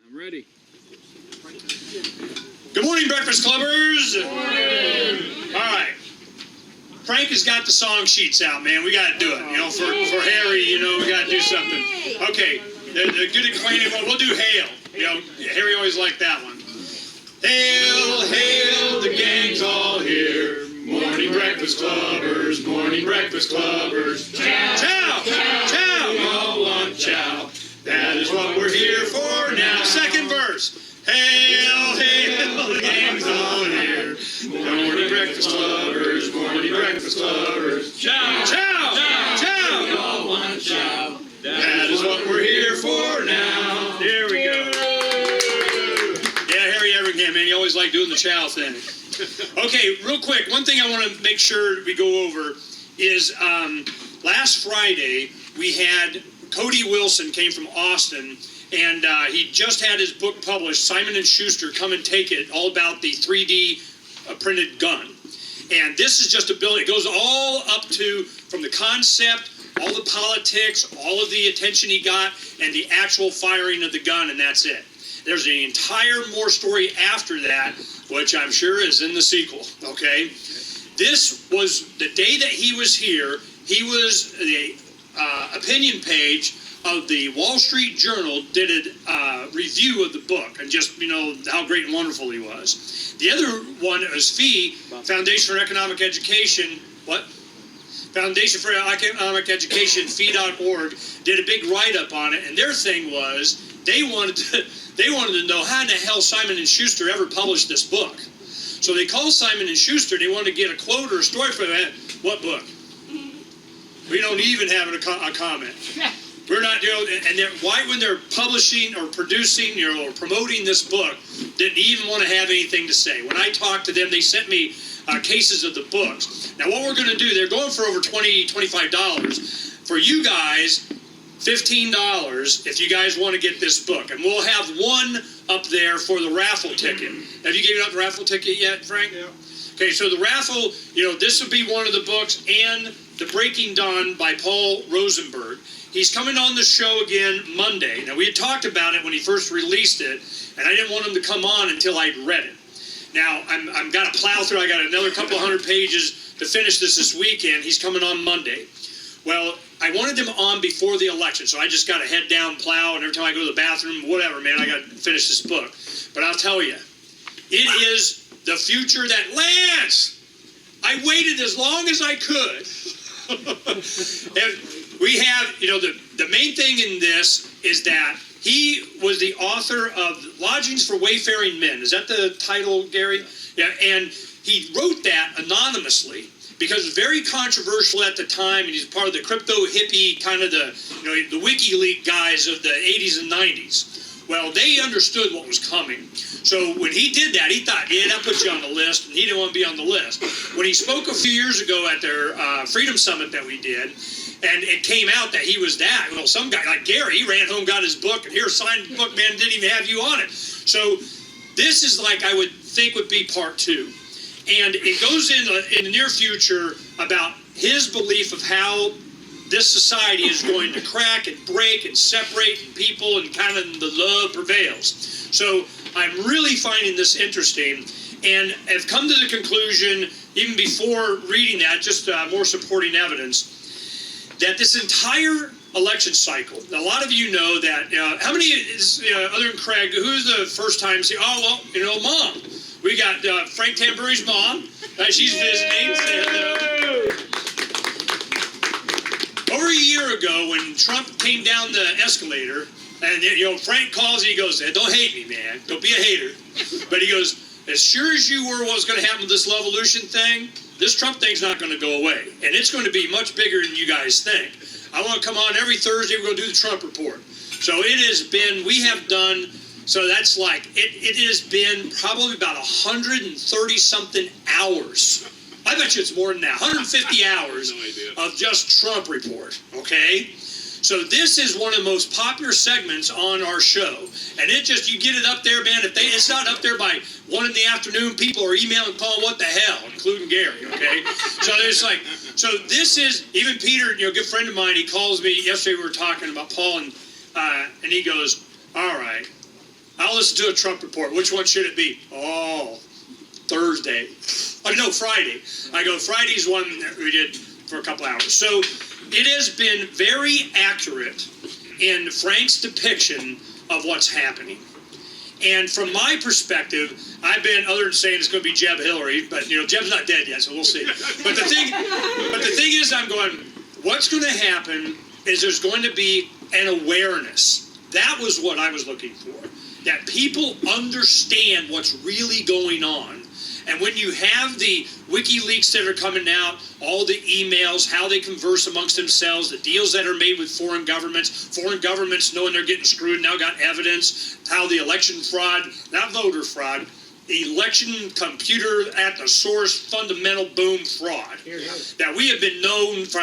I'm ready. Good morning, Breakfast Clubbers. Good morning. All right. Frank has got the song sheets out, man. We got to do it. You know, for Harry, you know, we got to do something. Okay. The good acquainted one. We'll do Hail. You know, Harry always liked that one. Hail, hail, the gang's all here. Morning Breakfast Clubbers, morning Breakfast Clubbers. Chow, chow, chow, chow. We all want chow. That is what we're here for now. Second verse. Hail, hail, the gang's all here. Morning Breakfast Clubbers, morning Breakfast Clubbers. Chow, chow, chow, chow. We all want chow. That is what we're here for now. There we go. Yeah, Harry Evergham, man, you always like doing the chow thing. Okay, real quick, one thing I want to make sure we go over is last Friday we had Cody Wilson came from Austin, and he just had his book published, Simon & Schuster, Come and Take It, all about the 3D printed gun. And this is just a bill. It goes all up to, from the concept, all the politics, all of the attention he got, and the actual firing of the gun, and that's it. There's an entire more story after that, which I'm sure is in the sequel, okay? This was the day that he was here. He was the opinion page of the Wall Street Journal, did a review of the book, and just, you know, how great and wonderful he was. The other one was FEE, Foundation for Economic Education, Foundation for Economic Education, FEE.org, did a big write-up on it, and their thing was they wanted to know how in the hell Simon & Schuster ever published this book. So they called Simon & Schuster, they wanted to get a quote or a story from that. What book? We don't even have a comment. We're not, you know, and why when they're publishing or producing, you know, or promoting this book, didn't even want to have anything to say. When I talked to them, they sent me cases of the books. Now, what we're going to do, they're going for over $20, $25. For you guys, $15 if you guys want to get this book. And we'll have one up there for the raffle ticket. Have you given out the raffle ticket yet, Frank? Yeah. Okay, so the raffle, you know, this would be one of the books, and The Breaking Dawn by Paul Rosenberg. He's coming on the show again Monday. Now, we had talked about it when he first released it, and I didn't want him to come on until I'd read it. Now, I'm got to plow through. I got another couple hundred pages to finish this weekend. He's coming on Monday. Well, I wanted him on before the election, so I just got to head down, plow, and every time I go to the bathroom, whatever, man, I got to finish this book. But I'll tell you, it is the future that Lance, I waited as long as I could. And we have, you know, the main thing in this is that he was the author of Lodgings for Wayfaring Men. Is that the title, Gary? Yeah, and he wrote that anonymously because it was very controversial at the time, and he's part of the crypto hippie, kind of the, you know, the WikiLeaks guys of the 80s and 90s. Well, they understood what was coming. So when he did that, he thought, yeah, that puts you on the list, and he didn't want to be on the list. When he spoke a few years ago at their Freedom Summit that we did, and it came out that he was that. Well, some guy like Gary, he ran home, got his book, and here, signed the book, man, didn't even have you on it. So this is like I would think would be part two. And it goes in the near future about his belief of how this society is going to crack and break and separate and people, and kind of the love prevails. So I'm really finding this interesting, and have come to the conclusion, even before reading that, just more supporting evidence, that this entire election cycle, a lot of you know that, how many is, other than Craig, who's the first time say, oh, well, you know, Mom. We got Frank Tambury's mom. She's visiting. Over a year ago, when Trump came down the escalator, and, you know, Frank calls, he goes, don't hate me, man. Don't be a hater. But he goes, as sure as you were what's going to happen with this Levolution thing, this Trump thing's not going to go away. And it's going to be much bigger than you guys think. I want to come on every Thursday. We're going to do the Trump report. So it has been, we have done, so that's like, it has been probably about 130-something hours. I bet you it's more than that. 150 hours of just Trump report, okay? So this is one of the most popular segments on our show. And it just, you get it up there, man. If it's not up there by 1 in the afternoon, people are emailing, calling, what the hell, including Gary, okay? So there's like, so this is, even Peter, you know, a good friend of mine, he calls me, yesterday we were talking about Paul, and he goes, all right, I'll listen to a Trump report. Which one should it be? Oh, Thursday. Oh, no, Friday. I go, Friday's one that we did for a couple hours. So it has been very accurate in Frank's depiction of what's happening. And from my perspective, I've been, other than saying it's going to be Jeb Hillary, but Jeb's not dead yet, so we'll see. But the thing is, I'm going, what's going to happen is there's going to be an awareness. That was what I was looking for. That people understand what's really going on. And when you have the WikiLeaks that are coming out, all the emails, how they converse amongst themselves, the deals that are made with foreign governments knowing they're getting screwed, now got evidence, how the election fraud, not voter fraud, the election computer at the source fundamental boom fraud. That we have been known for,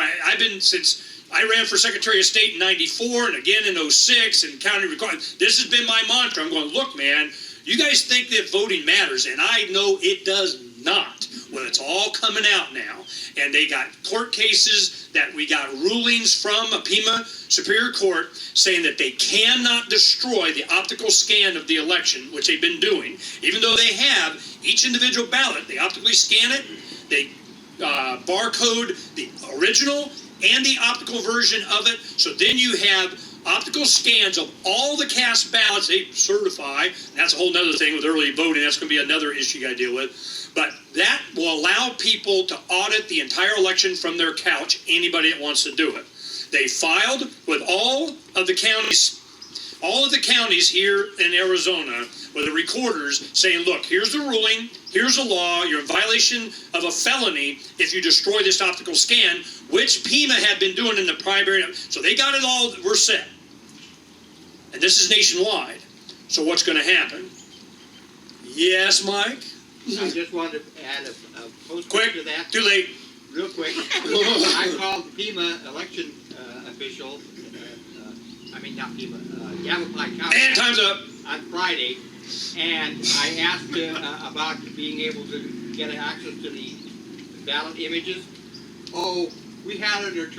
since I ran for Secretary of State in 94 and again in 06 and county record. This has been my mantra. I'm going, look, man, you guys think that voting matters, and I know it does not. Well, it's all coming out now. And they got court cases that we got rulings from a PEMA Superior Court saying that they cannot destroy the optical scan of the election, which they've been doing. Even though they have each individual ballot, they optically scan it, they barcode the original and the optical version of it. So then you have optical scans of all the cast ballots they certify. And that's a whole other thing with early voting. That's going to be another issue you got to deal with. But that will allow people to audit the entire election from their couch, anybody that wants to do it. They filed with all of the counties here in Arizona with the recorders saying, look, here's the ruling, here's the law, you're in violation of a felony if you destroy this optical scan, which PEMA had been doing in the primary. So they got it all, we're set. And this is nationwide. So what's going to happen? Yes, Mike? I just wanted to add a post quick, to that. Too late. Real quick. I called the PEMA election official, not PEMA, Yavapai County. And time's up. On Friday, and I asked about being able to get access to the ballot images. Oh, we had an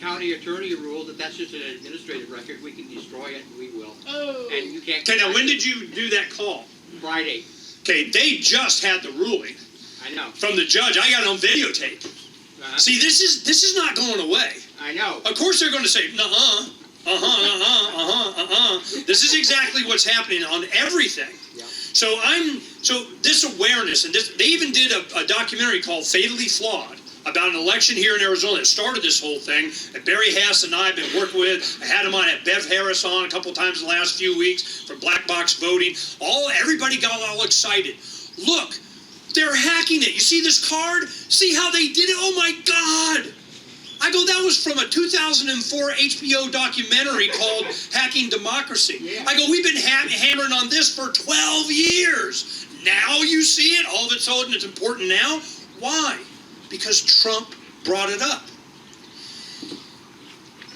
county attorney rule that's just an administrative record. We can destroy it, and we will. Oh. And you can't. Okay, now when did you do that call? Friday. Okay, they just had the ruling. I know. From the judge. I got it on videotape. See, this is not going away. I know. Of course they're going to say, This is exactly what's happening on everything. Yeah. So this awareness, and they even did a documentary called Fatally Flawed about an election here in Arizona that started this whole thing. And Barry Hess and I have been working with. I had him on, at Bev Harris on a couple times in the last few weeks for black box voting. Everybody got all excited. Look, they're hacking it. You see this card? See how they did it? Oh my God! I go, that was from a 2004 HBO documentary called Hacking Democracy. Yeah. I go, we've been hammering on this for 12 years. Now you see it, all of a sudden it's important now. Why? Because Trump brought it up.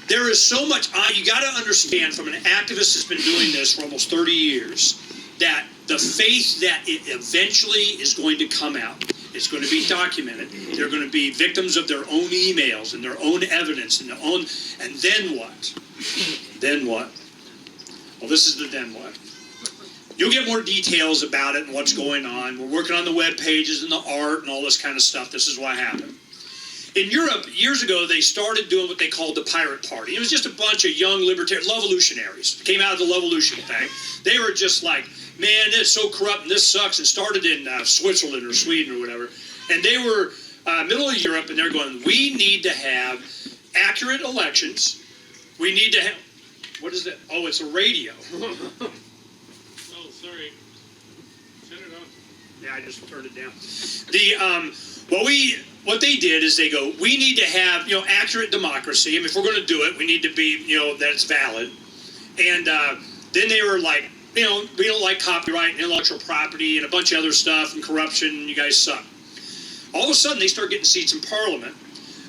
There is so much, you got to understand from an activist that's been doing this for almost 30 years, that the faith that it eventually is going to come out. It's going to be documented. They're going to be victims of their own emails and their own evidence and then what? Then what? Well, this is the then what. You'll get more details about it and what's going on. We're working on the web pages and the art and all this kind of stuff. This is what happened. In Europe, years ago, they started doing what they called the Pirate Party. It was just a bunch of young libertarian Lovolutionaries. Came out of the Lovolution thing. They were just like, man, this is so corrupt and this sucks. It started in Switzerland or Sweden or whatever. And they were middle of Europe, and they're going, we need to have accurate elections. We need to have, what is that? Oh, it's a radio. Oh, sorry. Turn it on. Yeah, I just turned it down. What they did is they go, we need to have, accurate democracy. I mean, if we're going to do it, we need to be, that it's valid. And then they were like, we don't like copyright and intellectual property and a bunch of other stuff and corruption, and you guys suck. All of a sudden, they start getting seats in Parliament.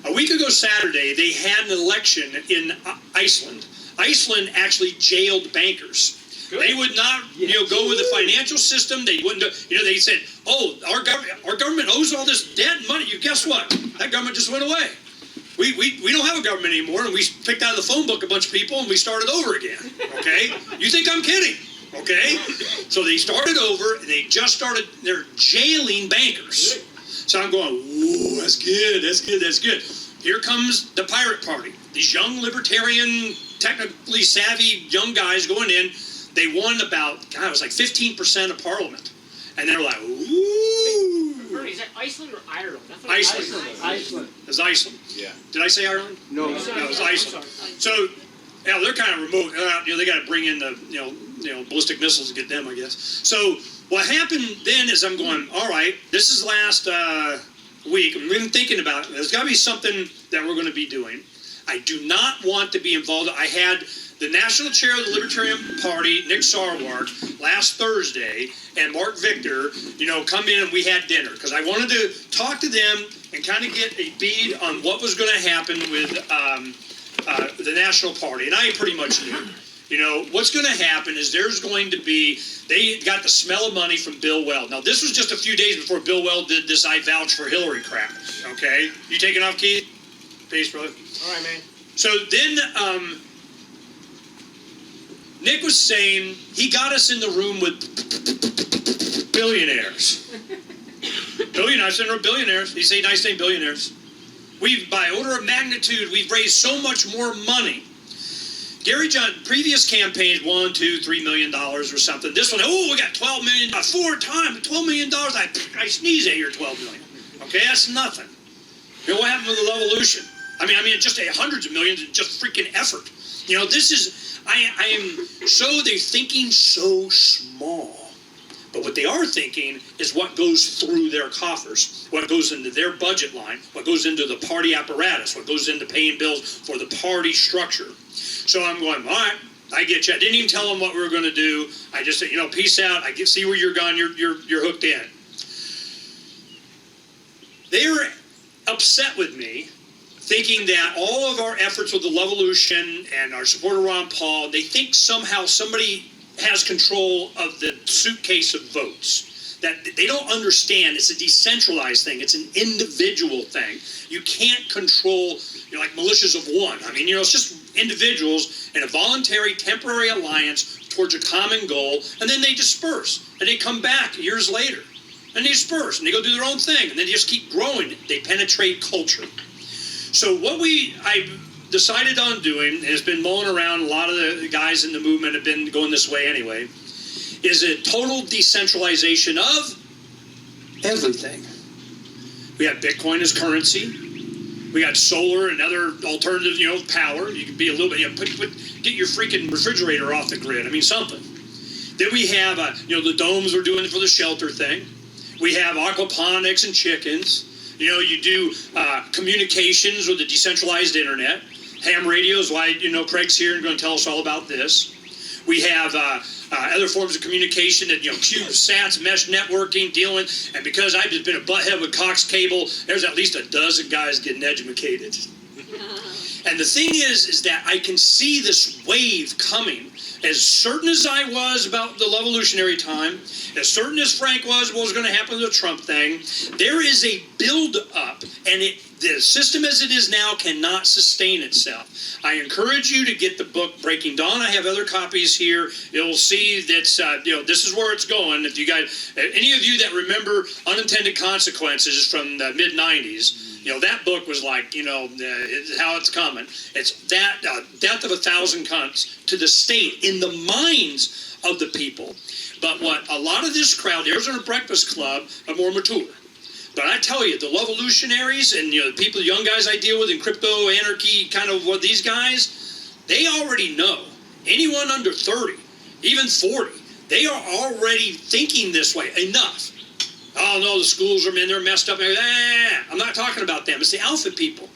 A week ago Saturday, they had an election in Iceland. Iceland actually jailed bankers. Good. They would not, go with the financial system. They wouldn't, they said, oh, our government owes all this debt and money. Guess what? That government just went away. We don't have a government anymore, and we picked out of the phone book a bunch of people, and we started over again. Okay? You think I'm kidding? Okay? So they started over, and they're jailing bankers. So I'm going, whoa, that's good. Here comes the pirate party. These young libertarian, technically savvy young guys going in. They won about, it was like 15% of Parliament. And they're like, ooh. Is that Iceland or Ireland? Iceland. It's Iceland. Yeah. Did I say Ireland? No. No, it was Iceland. So, yeah, they're kind of remote. They got to bring in the, ballistic missiles to get them, I guess. So what happened then is I'm going, all right, this is last week. I'm really thinking about it. There's got to be something that we're going to be doing. I do not want to be involved. I had the national chair of the Libertarian Party, Nick Sarwark, last Thursday, and Mark Victor, come in and we had dinner because I wanted to talk to them and kind of get a bead on what was going to happen with the National Party. And I pretty much knew. What's going to happen is there's going to be, they got the smell of money from Bill Weld. Now, this was just a few days before Bill Weld did this I vouch for Hillary crap, okay? You taking off, Keith? Peace, brother. All right, man. So then Nick was saying he got us in the room with billionaires. I said, no, billionaires. He said, nice name, billionaires. By order of magnitude, we've raised so much more money. Gary John, previous campaigns, $1, $2, $3 million or something. This one, we got $12 million, 4 times, $12 million. I sneeze at your $12 million. Okay, that's nothing. What happened with the Levolution? I mean, just hundreds of millions of just freaking effort. This is, they're thinking so small. But what they are thinking is what goes through their coffers, what goes into their budget line, what goes into the party apparatus, what goes into paying bills for the party structure. So I'm going, all right, I get you. I didn't even tell them what we were going to do. I just said, peace out. I can see where you're gone. You're hooked in. They were upset with me, thinking that all of our efforts with the Levolution and our support of Ron Paul, they think somehow somebody has control of the suitcase of votes. That they don't understand. It's a decentralized thing. It's an individual thing. You can't control, like militias of one. It's just individuals in a voluntary, temporary alliance towards a common goal, and then they disperse. And they come back years later. And they disperse, and they go do their own thing, and they just keep growing. They penetrate culture. So what I decided on doing, and it's been mulling around, a lot of the guys in the movement have been going this way anyway, is a total decentralization of everything. We have Bitcoin as currency. We got solar and other alternative, power. You can be a little bit, get your freaking refrigerator off the grid. Something. Then we have, the domes we're doing for the shelter thing. We have aquaponics and chickens. You do communications with the decentralized internet. Ham radio is why, Craig's here and going to tell us all about this. We have other forms of communication that, CubeSats, mesh networking, dealing. And because I've just been a butthead with Cox Cable, there's at least a dozen guys getting educated. And the thing is that I can see this wave coming. As certain as I was about the Levolutionary time, as certain as Frank was what was going to happen to the Trump thing, there is a build-up, and the system as it is now cannot sustain itself. I encourage you to get the book Breaking Dawn. I have other copies here. You'll see that this is where it's going. If you guys, any of you that remember Unintended Consequences from the mid-'90s, that book was like, how it's coming. It's that death of 1,000 cunts to the state in the minds of the people. But what a lot of this crowd, the Arizona Breakfast Club, are more mature. But I tell you, the Levolutionaries and the people, the young guys I deal with in crypto, anarchy, kind of what these guys, they already know. Anyone under 30, even 40, they are already thinking this way. Enough. Oh no, the schools are they're messed up. I'm not talking about them. It's the alpha people.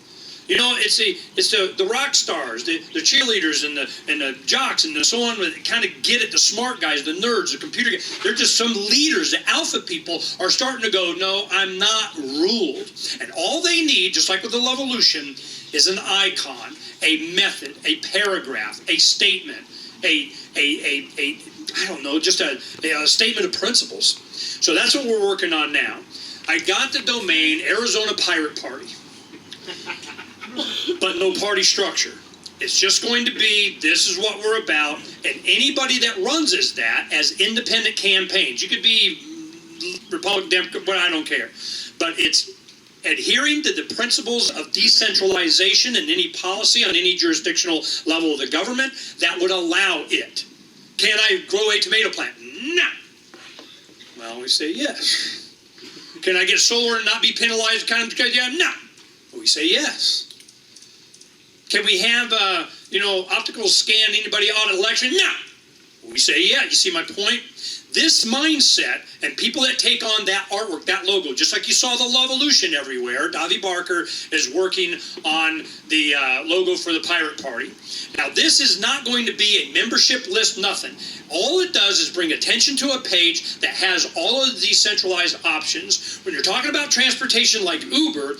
It's the rock stars, the cheerleaders and the jocks and so on. That kind of get it. The smart guys, the nerds, the computer guys. They're just some leaders. The alpha people are starting to go, no, I'm not ruled. And all they need, just like with the Levolution, is an icon, a method, a paragraph, a statement, I don't know, just a statement of principles. So that's what we're working on now. I got the domain Arizona Pirate Party, but no party structure. It's just going to be, this is what we're about, and anybody that runs as that, as independent campaigns, you could be Republican, Democrat, but I don't care. But it's adhering to the principles of decentralization and any policy on any jurisdictional level of the government that would allow it. Can I grow a tomato plant? No. Well, we say yes. Can I get solar and not be penalized? Yeah, no. We say yes. Can we have, optical scan anybody on an election? No. We say yeah. You see my point? This mindset and people that take on that artwork, that logo, just like you saw the Lovolution everywhere, Davi Barker is working on the logo for the Pirate Party. Now, this is not going to be a membership list, nothing. All it does is bring attention to a page that has all of the decentralized options. When you're talking about transportation like Uber,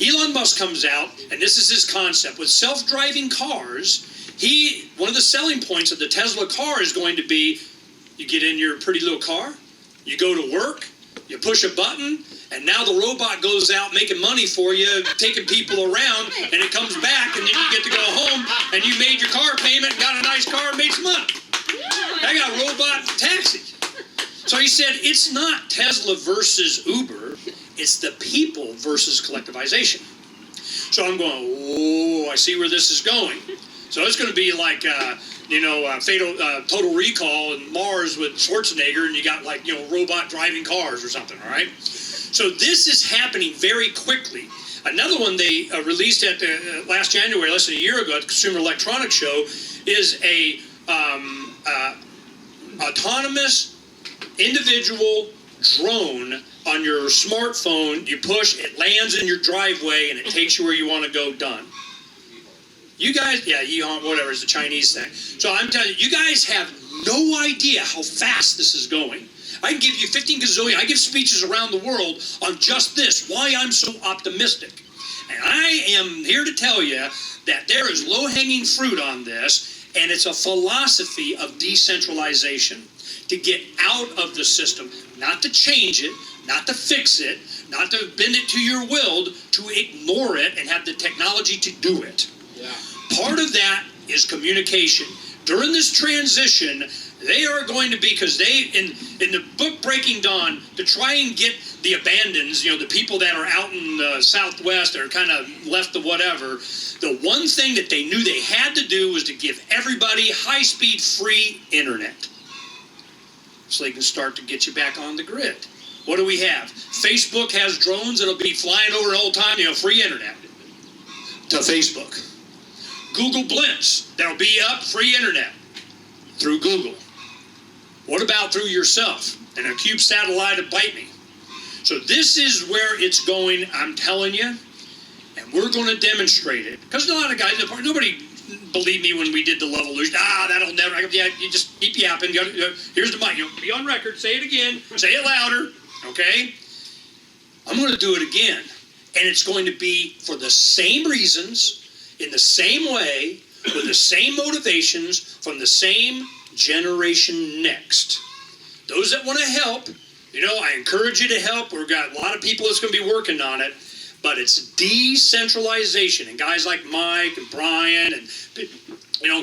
Elon Musk comes out, and this is his concept. With self-driving cars, one of the selling points of the Tesla car is going to be, you get in your pretty little car, you go to work, you push a button, and now the robot goes out making money for you, taking people around, and it comes back, and then you get to go home, and you made your car payment, got a nice car, and made some money. I got a robot taxi. So he said, it's not Tesla versus Uber, it's the people versus collectivization. So I'm going, oh, I see where this is going. So it's going to be like, Total Recall and Mars with Schwarzenegger, and you got robot driving cars or something, all right? So this is happening very quickly. Another one they released at last January, less than a year ago, at the Consumer Electronics Show, is a autonomous individual drone on your smartphone. You push, it lands in your driveway, and it takes you where you want to go, done. You guys, whatever, it's a Chinese thing. So I'm telling you, you guys have no idea how fast this is going. I can give you 15 gazillion, I give speeches around the world on just this, why I'm so optimistic. And I am here to tell you that there is low-hanging fruit on this, and it's a philosophy of decentralization. To get out of the system, not to change it, not to fix it, not to bend it to your will, to ignore it and have the technology to do it. Yeah. Part of that is communication. During this transition, they are going to be, because they, in the book Breaking Dawn, to try and get the abandons, the people that are out in the Southwest that are kind of left of whatever, the one thing that they knew they had to do was to give everybody high-speed free internet. So they can start to get you back on the grid. What do we have? Facebook has drones that'll be flying over the whole time, free internet to Facebook. Google blimps that'll be up, free internet through Google. What about through yourself and a cube satellite to bite me? So this is where it's going, I'm telling you, and we're going to demonstrate it. Because a lot of guys, nobody believed me when we did the Lovolution. That'll never, you just keep yapping. Here's the mic, be on record, say it again, say it louder, okay? I'm going to do it again. And it's going to be for the same reasons, in the same way, with the same motivations, from the same generation next. Those that want to help, I encourage you to help. We've got a lot of people that's going to be working on it, but it's decentralization. And guys like Mike and Brian and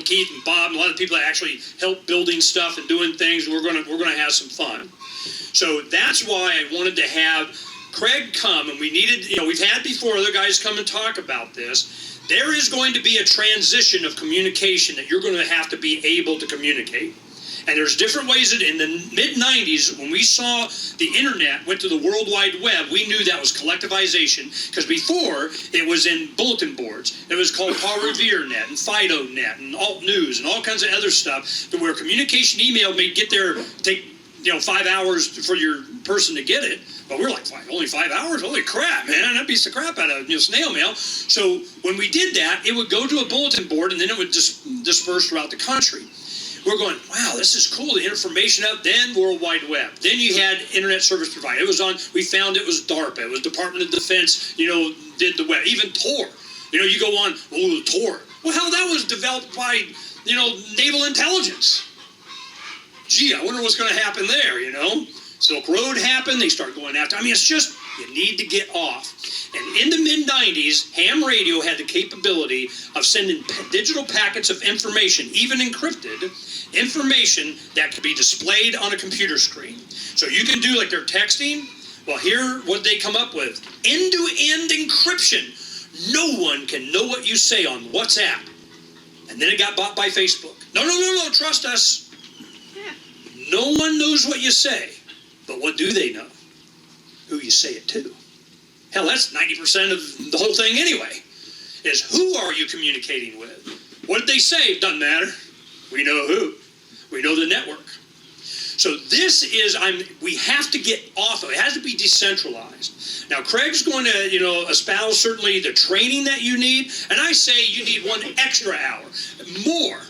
Keith and Bob, and a lot of people that actually help building stuff and doing things. We're going to have some fun. So that's why I wanted to have Craig come, and we needed, we've had before other guys come and talk about this. There is going to be a transition of communication that you're going to have to be able to communicate. And there's different ways that in the mid-90s, when we saw the internet went to the World Wide Web, we knew that was collectivization. Because before, it was in bulletin boards. It was called Paul Revere Net and FidoNet and Alt News and all kinds of other stuff, to where communication email may get there, take 5 hours for your person to get it. But we're like, only 5 hours? Holy crap, man, that beats the crap out of snail mail. So when we did that, it would go to a bulletin board, and then it would disperse throughout the country. We're going, wow, this is cool, the information out, then World Wide Web. Then you had Internet Service Provider. We found it was DARPA, it was Department of Defense, did the web. Even Tor. You go on, Tor. Well, hell, that was developed by, naval intelligence. Gee, I wonder what's going to happen there, Silk Road happened, they start going after. It's just, You need to get off. And in the mid-90s, ham radio had the capability of sending digital packets of information, even encrypted information that could be displayed on a computer screen. So you can do like they're texting. Well, here what they come up with. End-to-end encryption. No one can know what you say on WhatsApp. And then it got bought by Facebook. No, trust us. No one knows what you say. But what do they know? Who you say it to. Hell, that's 90% of the whole thing anyway, is who are you communicating with? What did they say? Doesn't matter. We know who. We know the network. So this is, we have to get off of it. It has to be decentralized. Now, Craig's going to, espouse certainly the training that you need, and I say you need 1 extra hour, more.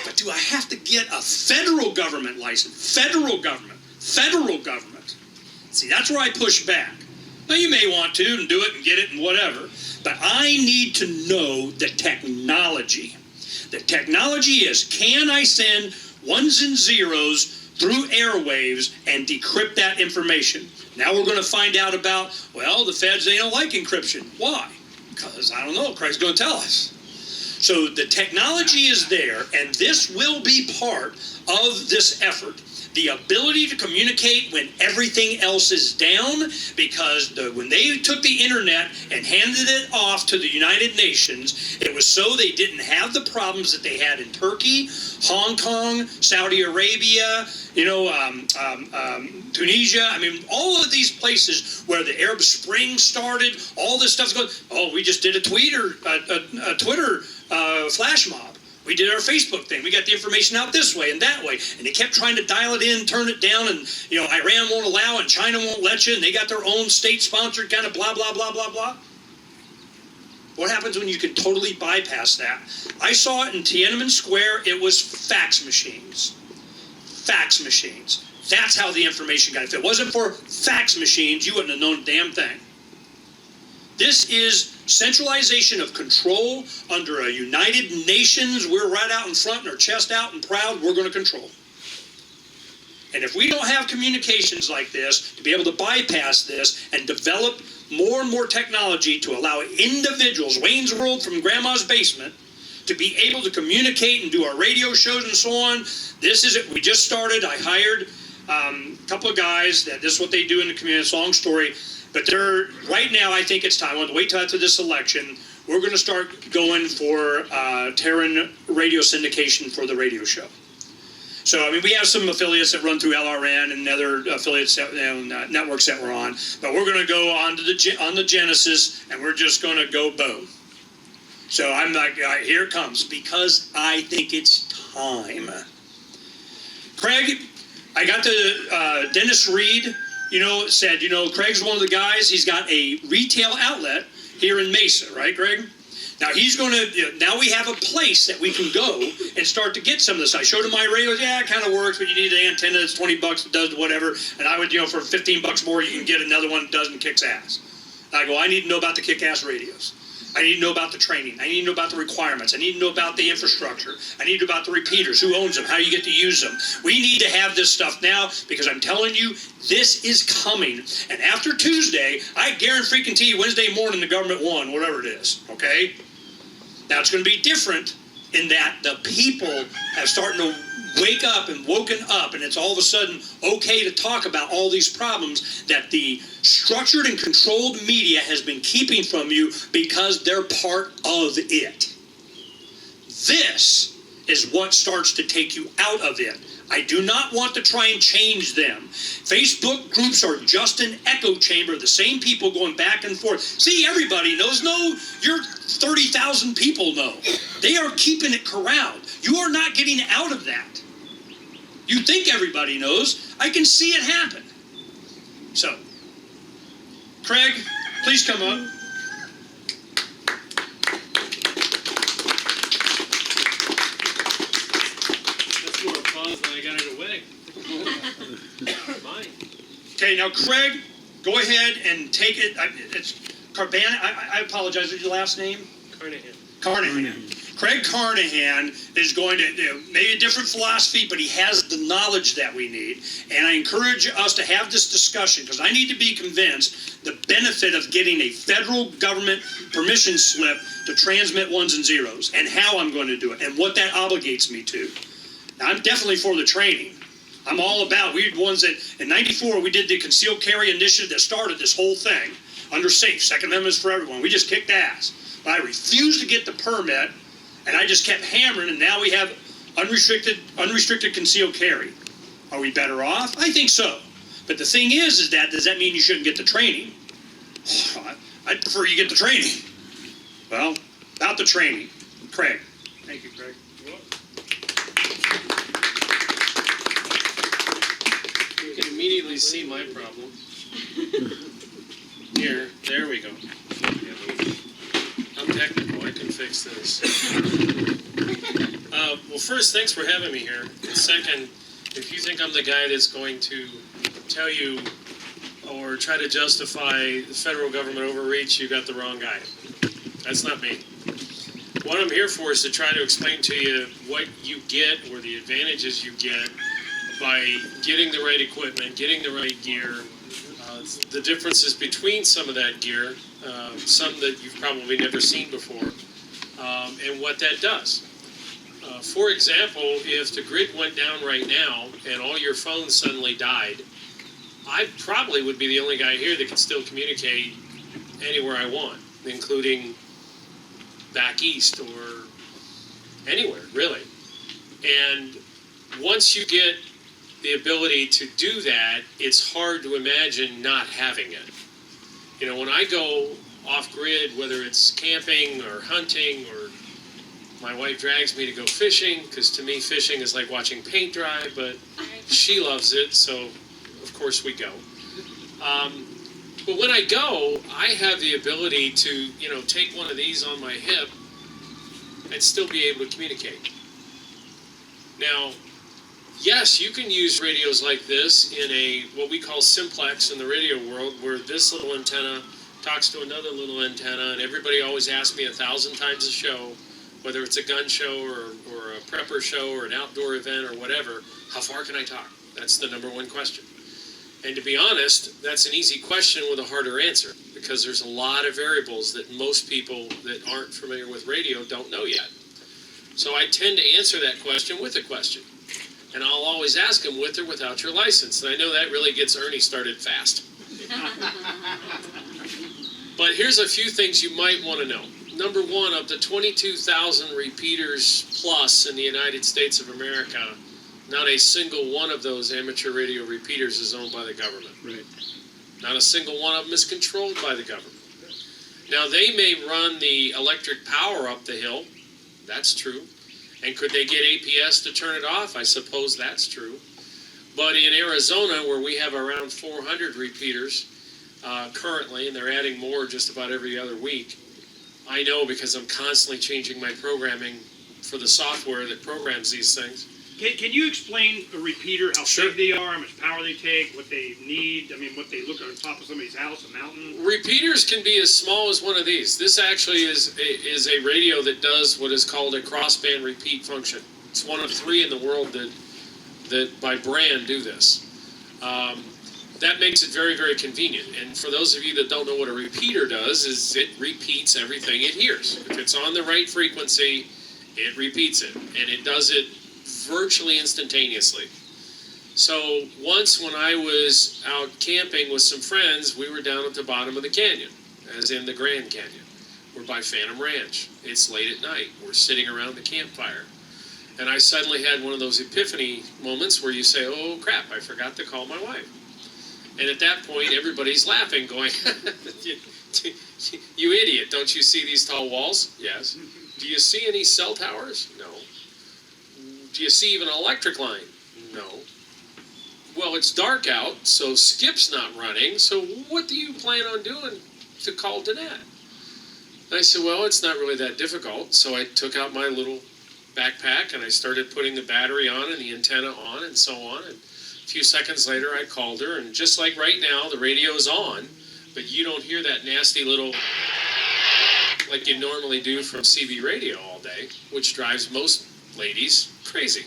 But do I have to get a federal government license? Federal government. See, that's where I push back. Now, you may want to and do it and get it and whatever, but I need to know the technology. The technology is, can I send ones and zeros through airwaves and decrypt that information? Now we're going to find out about, the feds, they don't like encryption. Why? Because, I don't know, Craig's going to tell us. So the technology is there, and this will be part of this effort. The ability to communicate when everything else is down, because when they took the internet and handed it off to the United Nations, it was so they didn't have the problems that they had in Turkey, Hong Kong, Saudi Arabia, Tunisia. I mean, all of these places where the Arab Spring started, all this stuff's going, we just did a Twitter flash mob. We did our Facebook thing. We got the information out this way and that way. And they kept trying to dial it in, turn it down, and, Iran won't allow and China won't let you, and they got their own state-sponsored kind of blah, blah, blah, blah, blah. What happens when you can totally bypass that? I saw it in Tiananmen Square. It was fax machines. Fax machines. That's how the information got. If it wasn't for fax machines, you wouldn't have known a damn thing. This is centralization of control under a United Nations. We're right out in front and our chest out and proud. We're going to control. And if we don't have communications like this to be able to bypass this and develop more and more technology to allow individuals, Wayne's World from grandma's basement, to be able to communicate and do our radio shows and so on, this is it. We just started. I hired a couple of guys. This is what they do in the community. It's a long story. But right now, I think it's time. I want to wait till after this election. We're going to start going for Terran radio syndication for the radio show. So, we have some affiliates that run through LRN and other affiliates, networks that we're on. But we're going to go on the Genesis, and we're just going to go boom. So I'm like, here it comes, because I think it's time. Craig, I got to Dennis Reed. Said, Craig's one of the guys, he's got a retail outlet here in Mesa, right, Craig? Now he's going to, now we have a place that we can go and start to get some of this. I showed him my radios. Yeah, it kind of works, but you need an antenna that's $20, it does whatever. And I would, for $15 more, you can get another one that does and kicks ass. I go, I need to know about the kick-ass radios. I need to know about the training. I need to know about the requirements. I need to know about the infrastructure. I need to know about the repeaters, who owns them, how you get to use them. We need to have this stuff now, because I'm telling you, this is coming. And after Tuesday, I guarantee you Wednesday morning the government won, whatever it is, okay? Now it's going to be different in that the people have started to wake up and woken up, and it's all of a sudden okay to talk about all these problems that the structured and controlled media has been keeping from you because they're part of it. This is what starts to take you out of it. I do not want to try and change them. Facebook groups are just an echo chamber, the same people going back and forth. See, everybody knows. No, your 30,000 people know. They are keeping it corralled. You are not getting out of that. You think everybody knows. I can see it happen. So, Craig, please come up. That's more applause than I got it away. Mine. Okay, now Craig, go ahead and take it. It's Carnahan. I apologize. What's your last name? Carnahan. Carnahan. Craig Carnahan is going to, maybe a different philosophy, but he has the knowledge that we need. And I encourage us to have this discussion because I need to be convinced the benefit of getting a federal government permission slip to transmit ones and zeros and how I'm going to do it and what that obligates me to. Now, I'm definitely for the training. I'm all about, we're the ones that, in 94, we did the concealed carry initiative that started this whole thing under SAFE, Second Amendment is for everyone. We just kicked ass. But I refused to get the permit, and I just kept hammering, and now we have unrestricted concealed carry. Are we better off? I think so. But the thing is that, does that mean you shouldn't get the training? I'd prefer you get the training. Well, about the training. Craig. Thank you, Craig. You can immediately see my problem. Here, there we go. I'm technical, I can fix this. Well, first, thanks for having me here. And second, if you think I'm the guy that's going to tell you or try to justify the federal government overreach, you got the wrong guy. That's not me. What I'm here for is to try to explain to you what you get or the advantages you get by getting the right equipment, getting the right gear, the differences between some of that gear, some that you've probably never seen before, and what that does. For example, if the grid went down right now and all your phones suddenly died, I probably would be the only guy here that can still communicate anywhere I want, including back east or anywhere, really. And once you get the ability to do that, it's hard to imagine not having it. You know, when I go off-grid, whether it's camping or hunting or my wife drags me to go fishing, because to me fishing is like watching paint dry, but she loves it, so of course we go. But when I go, I have the ability to, you know, take one of these on my hip and still be able to communicate. Now, yes, you can use radios like this in a, what we call simplex in the radio world, where this little antenna talks to another little antenna, and everybody always asks me 1,000 times a show, whether it's a gun show or a prepper show or an outdoor event or whatever, how far can I talk? That's the number one question. And to be honest, that's an easy question with a harder answer, because there's a lot of variables that most people that aren't familiar with radio don't know yet. So I tend to answer that question with a question. And I'll always ask them with or without your license. And I know that really gets Ernie started fast. But here's a few things you might want to know. Number one, of the 22,000 repeaters plus in the United States of America, not a single one of those amateur radio repeaters is owned by the government. Right. Not a single one of them is controlled by the government. Now, they may run the electric power up the hill. That's true. And could they get APS to turn it off? I suppose that's true. But in Arizona, where we have around 400 repeaters currently, and they're adding more just about every other week, I know because I'm constantly changing my programming for the software that programs these things. Can you explain a repeater, how Sure. big they are, how much power they take, what they need? I mean, what they look at on top of somebody's house, a mountain? Repeaters can be as small as one of these. This actually is a radio that does what is called a crossband repeat function. It's one of 3 in the world that by brand do this. That makes it very, very convenient. And for those of you that don't know what a repeater does, is it repeats everything it hears. If it's on the right frequency, it repeats it. And it does it virtually instantaneously. So once when I was out camping with some friends, we were down at the bottom of the canyon, as in the Grand Canyon. We're by Phantom Ranch. It's late at night. We're sitting around the campfire. And I suddenly had one of those epiphany moments where you say, oh crap, I forgot to call my wife. And at that point, everybody's laughing, going, you idiot, don't you see these tall walls? Yes. Do you see any cell towers? No. Do you see even an electric line? No. Well, it's dark out, so Skip's not running, so what do you plan on doing to call Danette? And I said, well, it's not really that difficult. So I took out my little backpack and I started putting the battery on and the antenna on and so on. And a few seconds later, I called her, and just like right now, the radio is on, but you don't hear that nasty little like you normally do from CB radio all day, which drives most ladies crazy.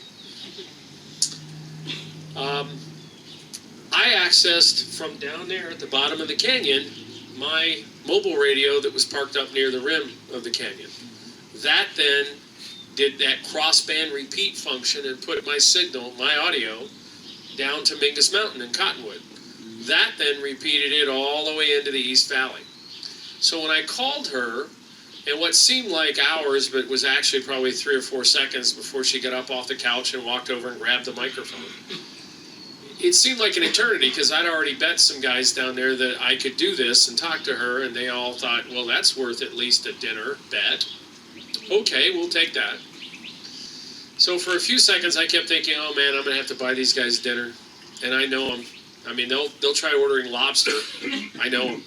I accessed from down there at the bottom of the canyon my mobile radio that was parked up near the rim of the canyon. That then did that crossband repeat function and put my signal, my audio, down to Mingus Mountain in Cottonwood. That then repeated it all the way into the East Valley. So when I called her, and what seemed like hours, but was actually probably 3 or 4 seconds before she got up off the couch and walked over and grabbed the microphone. It seemed like an eternity because I'd already bet some guys down there that I could do this and talk to her, and they all thought, well, that's worth at least a dinner bet. Okay, we'll take that. So for a few seconds, I kept thinking, oh man, I'm going to have to buy these guys dinner. And I know them. I mean, they'll try ordering lobster. I know them.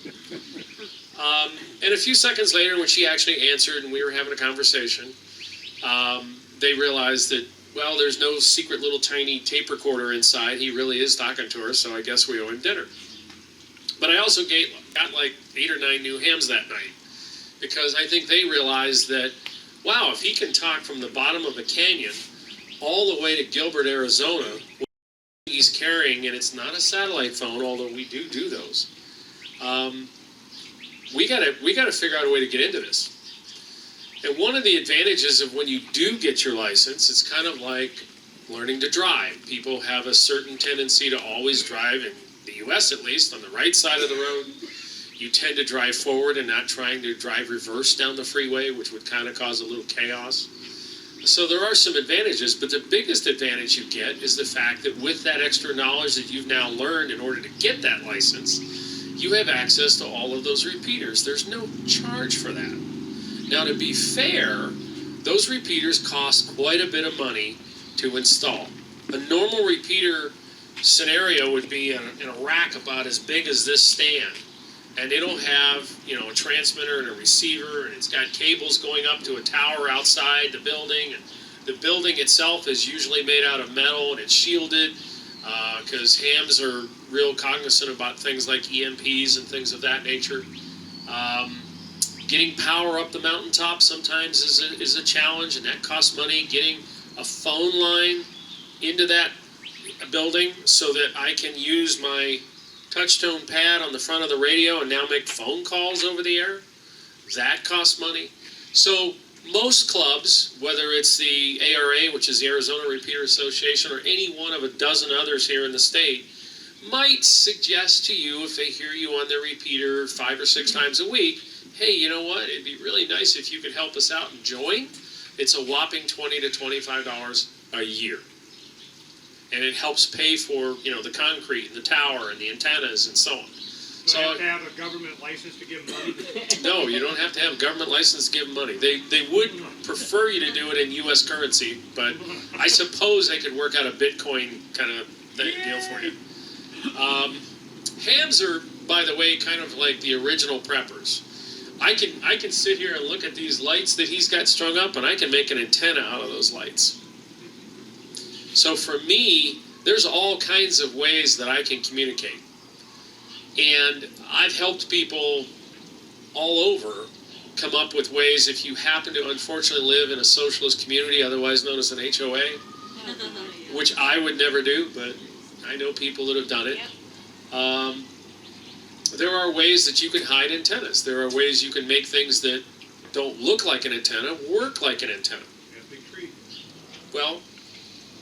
And a few seconds later, when she actually answered and we were having a conversation, they realized that, well, there's no secret little tiny tape recorder inside. He really is talking to her, so I guess we owe him dinner. But I also got like 8 or 9 new hams that night because I think they realized that, wow, if he can talk from the bottom of a canyon all the way to Gilbert, Arizona, he's carrying, and it's not a satellite phone, although we do those. We gotta figure out a way to get into this. And one of the advantages of when you do get your license, it's kind of like learning to drive. People have a certain tendency to always drive, in the U.S. at least, on the right side of the road. You tend to drive forward and not trying to drive reverse down the freeway, which would kind of cause a little chaos. So there are some advantages, but the biggest advantage you get is the fact that with that extra knowledge that you've now learned in order to get that license, you have access to all of those repeaters. There's no charge for that. Now, to be fair, those repeaters cost quite a bit of money to install. A normal repeater scenario would be in a rack about as big as this stand. And it'll have, a transmitter and a receiver, and it's got cables going up to a tower outside the building. And the building itself is usually made out of metal, and it's shielded because hams are real cognizant about things like EMPs and things of that nature. Getting power up the mountaintop sometimes is a challenge, and that costs money. Getting a phone line into that building so that I can use my touchtone pad on the front of the radio and now make phone calls over the air, that costs money. So most clubs, whether it's the ARA, which is the Arizona Repeater Association, or any one of a dozen others here in the state, might suggest to you, if they hear you on their repeater 5 or 6 times a week, hey, you know what, it'd be really nice if you could help us out and join. It's a whopping $20 to $25 a year. And it helps pay for, the concrete and the tower and the antennas and so on. Do I have to have a government license to give money? No, you don't have to have a government license to give them money. They would prefer you to do it in U.S. currency, but I suppose they could work out a Bitcoin kind of deal for you. Hams are, by the way, kind of like the original preppers. I can sit here and look at these lights that he's got strung up, and I can make an antenna out of those lights. So for me, there's all kinds of ways that I can communicate. And I've helped people all over come up with ways, if you happen to unfortunately live in a socialist community, otherwise known as an HOA, which I would never do, but I know people that have done it. There are ways that you can hide antennas. There are ways you can make things that don't look like an antenna work like an antenna. Yeah, big tree. Well,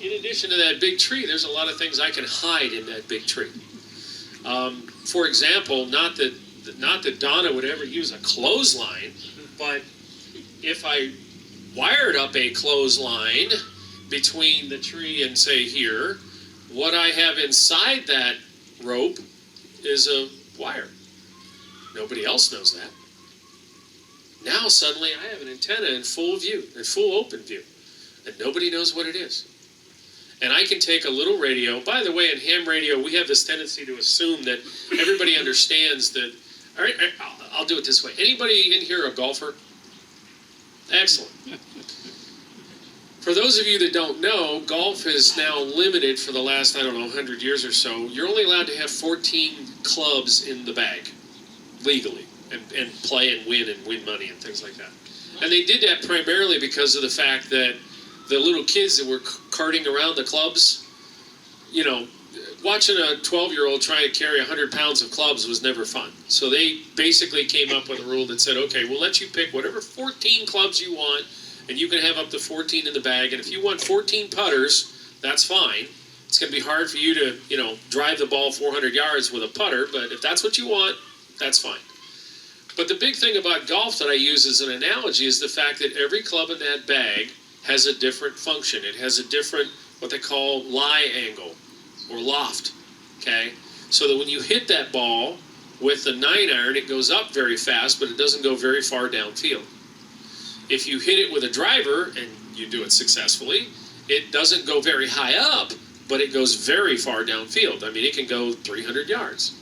in addition to that big tree, there's a lot of things I can hide in that big tree. For example, not that Donna would ever use a clothesline, but if I wired up a clothesline between the tree and, say, here, what I have inside that rope is a wire. Nobody else knows that. Now suddenly I have an antenna in full view, in full open view, and nobody knows what it is. And I can take a little radio. By the way, in ham radio, we have this tendency to assume that everybody understands that. All right, I'll do it this way. Anybody in here a golfer? Excellent. For those of you that don't know, golf is now limited for the last, 100 years or so. You're only allowed to have 14 clubs in the bag, legally. and play and win money and things like that. And they did that primarily because of the fact that the little kids that were carting around the clubs, you know, watching a 12-year-old trying to carry 100 pounds of clubs was never fun. So they basically came up with a rule that said, okay, we'll let you pick whatever 14 clubs you want, and you can have up to 14 in the bag. And if you want 14 putters, that's fine. It's going to be hard for you to, you know, drive the ball 400 yards with a putter, but if that's what you want, that's fine. But the big thing about golf that I use as an analogy is the fact that every club in that bag has a different function. It has a different, what they call lie angle or loft, okay? So that when you hit that ball with the 9-iron, it goes up very fast, but it doesn't go very far downfield. If you hit it with a driver, and you do it successfully, it doesn't go very high up, but it goes very far downfield. I mean, it can go 300 yards.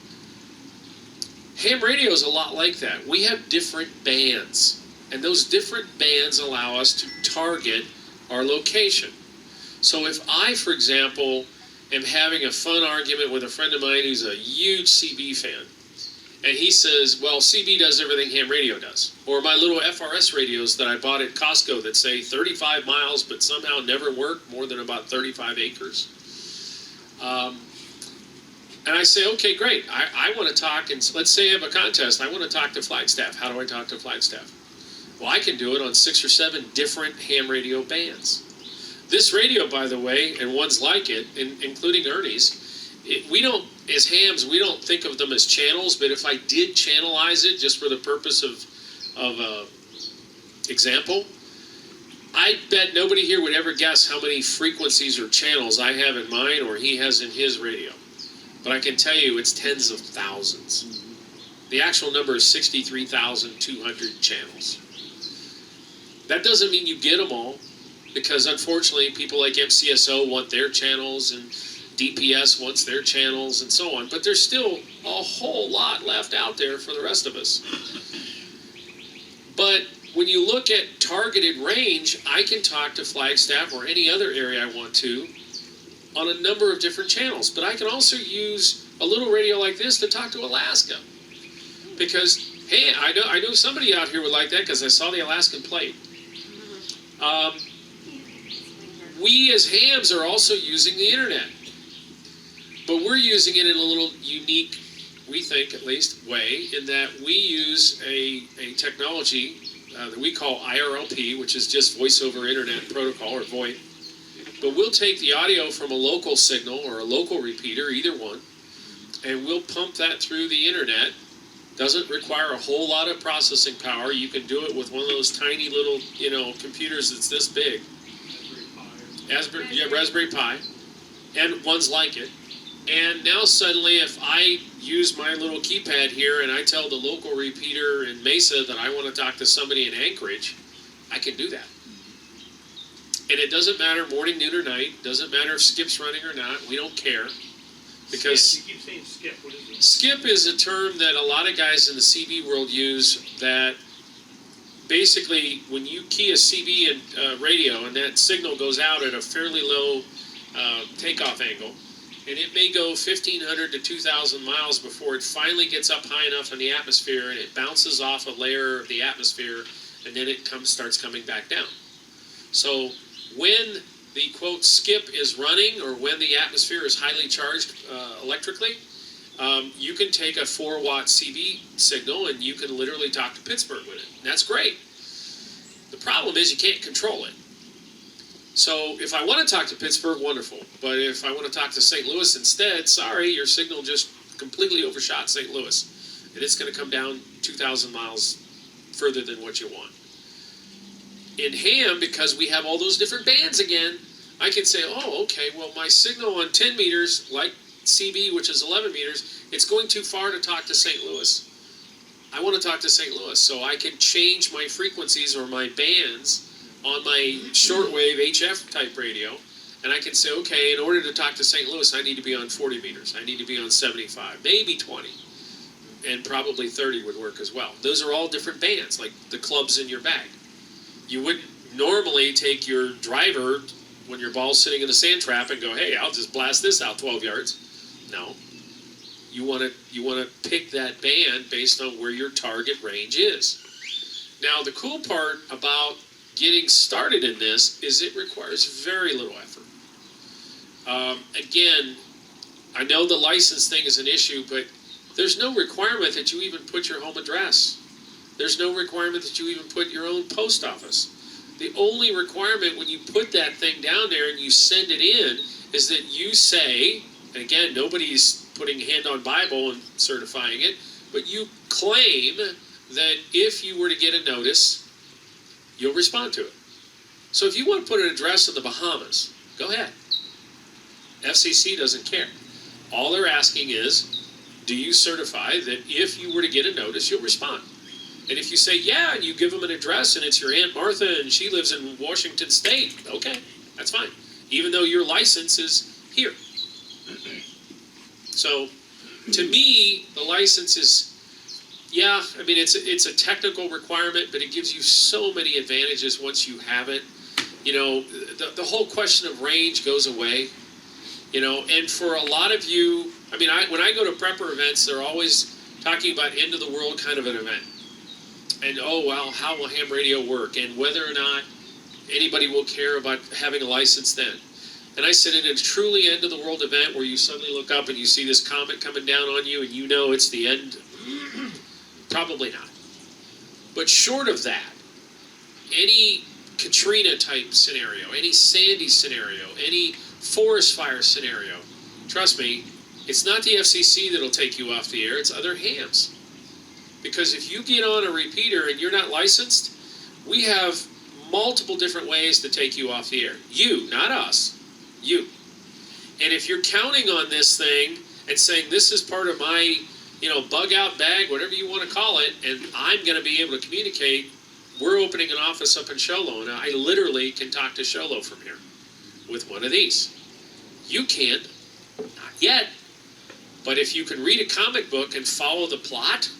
Ham radio is a lot like that. We have different bands, and those different bands allow us to target our location. So if I, for example, am having a fun argument with a friend of mine who's a huge CB fan, and he says, well, CB does everything ham radio does. Or my little FRS radios that I bought at Costco that say 35 miles but somehow never work more than about 35 acres. And I say, okay, great. I want to talk, and let's say I have a contest. I want to talk to Flagstaff. How do I talk to Flagstaff? Well, I can do it on 6 or 7 different ham radio bands. This radio, by the way, and ones like it, including Ernie's, we don't, as hams, we don't think of them as channels, but if I did channelize it just for the purpose of example, I bet nobody here would ever guess how many frequencies or channels I have in mine or he has in his radio. But I can tell you it's tens of thousands. The actual number is 63,200 channels. That doesn't mean you get them all, because unfortunately people like MCSO want their channels and DPS wants their channels and so on, but there's still a whole lot left out there for the rest of us. But when you look at targeted range, I can talk to Flagstaff or any other area I want to on a number of different channels. But I can also use a little radio like this to talk to Alaska. Because, hey, I know somebody out here would like that because I saw the Alaskan plate. We as hams are also using the internet. But we're using it in a little unique, we think at least, way, in that we use a technology that we call IRLP, which is just Voice over Internet Protocol, or VoIP. But we'll take the audio from a local signal or a local repeater, either one, and we'll pump that through the internet. Doesn't require a whole lot of processing power. You can do it with one of those tiny little, computers that's this big. Raspberry Pi, and ones like it. And now suddenly, if I use my little keypad here and I tell the local repeater in Mesa that I want to talk to somebody in Anchorage, I can do that. And it doesn't matter morning, noon, or night. Doesn't matter if Skip's running or not. We don't care. Because Skip. You keep saying skip. What is it? Skip is a term that a lot of guys in the CB world use, that basically when you key a CB in radio and that signal goes out at a fairly low takeoff angle, and it may go 1,500 to 2,000 miles before it finally gets up high enough in the atmosphere and it bounces off a layer of the atmosphere, and then it starts coming back down. So when the, quote, skip is running, or when the atmosphere is highly charged electrically, you can take a 4-watt CB signal and you can literally talk to Pittsburgh with it. And that's great. The problem is you can't control it. So if I want to talk to Pittsburgh, wonderful. But if I want to talk to St. Louis instead, sorry, your signal just completely overshot St. Louis. And it's going to come down 2,000 miles further than what you want. In ham, because we have all those different bands again, I can say, oh, okay, well, my signal on 10 meters, like CB, which is 11 meters, it's going too far to talk to St. Louis. I want to talk to St. Louis, so I can change my frequencies or my bands on my shortwave HF type radio, and I can say, okay, in order to talk to St. Louis, I need to be on 40 meters. I need to be on 75, maybe 20, and probably 30 would work as well. Those are all different bands, like the clubs in your bag. You wouldn't normally take your driver when your ball's sitting in a sand trap and go, hey, I'll just blast this out 12 yards. No. You want to pick that band based on where your target range is. Now, the cool part about getting started in this is it requires very little effort. Again, I know the license thing is an issue, but there's no requirement that you even put your home address. There's no requirement that you even put your own post office. The only requirement when you put that thing down there and you send it in is that you say, and again, nobody's putting hand on Bible and certifying it, but you claim that if you were to get a notice, you'll respond to it. So if you want to put an address in the Bahamas, go ahead. FCC doesn't care. All they're asking is, do you certify that if you were to get a notice, you'll respond? And if you say, yeah, and you give them an address and it's your Aunt Martha and she lives in Washington State, okay, that's fine. Even though your license is here. So, to me, the license is, yeah, I mean, it's a technical requirement, but it gives you so many advantages once you have it. You know, the whole question of range goes away. You know, and for a lot of you, I mean, when I go to prepper events, they're always talking about end of the world kind of an event. And, oh, well, how will ham radio work? And whether or not anybody will care about having a license then. And I said, in a truly end of the world event where you suddenly look up and you see this comet coming down on you and you know it's the end, probably not. But short of that, any Katrina type scenario, any Sandy scenario, any forest fire scenario, trust me, it's not the FCC that'll take you off the air, it's other hams. Because if you get on a repeater and you're not licensed, we have multiple different ways to take you off the air. You, not us. You. And if you're counting on this thing and saying this is part of my, bug out bag, whatever you want to call it, and I'm going to be able to communicate, we're opening an office up in Show Low, and I literally can talk to Show Low from here with one of these. You can't. Not yet. But if you can read a comic book and follow the plot,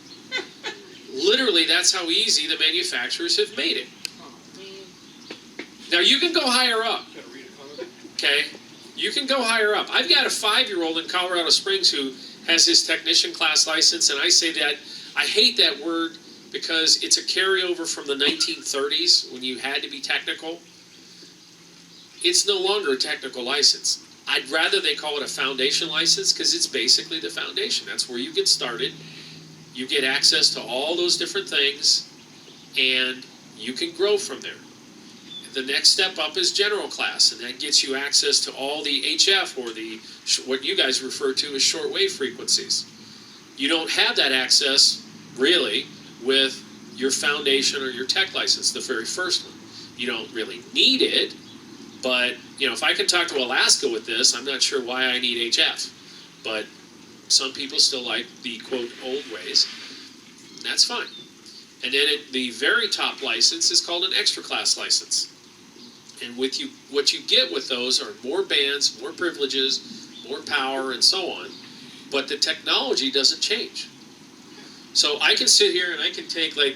literally that's how easy the manufacturers have made it. Now you can go higher up. Okay? You can go higher up. I've got a 5-year-old in Colorado Springs who has his technician class license, and I say that, I hate that word because it's a carryover from the 1930s when you had to be technical. It's no longer a technical license. I'd rather they call it a foundation license because it's basically the foundation. That's where you get started. You get access to all those different things, and you can grow from there. The next step up is general class, and that gets you access to all the HF, or what you guys refer to as shortwave frequencies. You don't have that access, really, with your foundation or your tech license, the very first one. You don't really need it, but, if I can talk to Alaska with this, I'm not sure why I need HF. But some people still like the, quote, old ways. And that's fine. And then the very top license is called an extra class license. And what you get with those are more bands, more privileges, more power, and so on. But the technology doesn't change. So I can sit here and I can take, I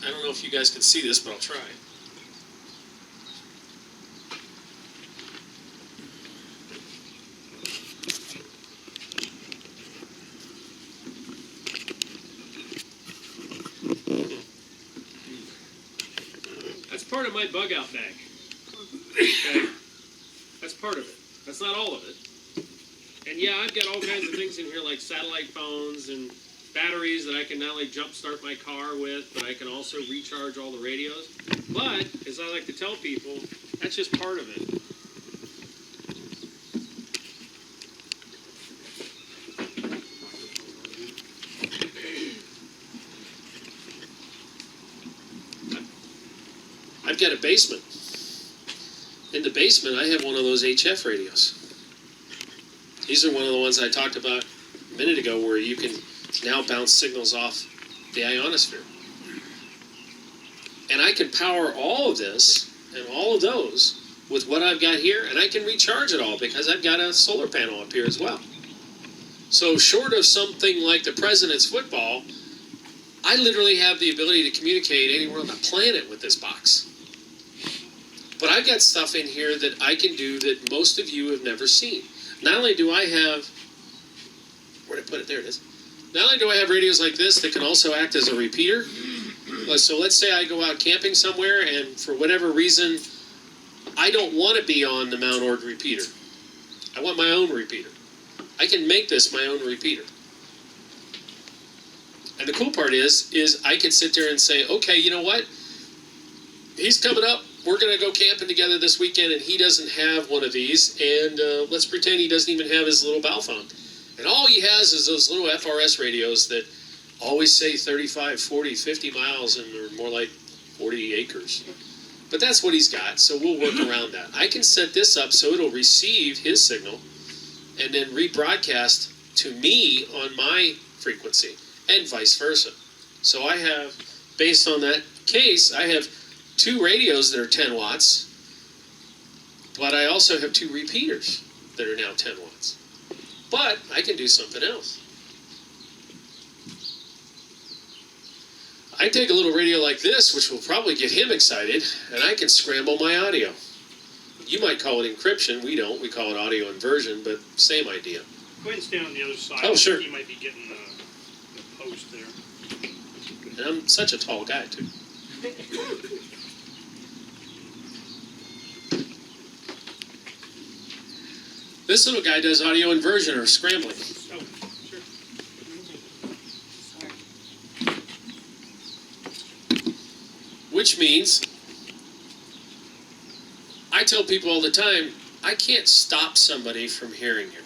don't know if you guys can see this, but I'll try. That's part of my bug out bag. Okay? That's part of it. That's not all of it. And yeah, I've got all kinds of things in here like satellite phones and batteries that I can not only jumpstart my car with, but I can also recharge all the radios. But, as I like to tell people, that's just part of it. I've got a basement. In the basement, I have one of those HF radios. These are one of the ones I talked about a minute ago where you can now bounce signals off the ionosphere. And I can power all of this and all of those with what I've got here, and I can recharge it all because I've got a solar panel up here as well. So short of something like the President's football, I literally have the ability to communicate anywhere on the planet with this box. But I've got stuff in here that I can do that most of you have never seen. Not only do I have, where'd it put it? There it is. Not only do I have radios like this that can also act as a repeater. So let's say I go out camping somewhere, and for whatever reason, I don't want to be on the Mount Ord repeater. I want my own repeater. I can make this my own repeater. And the cool part is I can sit there and say, okay, you know what? He's coming up. We're going to go camping together this weekend, and he doesn't have one of these. And let's pretend he doesn't even have his little bow phone. And all he has is those little FRS radios that always say 35, 40, 50 miles, and they're more like 40 acres. But that's what he's got, so we'll work around that. I can set this up so it'll receive his signal and then rebroadcast to me on my frequency, and vice versa. So I have, based on that case, I have 2 radios that are 10 watts, but I also have 2 repeaters that are now 10 watts. But I can do something else. I take a little radio like this, which will probably get him excited, and I can scramble my audio. You might call it encryption. We don't. We call it audio inversion, but same idea. Go ahead and stand on the other side. Oh, sure. You might be getting the post there. And I'm such a tall guy, too. This little guy does audio inversion or scrambling. Oh, sure. Which means, I tell people all the time, I can't stop somebody from hearing you.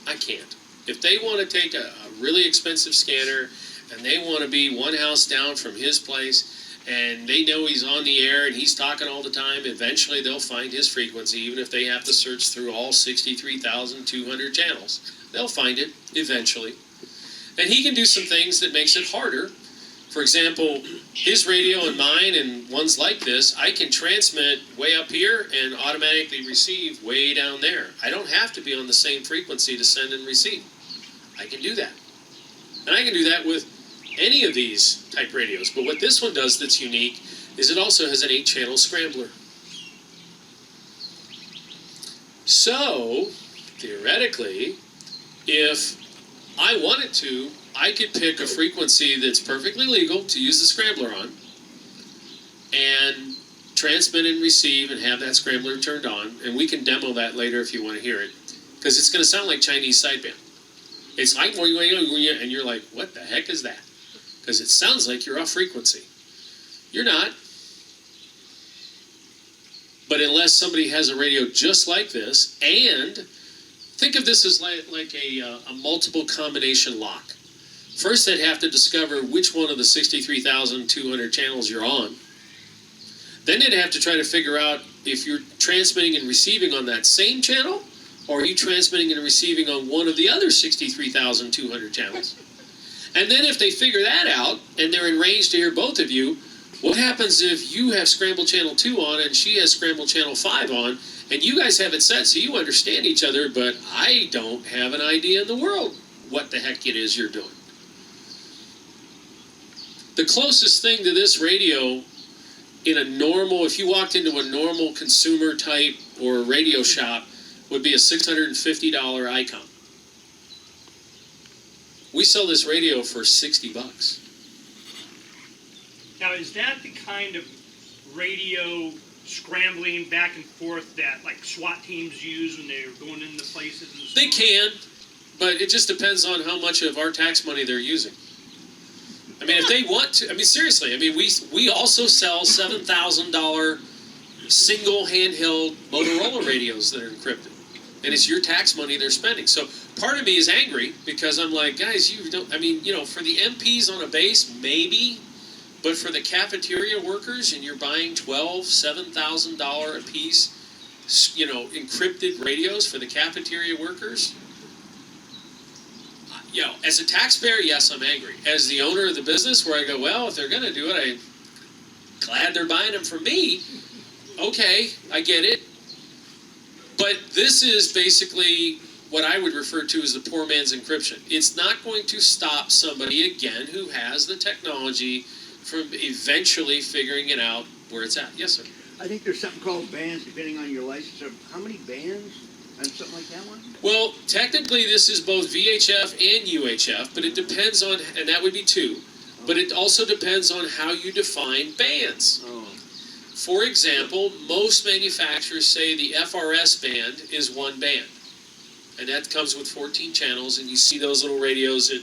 I can't. If they want to take a really expensive scanner and they want to be one house down from his place and they know he's on the air and he's talking all the time, eventually they'll find his frequency, even if they have to search through all 63,200 channels. They'll find it eventually. And he can do some things that makes it harder. For example, his radio and mine and ones like this, I can transmit way up here and automatically receive way down there. I don't have to be on the same frequency to send and receive. I can do that. And I can do that with any of these type radios. But what this one does that's unique is it also has an 8-channel scrambler. So, theoretically, if I wanted to, I could pick a frequency that's perfectly legal to use the scrambler on and transmit and receive and have that scrambler turned on. And we can demo that later if you want to hear it, because it's going to sound like Chinese sideband. It's like, and you're like, what the heck is that? Because it sounds like you're off frequency. You're not. But unless somebody has a radio just like this, and think of this as like a multiple combination lock. First, they'd have to discover which one of the 63,200 channels you're on. Then they'd have to try to figure out if you're transmitting and receiving on that same channel, or are you transmitting and receiving on one of the other 63,200 channels? And then if they figure that out, and they're in range to hear both of you, what happens if you have Scramble Channel 2 on and she has Scramble Channel 5 on, and you guys have it set so you understand each other, but I don't have an idea in the world what the heck it is you're doing? The closest thing to this radio in a normal, if you walked into a normal consumer type or radio shop, would be a $650 Icon. We sell this radio for $60. Now, is that the kind of radio scrambling back and forth that like SWAT teams use when they're going into places? And They can, but it just depends on how much of our tax money they're using. I mean, if they want to, I mean, seriously, I mean, we also sell $7,000 single handheld Motorola radios that are encrypted. And it's your tax money they're spending. So part of me is angry because I'm like, guys, you don't, I mean, you know, for the MPs on a base, maybe, but for the cafeteria workers and you're buying $7,000 a piece, you know, encrypted radios for the cafeteria workers. You know, as a taxpayer, yes, I'm angry. As the owner of the business, where I go, well, if they're going to do it, I'm glad they're buying them from me. Okay, I get it. But this is basically what I would refer to as the poor man's encryption. It's not going to stop somebody, again, who has the technology from eventually figuring it out where it's at. Yes, sir. I think there's something called bands, depending on your license. How many bands on something like that one? Well, technically this is both VHF and UHF, but it depends on, and that would be two, but it also depends on how you define bands. Oh. For example, most manufacturers say the FRS band is one band. And that comes with 14 channels, and you see those little radios at,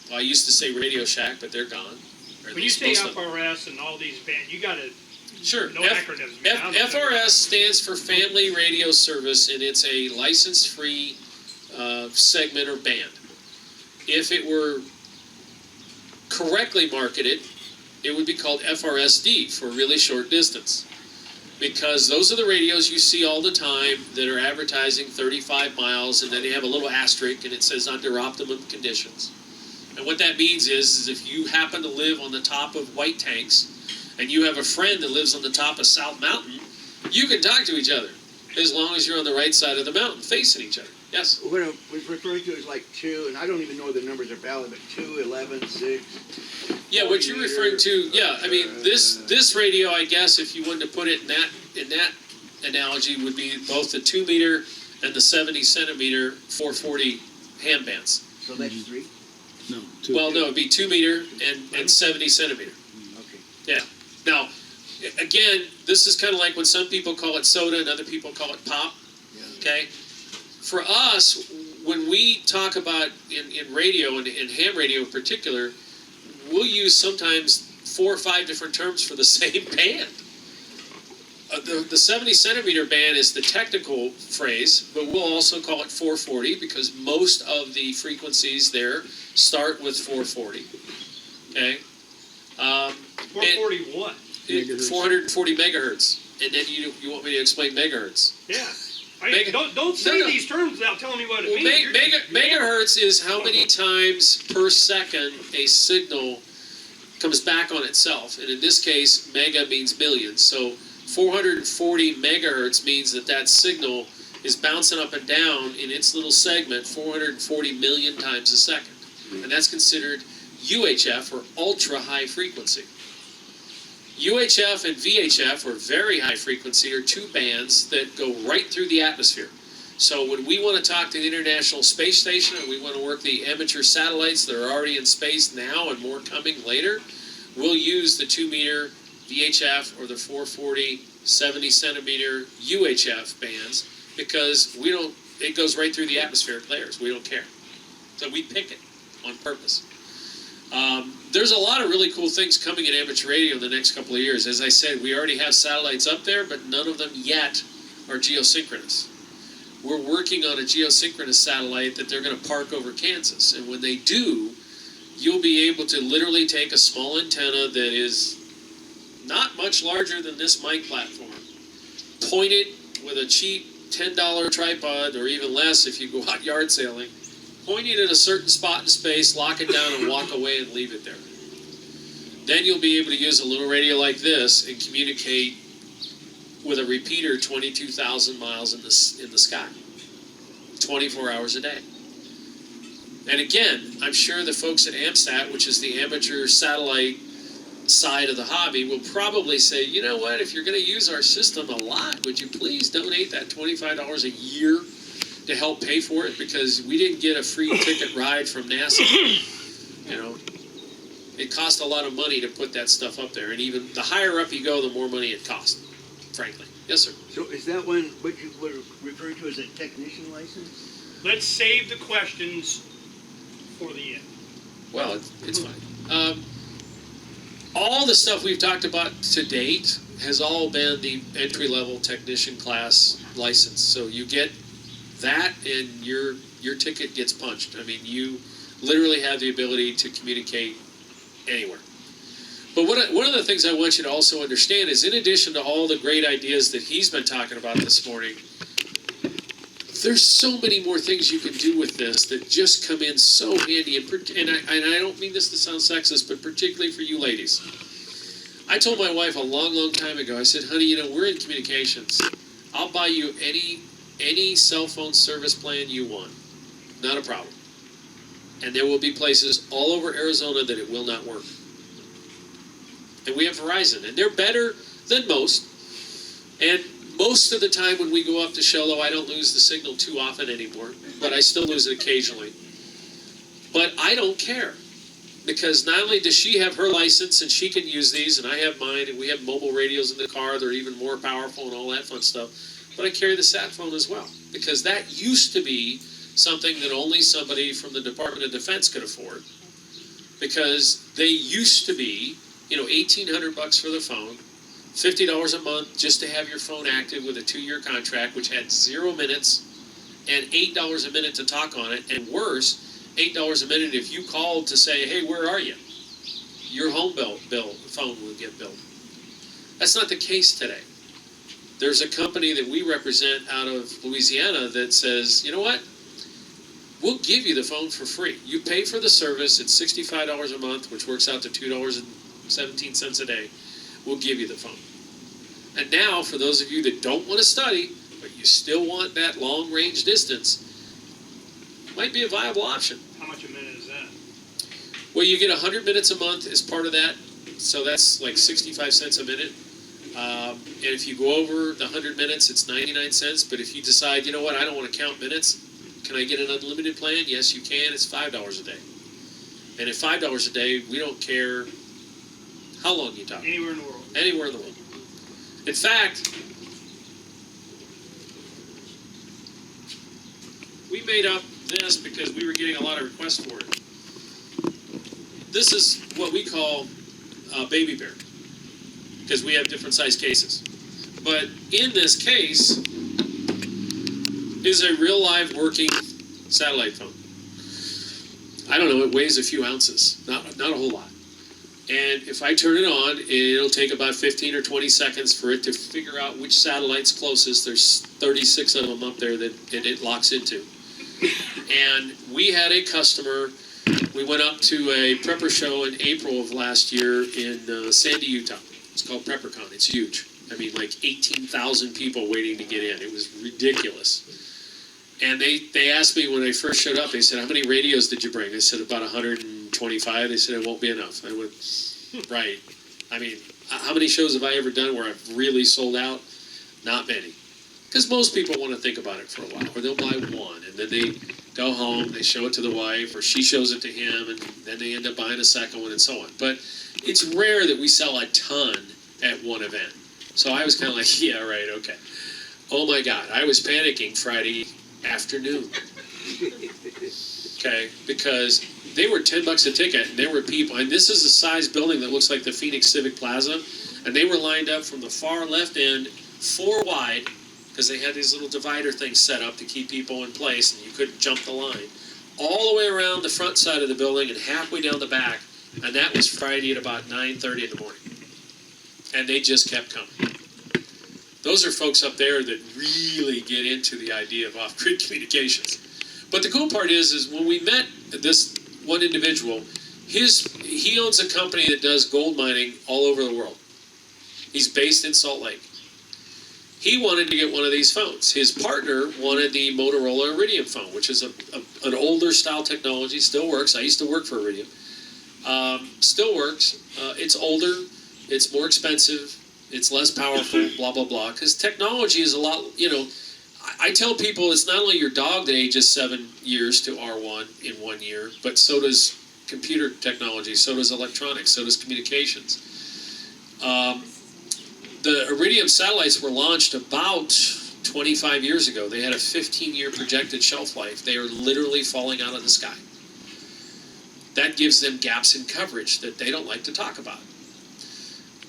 well, I used to say Radio Shack, but they're gone. Or at When you least say most of them. FRS and all these bands, you gotta, Sure. no acronyms. man. I don't know. FRS stands for Family Radio Service, and it's a license-free segment or band. If it were correctly marketed, it would be called FRSD for really short distance. Because those are the radios you see all the time that are advertising 35 miles, and then they have a little asterisk and it says under optimum conditions. And what that means is if you happen to live on the top of White Tanks and you have a friend that lives on the top of South Mountain, you can talk to each other as long as you're on the right side of the mountain facing each other. Yes? What I was referring to is like 2, and I don't even know the numbers are valid, but 2, 11, 6. Yeah, what you're referring to, yeah, I mean, this radio, I guess, if you wanted to put it in that analogy, would be both the 2 meter and the 70 centimeter 440 ham bands. So that's 3? No, 2. Well, no, it'd be 2 meter and 70 centimeter. Okay. Yeah. Now, again, this is kind of like when some people call it soda and other people call it pop. Yeah. Okay? For us, when we talk about in radio and in ham radio in particular, we'll use sometimes 4 or 5 different terms for the same band. The 70 centimeter band is the technical phrase, but we'll also call it 440 because most of the frequencies there start with 440. Okay? 440 what? 440 megahertz. And then you want me to explain megahertz. Yeah. Mega- Don't say No. these terms without telling me what it Well, means. megahertz is how many times per second a signal comes back on itself. And in this case, mega means millions. So 440 megahertz means that signal is bouncing up and down in its little segment 440 million times a second. And that's considered UHF, or ultra high frequency. UHF and VHF, or very high frequency, are 2 bands that go right through the atmosphere. So when we want to talk to the International Space Station and we want to work the amateur satellites that are already in space now and more coming later, we'll use the 2 meter VHF or the 440 70 centimeter UHF bands because it goes right through the atmospheric layers. We don't care. So we pick it on purpose. There's a lot of really cool things coming in amateur radio in the next couple of years. As I said, we already have satellites up there, but none of them yet are geosynchronous. We're working on a geosynchronous satellite that they're going to park over Kansas. And when they do, you'll be able to literally take a small antenna that is not much larger than this mic platform, point it with a cheap $10 tripod, or even less if you go out yard sailing, point it at a certain spot in space, lock it down, and walk away and leave it there. Then you'll be able to use a little radio like this and communicate with a repeater 22,000 miles in the sky, 24 hours a day. And again, I'm sure the folks at AMSAT, which is the amateur satellite side of the hobby, will probably say, you know what, if you're going to use our system a lot, would you please donate that $25 a year to help pay for it, because we didn't get a free ticket ride from NASA. You know, it cost a lot of money to put that stuff up there, and even the higher up you go, the more money it costs, frankly. Yes, sir. So is that one what you were referring to as a technician license? Let's save the questions for the end. Well, it's fine. All the stuff we've talked about to date has all been the entry-level technician class license. So you get that, and your ticket gets punched. I mean, you literally have the ability to communicate anywhere. But one of the things I want you to also understand is, in addition to all the great ideas that he's been talking about this morning, there's so many more things you can do with this that just come in so handy. And I don't mean this to sound sexist, but particularly for you ladies. I told my wife a long, long time ago, I said, honey, you know, we're in communications. I'll buy you any cell phone service plan you want. Not a problem. And there will be places all over Arizona that it will not work. And we have Verizon, and they're better than most. And Most of the time when we go up to Show, I don't lose the signal too often anymore, but I still lose it occasionally. But I don't care, because not only does she have her license and she can use these, and I have mine, and we have mobile radios in the car, they're even more powerful and all that fun stuff, but I carry the sat phone as well, because that used to be something that only somebody from the Department of Defense could afford, because they used to be, $1,800 for the phone, $50 a month just to have your phone active with a 2-year contract, which had 0 minutes, and $8 a minute to talk on it, and worse, $8 a minute if you called to say, hey, where are you? Your home phone would get billed. That's not the case today. There's a company that we represent out of Louisiana that says, you know what? We'll give you the phone for free. You pay for the service, it's $65 a month, which works out to $2.17 a day. We'll give you the phone. And now, for those of you that don't want to study, but you still want that long-range distance, might be a viable option. How much a minute is that? Well, you get 100 minutes a month as part of that, so that's like 65 cents a minute. And if you go over the 100 minutes, it's 99 cents. But if you decide, you know what, I don't want to count minutes, can I get an unlimited plan? Yes, you can. It's $5 a day. And at $5 a day, we don't care how long you talk. Anywhere in the world. Anywhere in the world. In fact, we made up this because we were getting a lot of requests for it. This is what we call Baby Bear, because we have different size cases. But in this case is a real live working satellite phone. I don't know, it weighs a few ounces, not a whole lot. And if I turn it on, it'll take about 15 or 20 seconds for it to figure out which satellite's closest. There's 36 of them up there that it locks into. And we had a customer, we went up to a prepper show in April of last year in Sandy, Utah. It's called PrepperCon. It's huge. I mean, like 18,000 people waiting to get in. It was ridiculous. And they asked me when I first showed up, they said, how many radios did you bring? I said, about 125. They said, it won't be enough. I went, right. I mean, how many shows have I ever done where I've really sold out? Not many. Because most people want to think about it for a while, or they'll buy one, and then they go home, they show it to the wife, or she shows it to him, and then they end up buying a second one, and so on. But it's rare that we sell a ton at one event. So I was kind of like, yeah, right, okay. Oh my God, I was panicking Friday afternoon. Okay, because they were $10 a ticket, and there were people, and this is a size building that looks like the Phoenix Civic Plaza, and they were lined up from the far left end, 4 wide, because they had these little divider things set up to keep people in place, and you couldn't jump the line, all the way around the front side of the building and halfway down the back, and that was Friday at about 9:30 in the morning. And they just kept coming. Those are folks up there that really get into the idea of off-grid communications. But the cool part is when we met this one individual, he owns a company that does gold mining all over the world. He's based in Salt Lake. He wanted to get one of these phones. His partner wanted the Motorola Iridium phone, which is an older style technology, still works. I used to work for Iridium. Still works. It's older, it's more expensive, it's less powerful, blah, blah, blah. Because technology is a lot, I tell people it's not only your dog that ages 7 years to R1 in 1 year, but so does computer technology, so does electronics, so does communications. The Iridium satellites were launched about 25 years ago. They had a 15-year projected shelf life. They are literally falling out of the sky. That gives them gaps in coverage that they don't like to talk about.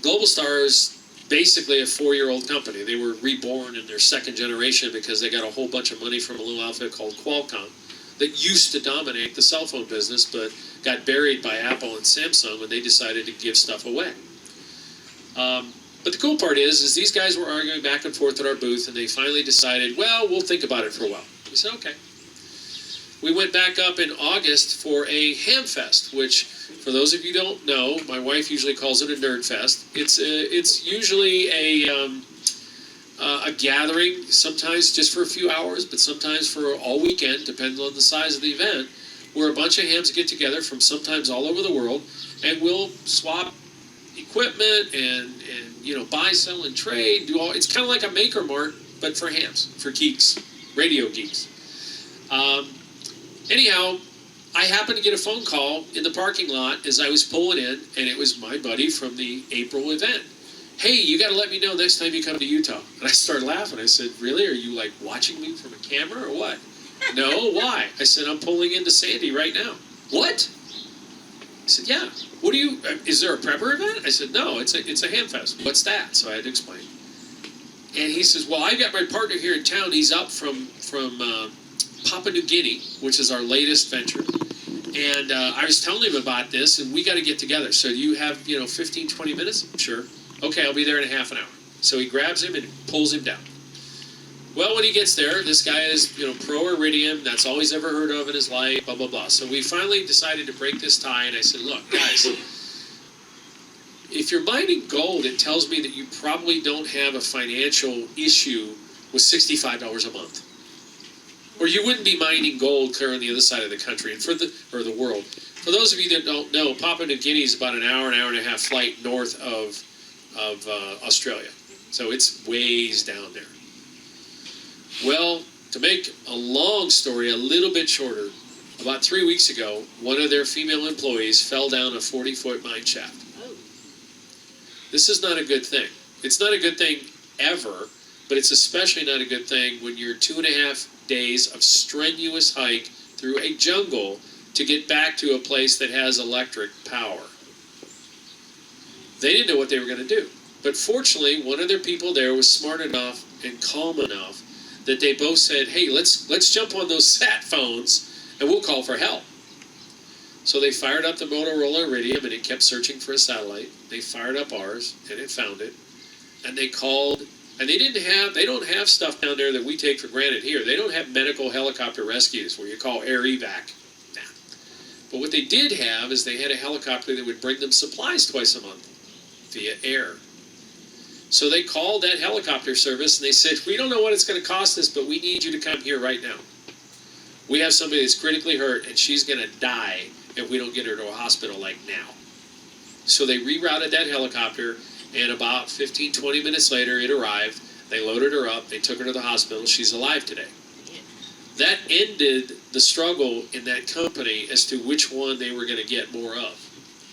Globalstar is basically a 4-year-old company. They were reborn in their 2nd generation because they got a whole bunch of money from a little outfit called Qualcomm that used to dominate the cell phone business but got buried by Apple and Samsung when they decided to give stuff away. But the cool part is these guys were arguing back and forth at our booth, and they finally decided, well, we'll think about it for a while. We said, okay. We went back up in August for a ham fest, which, for those of you who don't know, my wife usually calls it a nerd fest. It's usually a gathering, sometimes just for a few hours, but sometimes for all weekend, depending on the size of the event, where a bunch of hams get together from sometimes all over the world, and we'll swap equipment and buy, sell, and trade. Do all. It's kind of like a Maker Mart, but for hams, for geeks, radio geeks. Anyhow, I happened to get a phone call in the parking lot as I was pulling in, and it was my buddy from the April event. Hey, you got to let me know next time you come to Utah. And I started laughing. I said, really? Are you like watching me from a camera or what? No, why? I said, I'm pulling into Sandy right now. What? I said, yeah. What do you, is there a prepper event? I said, no, it's a ham fest. What's that? So I had to explain. And he says, well, I've got my partner here in town. He's up from Papua New Guinea, which is our latest venture. And I was telling him about this, and we got to get together. So do you have, 15, 20 minutes? Sure. Okay, I'll be there in a half an hour. So he grabs him and pulls him down. Well, when he gets there, this guy is, pro iridium. That's all he's ever heard of in his life, blah, blah, blah. So we finally decided to break this tie, and I said, look, guys, if you're mining gold, it tells me that you probably don't have a financial issue with $65 a month. Or you wouldn't be mining gold clear on the other side of the country and or the world. For those of you that don't know, Papua New Guinea is about an hour and a half flight north of Australia. So it's ways down there. Well, to make a long story a little bit shorter, about 3 weeks ago, one of their female employees fell down a 40-foot mine shaft. This is not a good thing. It's not a good thing ever, but it's especially not a good thing when you're 2.5 days of strenuous hike through a jungle to get back to a place that has electric power. They didn't know what they were going to do. But fortunately, one of their people there was smart enough and calm enough that they both said, hey, let's jump on those sat phones and we'll call for help. So they fired up the Motorola Iridium and it kept searching for a satellite. They fired up ours and it found it. And they called, and they don't have stuff down there that we take for granted here. They don't have medical helicopter rescues where you call air evac. Nah. But what they did have is they had a helicopter that would bring them supplies twice a month via air. So they called that helicopter service and they said, we don't know what it's going to cost us, but we need you to come here right now. We have somebody that's critically hurt and she's going to die if we don't get her to a hospital like now. So they rerouted that helicopter, and about 15, 20 minutes later it arrived. They loaded her up, they took her to the hospital. She's alive today. That ended the struggle in that company as to which one they were going to get more of.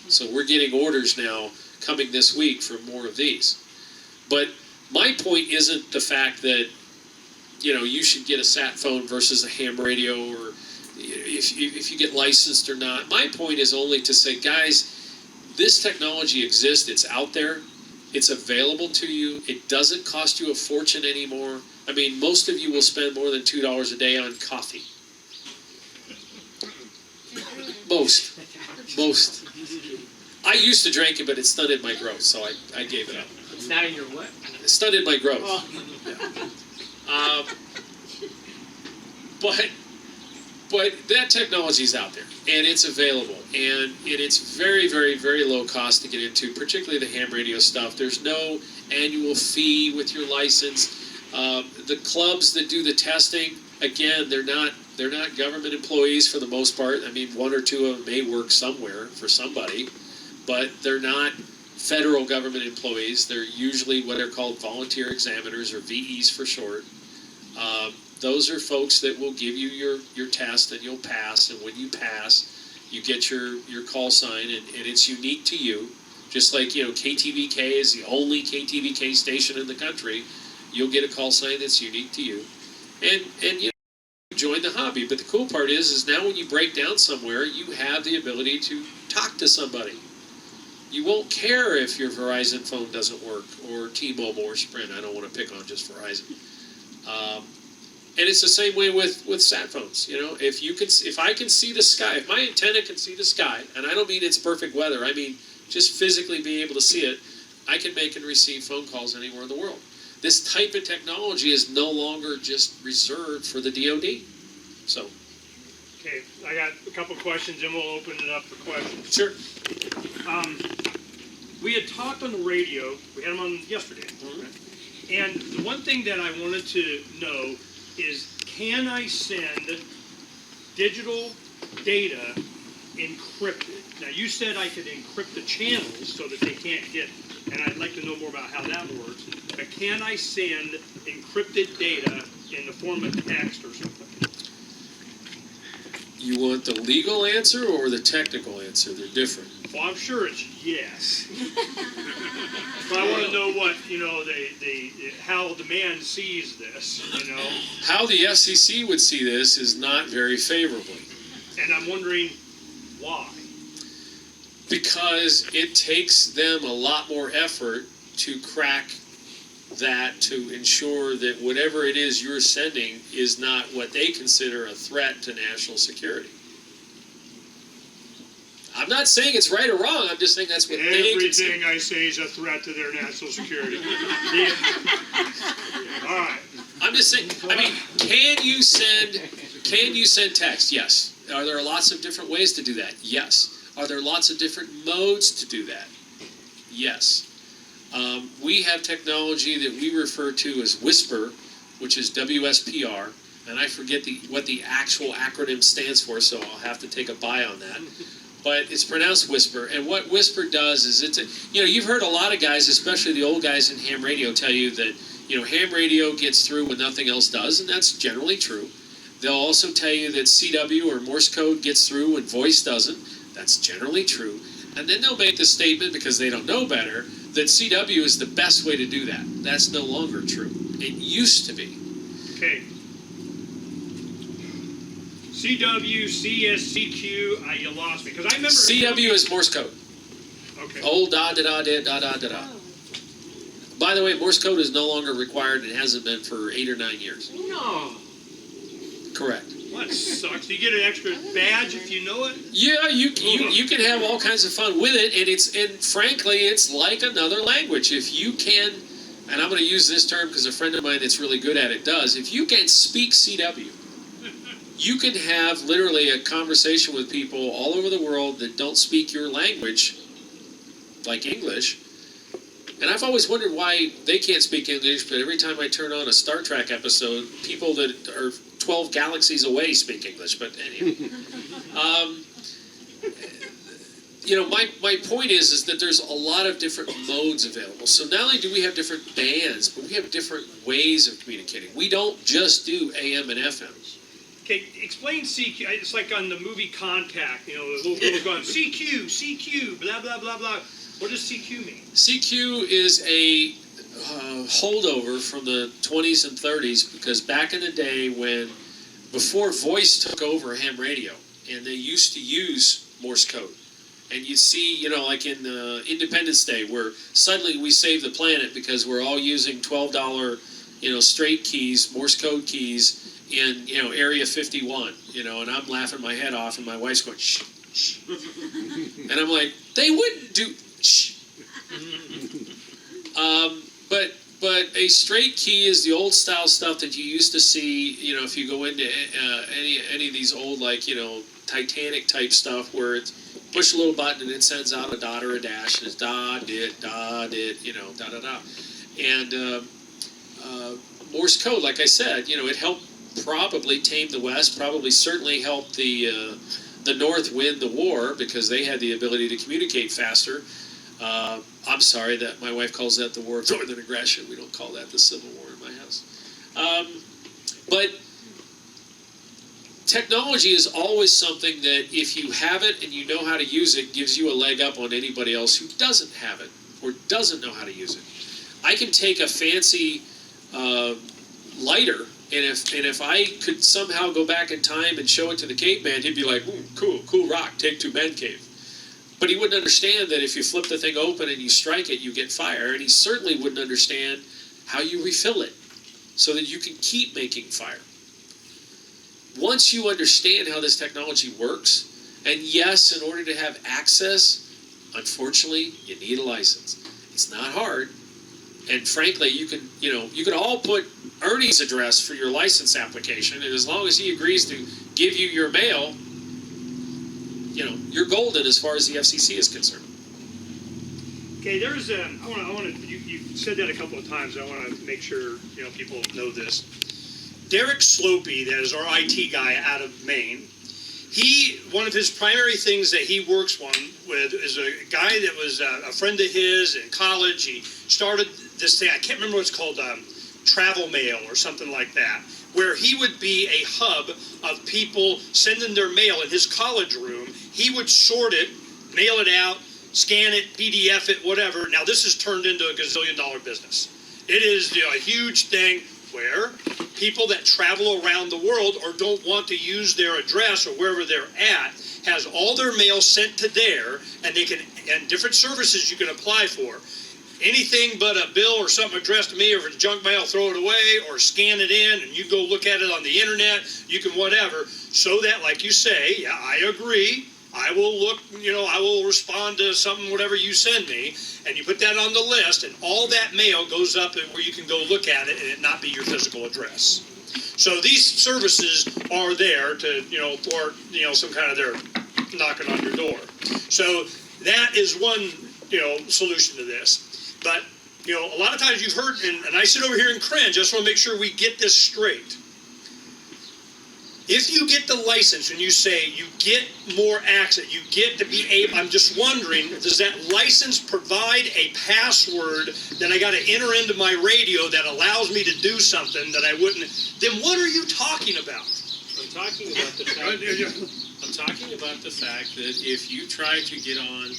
So we're getting orders now coming this week for more of these. But my point isn't the fact that, you should get a sat phone versus a ham radio, or if you get licensed or not. My point is only to say, guys, this technology exists. It's out there. It's available to you. It doesn't cost you a fortune anymore. I mean, most of you will spend more than $2 a day on coffee. Most. I used to drink it, but it stunted my growth, so I gave it up. It's not in your what? It stunted my growth. Oh. Yeah. But that technology is out there, and it's available, and it's very, very, very low cost to get into, particularly the ham radio stuff. There's no annual fee with your license. The clubs that do the testing, again, they're not government employees for the most part. I mean, one or two of them may work somewhere for somebody, but they're not federal government employees. They're usually what are called volunteer examiners, or VEs for short. Those are folks that will give you your test and you'll pass, and when you pass, you get your call sign, and it's unique to you. Just like, KTVK is the only KTVK station in the country, you'll get a call sign that's unique to you. And you join the hobby. But the cool part is now when you break down somewhere, you have the ability to talk to somebody. You won't care if your Verizon phone doesn't work, or T-Mobile or Sprint. I don't want to pick on just Verizon. And it's the same way with sat phones. If I can see the sky, if my antenna can see the sky, and I don't mean it's perfect weather, I mean just physically being able to see it, I can make and receive phone calls anywhere in the world. This type of technology is no longer just reserved for the DoD. So. Okay, I got a couple questions, and we'll open it up for questions. Sure. We had talked on the radio. We had them on yesterday. Mm-hmm. And the one thing that I wanted to know is, can I send digital data encrypted. Now, you said I could encrypt the channels so that they can't get, and I'd like to know more about how that works. But can I send encrypted data in the form of text or something? You want the legal answer or the technical answer? They're different. Well, I'm sure it's yes. But I want to know what, how the man sees this, How the FCC would see this is not very favorably. And I'm wondering why. Because it takes them a lot more effort to crack that, to ensure that whatever it is you're sending is not what they consider a threat to national security. I'm not saying it's right or wrong, I'm just saying that's what they consider. Everything I say is a threat to their national security. All right. I'm just saying, can you send text? Yes. Are there lots of different ways to do that? Yes. Are there lots of different modes to do that? Yes. We have technology that we refer to as Whisper, which is WSPR, and I forget what the actual acronym stands for, so I'll have to take a buy on that. But it's pronounced Whisper, and what Whisper does is you've heard a lot of guys, especially the old guys in ham radio, tell you that ham radio gets through when nothing else does, and that's generally true. They'll also tell you that CW or Morse code gets through when voice doesn't. That's generally true. And then they'll make the statement, because they don't know better, that CW is the best way to do that. That's no longer true. It used to be. Okay. CW, CSCQ, you lost me. Because I remember... CW is Morse code. Okay. Old da-da-da-da-da-da-da. By the way, Morse code is no longer required and hasn't been for 8 or 9 years. No. Correct. Well, that sucks. Do you get an extra badge if you know it? Yeah, you can have all kinds of fun with it, and frankly, it's like another language. If you can, and I'm going to use this term because a friend of mine that's really good at it does, if you can speak CW, you can have literally a conversation with people all over the world that don't speak your language, like English. And I've always wondered why they can't speak English, but every time I turn on a Star Trek episode, people that are 12 galaxies away speak English. But anyway, my point is that there's a lot of different modes available. So not only do we have different bands, but we have different ways of communicating. We don't just do AM and FM. Okay, explain CQ. It's like on the movie Contact. The little girl's going, CQ, blah, blah, blah, blah. What does CQ mean? CQ is a holdover from the 20s and 30s, because back in the day before voice took over ham radio, and they used to use Morse code. And you see, like in Independence Day, where suddenly we save the planet because we're all using $12, straight keys, Morse code keys in, Area 51, and I'm laughing my head off, and my wife's going, shh, shh. And I'm like, they wouldn't do, shh. But a straight key is the old style stuff that you used to see, if you go into any of these old, Titanic type stuff, where it's push a little button and it sends out a dot or a dash, and it's da, dit, da, da, da. And Morse code, like I said, it helped probably tame the West, probably certainly helped the North win the war, because they had the ability to communicate faster. I'm sorry that my wife calls that the War of Northern Aggression. We don't call that the Civil War in my house. But technology is always something that, if you have it and you know how to use it, gives you a leg up on anybody else who doesn't have it or doesn't know how to use it. I can take a fancy lighter, and if I could somehow go back in time and show it to the caveman, he'd be like, cool rock, take 2 man cave. But he wouldn't understand that if you flip the thing open and you strike it, you get fire. And he certainly wouldn't understand how you refill it so that you can keep making fire. Once you understand how this technology works, and yes, in order to have access, unfortunately, you need a license. It's not hard. And frankly, you can all put Ernie's address for your license application, and as long as he agrees to give you your mail, you're golden as far as the FCC is concerned. Okay, there's I want to. You said that a couple of times. I want to make sure people know this. Derek Slopey, that is our IT guy out of Maine. one of his primary things that he works with is a guy that was a friend of his in college. He started this thing, I can't remember what it's called, Travel Mail or something like that, where he would be a hub of people sending their mail in his college room. He would sort it, mail it out, scan it, PDF it, whatever. Now this has turned into a gazillion-dollar business. It is a huge thing where people that travel around the world or don't want to use their address or wherever they're at has all their mail sent to there, and they can, and different services you can apply for. Anything but a bill or something addressed to me, or if it's junk mail, throw it away or scan it in, and you go look at it on the internet, you can whatever, so that, like you say, yeah, I agree, I will look, I will respond to something, whatever you send me, and you put that on the list, and all that mail goes up where you can go look at it and it not be your physical address. So these services are there to, thwart, some kind of their knocking on your door. So that is one, solution to this. But, a lot of times you've heard, and I sit over here and cringe, I just want to make sure we get this straight. If you get the license and you say you get more access, you get to be able, I'm just wondering, does that license provide a password that I got to enter into my radio that allows me to do something that I wouldn't? Then what are you talking about? I'm talking about the fact that if you try to get on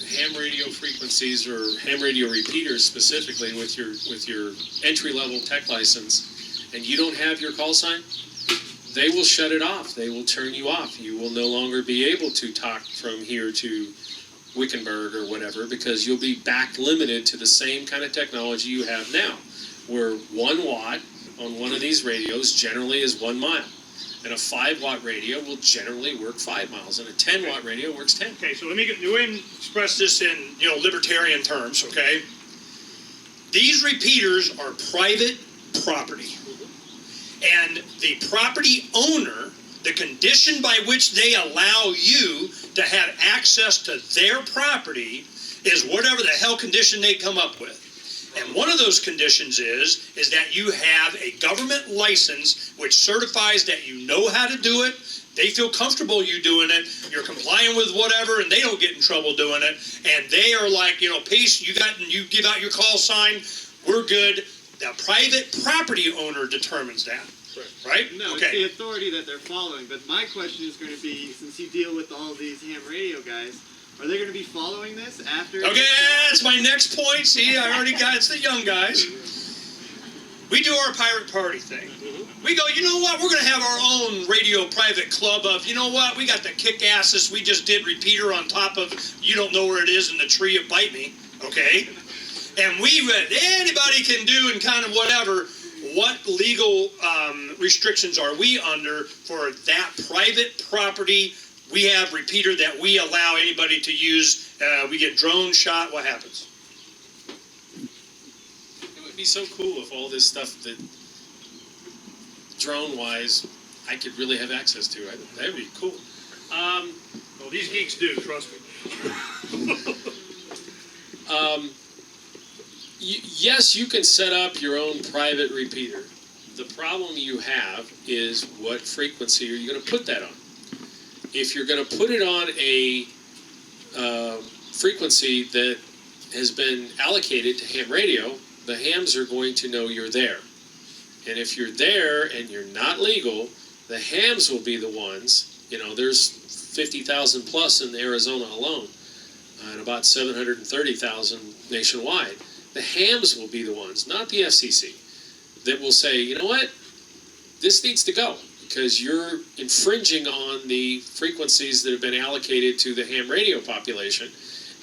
ham radio frequencies or ham radio repeaters specifically with your entry-level tech license, and you don't have your call sign, they will shut it off. They will turn you off. You will no longer be able to talk from here to Wickenburg or whatever, because you'll be back limited to the same kind of technology you have now, where 1 watt on one of these radios generally is 1 mile. And a 5-watt radio will generally work 5 miles, and a 10-watt radio works 10. Okay, so let me express this in libertarian terms. Okay, these repeaters are private property, and the property owner, the condition by which they allow you to have access to their property is whatever the hell condition they come up with. And one of those conditions is that you have a government license which certifies that you know how to do it, they feel comfortable you doing it, you're complying with whatever, and they don't get in trouble doing it, and they are like, peace, you give out your call sign, we're good. The private property owner determines that, right? No, okay. It's the authority that they're following. But my question is going to be, since you deal with all these ham radio guys, are they going to be following this after? Okay, that's my next point. See, I already got, it's the young guys. We do our pirate party thing. We go, you know what, we're going to have our own radio private club of, you know what, we got the kick-asses, we just did repeater on top of, you don't know where it is in the tree of Bite Me, okay? And anybody can do and kind of whatever. What legal restrictions are we under for that private property? We have repeater that we allow anybody to use. We get drone shot. What happens? It would be so cool if all this stuff that drone-wise I could really have access to. That would be cool. Well, these geeks do, trust me. Yes, you can set up your own private repeater. The problem you have is what frequency are you going to put that on? If you're going to put it on a frequency that has been allocated to ham radio, the hams are going to know you're there. And if you're there and you're not legal, the hams will be the ones. There's 50,000 plus in Arizona alone, and about 730,000 nationwide. The hams will be the ones, not the FCC, that will say, you know what, this needs to go because you're infringing on the frequencies that have been allocated to the ham radio population,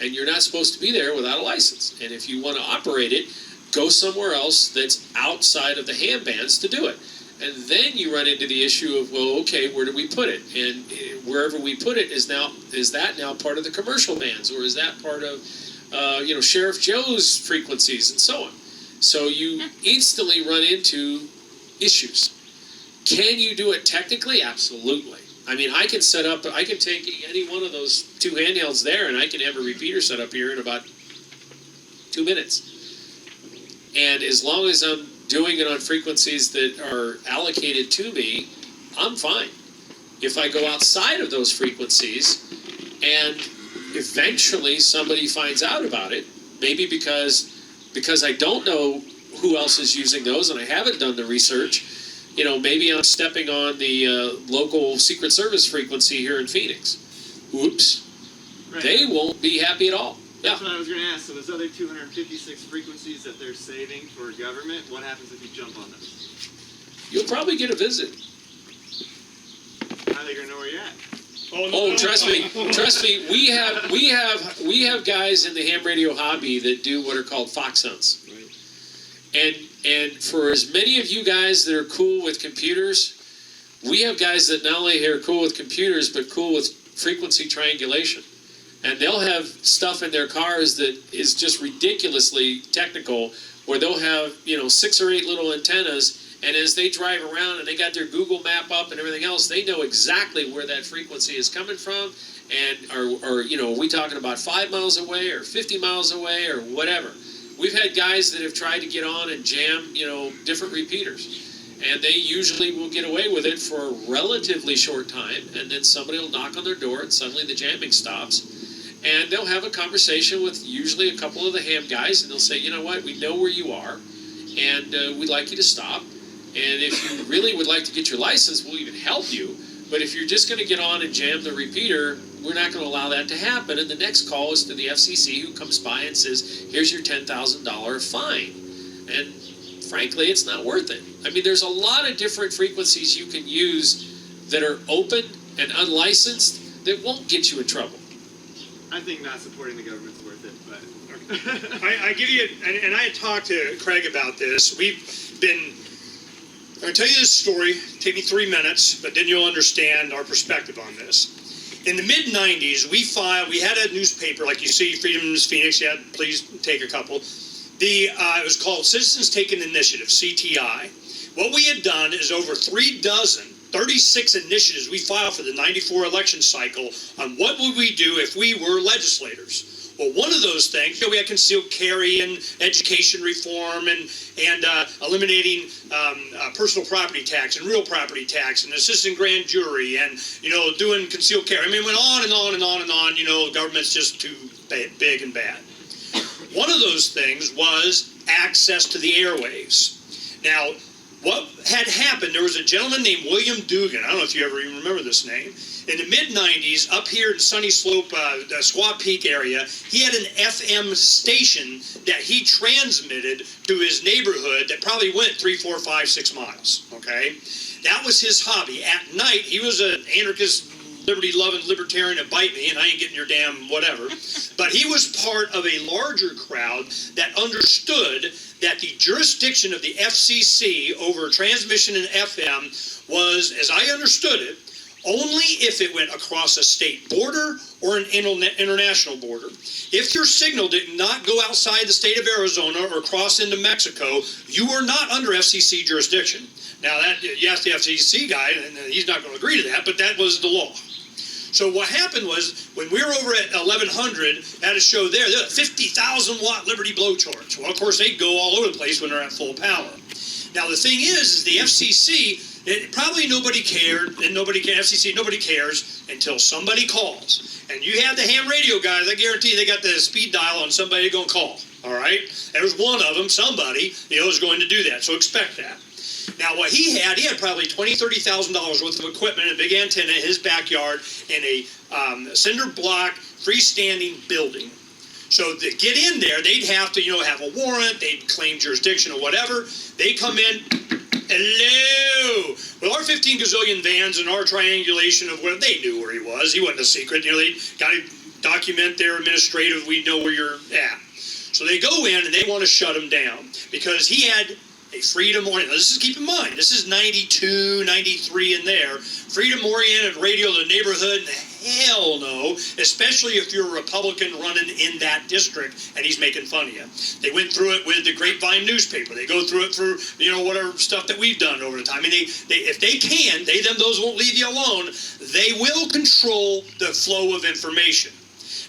and you're not supposed to be there without a license. And if you want to operate it, go somewhere else that's outside of the ham bands to do it. And then you run into the issue of, well, okay, where do we put it? And wherever we put it is that now part of the commercial bands, or is that part of Sheriff Joe's frequencies and so on. So you instantly run into issues. Can you do it technically? Absolutely. I mean, I can take any one of those 2 handhelds there and I can have a repeater set up here in about 2 minutes. And as long as I'm doing it on frequencies that are allocated to me, I'm fine. if I go outside of those frequencies and eventually somebody finds out about it, maybe because I don't know who else is using those and I haven't done the research, maybe I'm stepping on the local Secret Service frequency here in Phoenix. Oops. Right. They won't be happy at all. That's what I was going to ask. So those other 256 frequencies that they're saving for government, what happens if you jump on those? You'll probably get a visit. How are they going to know where you're at? Oh, trust me. We have guys in the ham radio hobby that do what are called fox hunts. And for as many of you guys that are cool with computers, we have guys that not only are cool with computers but cool with frequency triangulation. And they'll have stuff in their cars that is just ridiculously technical, where they'll have 6 or 8 little antennas. And as they drive around and they got their Google map up and everything else, they know exactly where that frequency is coming from. And are we talking about 5 miles away or 50 miles away or whatever? We've had guys that have tried to get on and jam, different repeaters. And they usually will get away with it for a relatively short time. And then somebody will knock on their door and suddenly the jamming stops. And they'll have a conversation with usually a couple of the ham guys. And they'll say, you know what, we know where you are. And we'd like you to stop. And if you really would like to get your license, we'll even help you. But if you're just going to get on and jam the repeater, we're not going to allow that to happen. And the next call is to the FCC, who comes by and says, here's your $10,000 fine. And frankly, it's not worth it. I mean, there's a lot of different frequencies you can use that are open and unlicensed that won't get you in trouble. I think not supporting the government's worth it, but... I give you, and I had talked to Craig about this. We've been... I'm going to tell you this story. Take me 3 minutes, but then you'll understand our perspective on this. In the mid-'90s, we had a newspaper, like you see, Freedom's Phoenix. Yeah, please take a couple. It was called Citizens Take an Initiative, CTI. What we had done is over 36 initiatives we filed for the '94 election cycle on what would we do if we were legislators. Well, one of those things, we had concealed carry and education reform and eliminating personal property tax and real property tax and assistant grand jury and, doing concealed carry. I mean, it went on and on and on and on. The government's just too big and bad. One of those things was access to the airwaves. Now, what had happened, there was a gentleman named William Dugan. I don't know if you ever even remember this name. In the mid-'90s, up here in Sunny Slope, the Squaw Peak area, he had an FM station that he transmitted to his neighborhood that probably went 3, 4, 5, 6 miles, okay? That was his hobby. At night, he was an anarchist, liberty-loving libertarian to bite me, and I ain't getting your damn whatever. But he was part of a larger crowd that understood that the jurisdiction of the FCC over transmission in FM was, as I understood it, only if it went across a state border or an international border. If your signal did not go outside the state of Arizona or cross into Mexico, you were not under FCC jurisdiction. Now, you ask the FCC guy, and he's not going to agree to that, but that was the law. So what happened was, when we were over at 1100, at a show there had 50,000 watt Liberty blowtorch. Well, of course, they go all over the place when they're at full power. Now, the thing is the FCC, probably nobody cared, and FCC, nobody cares until somebody calls. And you have the ham radio guys, I guarantee they got the speed dial on somebody going to call, all right? There's one of them, somebody, is going to do that, so expect that. Now, what he had probably $20,000, $30,000 worth of equipment, a big antenna in his backyard, in a cinder block freestanding building. So to get in there, they'd have to, have a warrant, they'd claim jurisdiction or whatever. They come in, hello. Well, our 15 gazillion vans and our triangulation of where they knew where he was. He wasn't a secret. They got to document their administrative, we know where you're at. So they go in and they want to shut him down because he had a freedom-oriented, this is, keep in mind, this is 92, 93 in there, freedom-oriented radio to the neighborhood, hell no, especially if you're a Republican running in that district and he's making fun of you. They went through it with the Grapevine newspaper. They go through it for, whatever stuff that we've done over the time. I mean, if they can, those won't leave you alone, they will control the flow of information.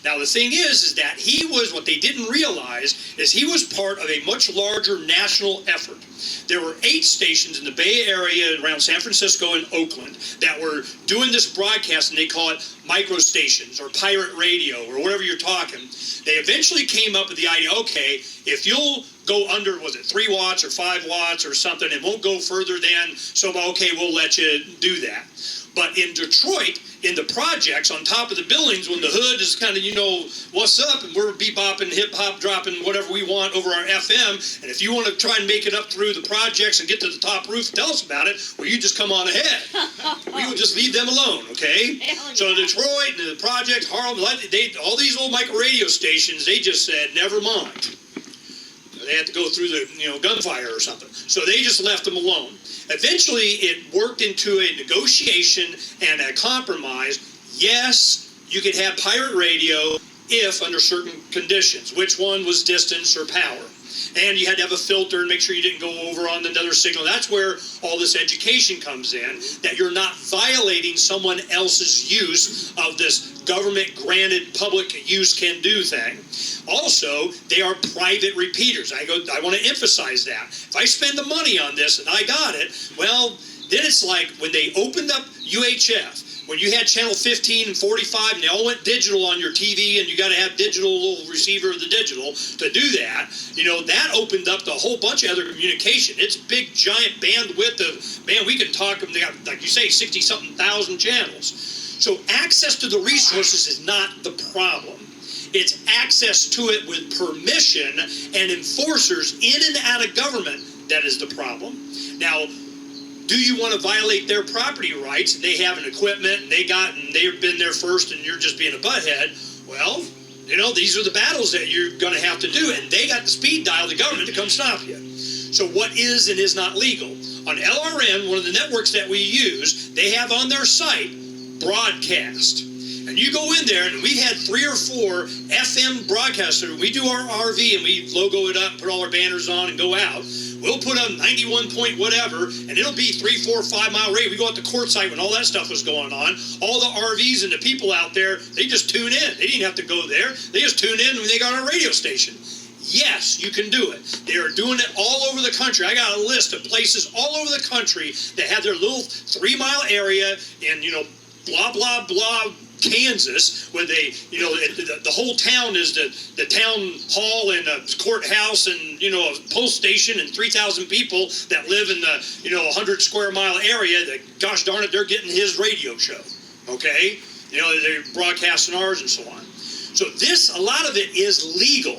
Now, the thing is that he was, what they didn't realize is he was part of a much larger national effort. There were 8 stations in the Bay Area around San Francisco and Oakland that were doing this broadcast, and they call it micro stations or pirate radio or whatever you're talking. They eventually came up with the idea, okay, if you'll go under, was it 3 watts or 5 watts or something, it won't go further than, so okay, we'll let you do that. But in Detroit, in the projects on top of the buildings, when the hood is kind of, you know, what's up, and we're bebopping, hip-hop, dropping whatever we want over our FM, and if you want to try and make it up through the projects and get to the top roof and tell us about it, well, you just come on ahead. We would just leave them alone, okay? So Detroit and the projects, Harlem, all these old micro radio stations, they just said, never mind. They had to go through the, you know, gunfire or something. So they just left them alone. Eventually, it worked into a negotiation and a compromise. Yes, you could have pirate radio if under certain conditions. Which one was distance or power? And you had to have a filter and make sure you didn't go over on another signal. That's where all this education comes in, that you're not violating someone else's use of this government-granted public use can do thing. Also, they are private repeaters. I want to emphasize that. If I spend the money on this and I got it, well, then it's like when they opened up UHF, when you had channel 15 and 45 and they all went digital on your TV, and you got to have digital little receiver of the digital to do that, you know, that opened up a whole bunch of other communication. It's big, giant bandwidth of, man, we can talk, they got, like you say, 60-something thousand channels. So access to the resources is not the problem. It's access to it with permission and enforcers in and out of government that is the problem. Now, do you want to violate their property rights? They have an equipment, and they've been there first, and you're just being a butthead. Well, you know, these are the battles that you're going to have to do, and they got the speed dial, the government, to come stop you. So what is and is not legal? On LRN, one of the networks that we use, they have on their site broadcast. And you go in there, and we've had 3 or 4 FM broadcasters. We do our RV, and we logo it up, put all our banners on, and go out. We'll put on 91 point whatever, and it'll be 3, 4, 5 mile radius. We go out to court site when all that stuff was going on. All the RVs and the people out there, they just tune in. They didn't have to go there. They just tune in when they got on a radio station. Yes, you can do it. They are doing it all over the country. I got a list of places all over the country that have their little 3-mile area in, you know, blah, blah, blah, Kansas, where they, you know, the whole town is the town hall and a courthouse and, you know, a post station and 3,000 people that live in the, you know, 100 square mile area that, gosh darn it, they're getting his radio show, okay? You know, they're broadcasting ours and so on. So this, a lot of it is legal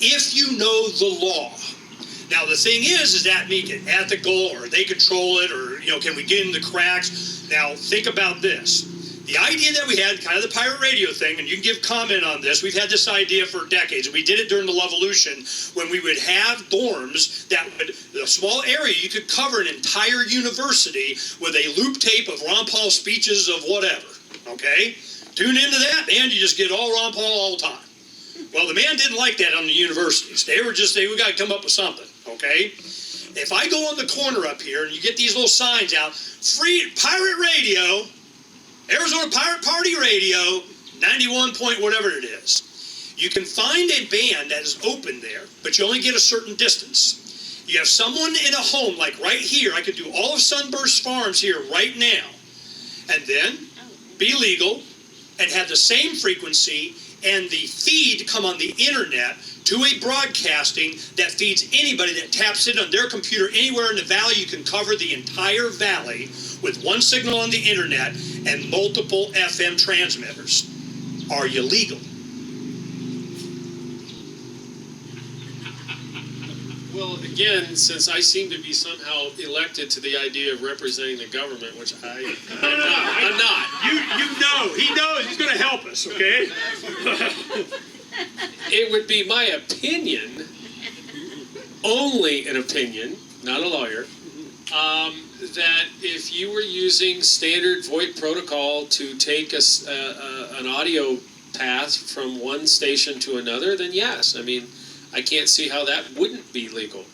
if you know the law. Now, the thing is that make it ethical, or they control it, or, you know, can we get in the cracks? Now, think about this. The idea that we had, kind of the pirate radio thing, and you can give comment on this, we've had this idea for decades. We did it during the Levolution, when we would have dorms that would, a small area, you could cover an entire university with a loop tape of Ron Paul speeches of whatever, okay? Tune into that, and you just get all Ron Paul all the time. Well, the man didn't like that on the universities. They were just, we got to come up with something, okay? If I go on the corner up here, and you get these little signs out, free pirate radio, Arizona Pirate Party Radio, 91 point whatever it is. You can find a band that is open there, but you only get a certain distance. You have someone in a home, like right here, I could do all of Sunburst Farms here right now, and then be legal and have the same frequency and the feed come on the internet to a broadcasting that feeds anybody that taps in on their computer anywhere in the valley. You can cover the entire valley with one signal on the internet and multiple FM transmitters. Are you legal? Well, again, since I seem to be somehow elected to the idea of representing the government, which I'm not. You know, he knows he's going to help us, okay? It would be my opinion, only an opinion, not a lawyer, that if you were using standard VoIP protocol to take an audio path from one station to another, then yes. I mean, I can't see how that wouldn't be legal.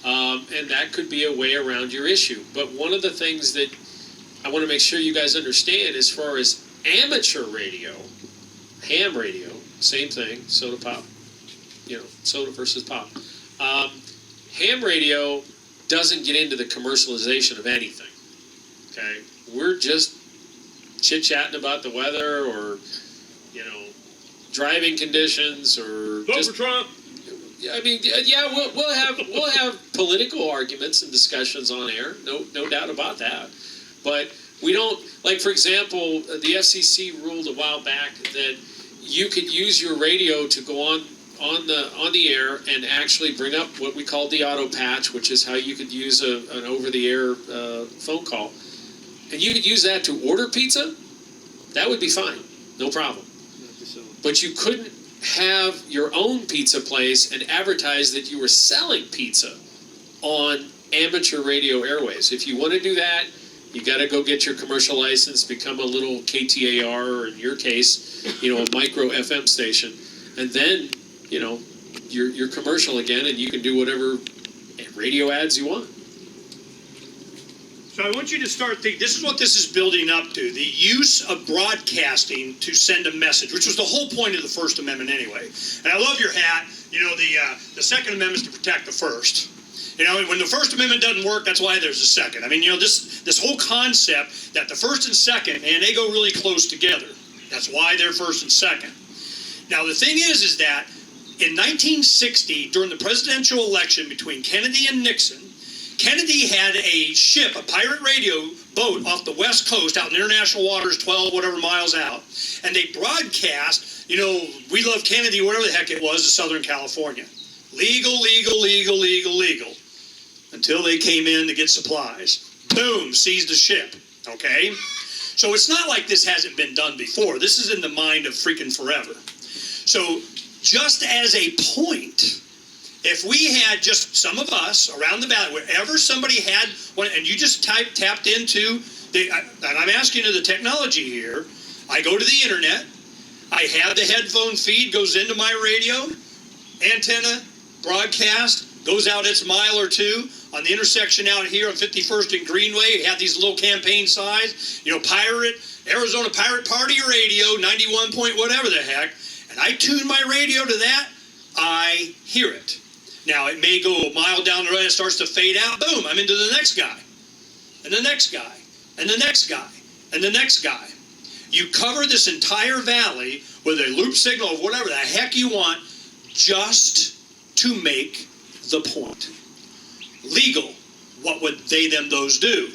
And that could be a way around your issue. But one of the things that I want to make sure you guys understand, as far as amateur radio, ham radio, same thing, soda pop, soda versus pop. Ham radio doesn't get into the commercialization of anything, okay? We're just chit-chatting about the weather or, driving conditions or Vote just... for Trump. I mean, yeah, we'll have political arguments and discussions on air, no doubt about that. But we don't, like, for example, the FCC ruled a while back that you could use your radio to go on the air and actually bring up what we call the auto patch, which is how you could use an over-the-air phone call, and you could use that to order pizza. That would be fine, no problem. But you couldn't have your own pizza place and advertise that you were selling pizza on amateur radio airways. If you want to do that, you got to go get your commercial license, become a little KTAR, or in your case, a micro FM station, and then, you're commercial again, and you can do whatever radio ads you want. So I want you to start thinking, this is what this is building up to, the use of broadcasting to send a message, which was the whole point of the First Amendment anyway. And I love your hat. The Second Amendment is to protect the First. When the First Amendment doesn't work, that's why there's a Second. I mean, this whole concept that the First and Second, man, they go really close together. That's why they're First and Second. Now, the thing is that in 1960, during the presidential election between Kennedy and Nixon, Kennedy had a ship, a pirate radio boat off the west coast out in international waters, 12 whatever miles out, and they broadcast, we love Kennedy, whatever the heck it was, to Southern California. Legal, legal, legal, legal, legal. Until they came in to get supplies. Boom, seized the ship, okay? So it's not like this hasn't been done before. This is in the mind of freaking forever. So just as a point, if we had just some of us around the valley, wherever somebody had one, and you just tapped into, and I'm asking you the technology here, I go to the internet, I have the headphone feed, goes into my radio, antenna, broadcast, goes out its mile or two, on the intersection out here on 51st and Greenway, you have these little campaign signs, Arizona Pirate Party Radio, 91 point whatever the heck, and I tune my radio to that, I hear it. Now, it may go a mile down the road and it starts to fade out. Boom, I'm into the next guy, and the next guy, and the next guy, and the next guy. You cover this entire valley with a loop signal of whatever the heck you want just to make the point. Legal, what would they, them, those do?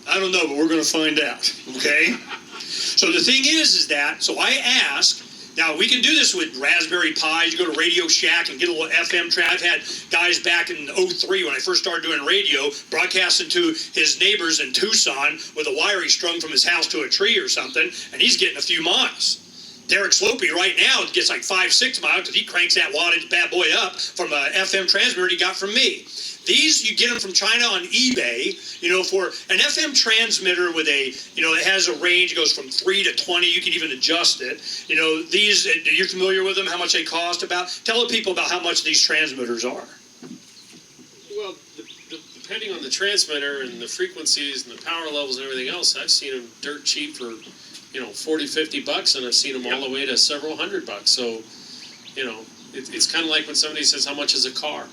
I don't know, but we're going to find out, okay? So the thing is that, so I ask, now we can do this with Raspberry Pis. You go to Radio Shack and get a little FM track. I've had guys back in 03 when I first started doing radio, broadcasting to his neighbors in Tucson with a wire he strung from his house to a tree or something, and he's getting a few miles. Derek Slopey right now gets like 5-6 miles because he cranks that wattage bad boy up from a FM transmitter he got from me. These, you get them from China on eBay, for an FM transmitter with it has a range, goes from 3 to 20, you can even adjust it. These, you're familiar with them, how much they cost tell the people about how much these transmitters are. Well, depending on the transmitter and the frequencies and the power levels and everything else, I've seen them dirt cheap for, $40-50, and I've seen them all the way to several $100. So, it's kind of like when somebody says, how much is a car?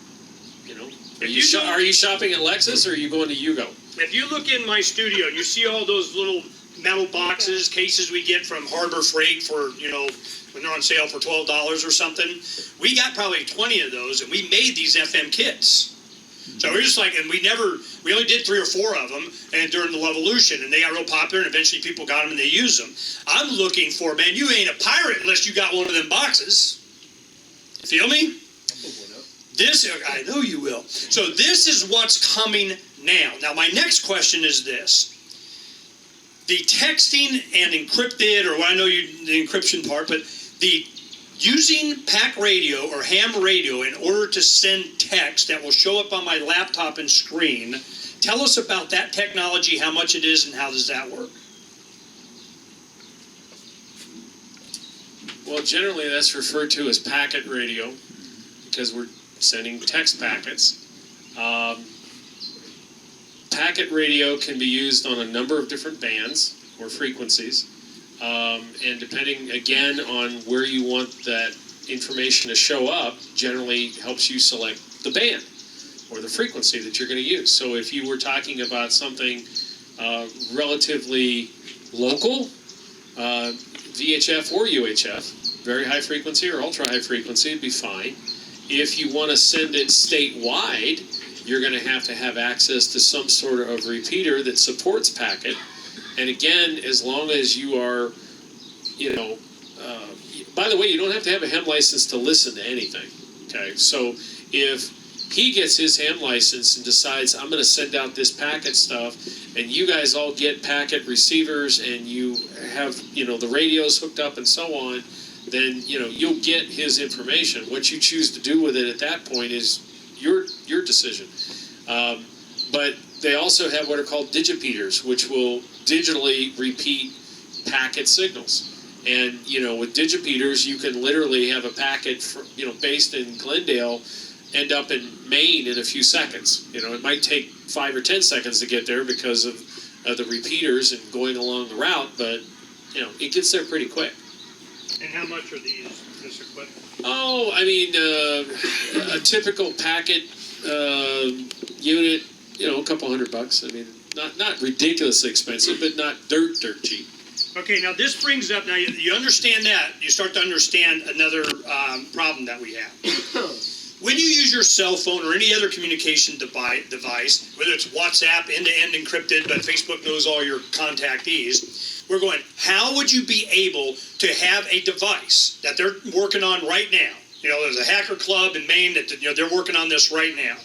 Are you shopping at Lexus or are you going to Yugo? If you look in my studio, you see all those little metal boxes, cases we get from Harbor Freight for, when they're on sale for $12 or something. We got probably 20 of those, and we made these FM kits. So we're just like, and we only did 3 or 4 of them, and during the Levolution, and they got real popular, and eventually people got them and they use them. I'm looking for, man, you ain't a pirate unless you got one of them boxes. Feel me? This, I know you will. So this is what's coming now. Now my next question is this. The texting and encrypted, or what I know the encryption part, but the using pack radio or ham radio in order to send text that will show up on my laptop and screen, tell us about that technology, how much it is, and how does that work? Well, generally that's referred to as packet radio because we're sending text packets. Packet radio can be used on a number of different bands or frequencies. And depending, again, on where you want that information to show up, generally helps you select the band or the frequency that you're going to use. So if you were talking about something relatively local, VHF or UHF, very high frequency or ultra high frequency would be fine. If you want to send it statewide, you're going to have access to some sort of repeater that supports packet. And again, as long as you are, by the way, you don't have to have a ham license to listen to anything. Okay, so if he gets his ham license and decides, I'm going to send out this packet stuff, and you guys all get packet receivers and you have, the radios hooked up and so on, then, you'll get his information. What you choose to do with it at that point is your decision. But they also have what are called digipeaters, which will digitally repeat packet signals. And, with digipeaters, you can literally have a packet, based in Glendale, end up in Maine in a few seconds. It might take 5 or 10 seconds to get there because of the repeaters and going along the route, but, it gets there pretty quick. And how much are this equipment? Oh, I mean, a typical packet unit, a couple $100. I mean, not ridiculously expensive, but not dirt cheap. Okay, now this brings up, now you understand that, you start to understand another problem that we have. When you use your cell phone or any other communication device, whether it's WhatsApp, end-to-end encrypted, but Facebook knows all your contactees, we're going, how would you be able to have a device that they're working on right now? There's a hacker club in Maine that they're working on this right now.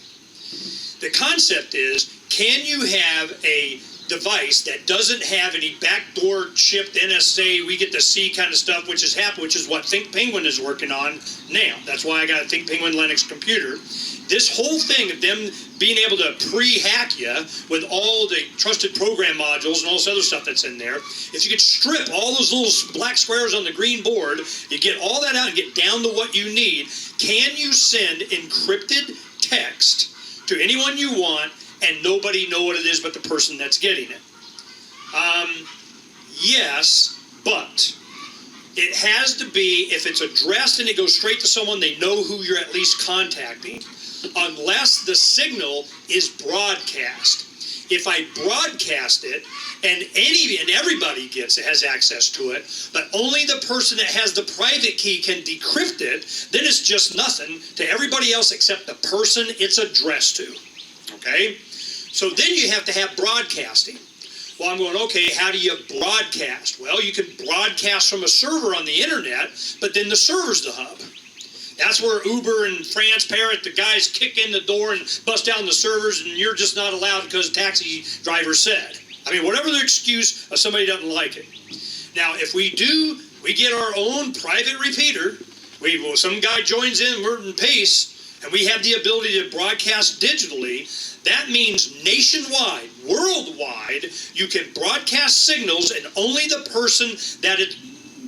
The concept is, can you have a device that doesn't have any backdoor chipped NSA, we get to see kind of stuff, which is what Think Penguin is working on now. That's why I got a Think Penguin Linux computer. This whole thing of them being able to pre-hack you with all the trusted program modules and all this other stuff that's in there, if you could strip all those little black squares on the green board, you get all that out and get down to what you need, can you send encrypted text to anyone you want and nobody know what it is but the person that's getting it? Yes, but it has to be, if it's addressed and it goes straight to someone, they know who you're at least contacting, unless the signal is broadcast. If I broadcast it, and everybody has access to it, but only the person that has the private key can decrypt it, then it's just nothing to everybody else except the person it's addressed to. Okay? So then you have to have broadcasting. Well, I'm going, okay, how do you broadcast? Well, you can broadcast from a server on the internet, but then the server's the hub. That's where Uber and France Parrot, the guys kick in the door and bust down the servers, and you're just not allowed because the taxi driver said. I mean, whatever the excuse, somebody doesn't like it. Now, if we get our own private repeater, some guy joins in, we're in pace, and we have the ability to broadcast digitally. That means nationwide, worldwide, you can broadcast signals, and only the person that it's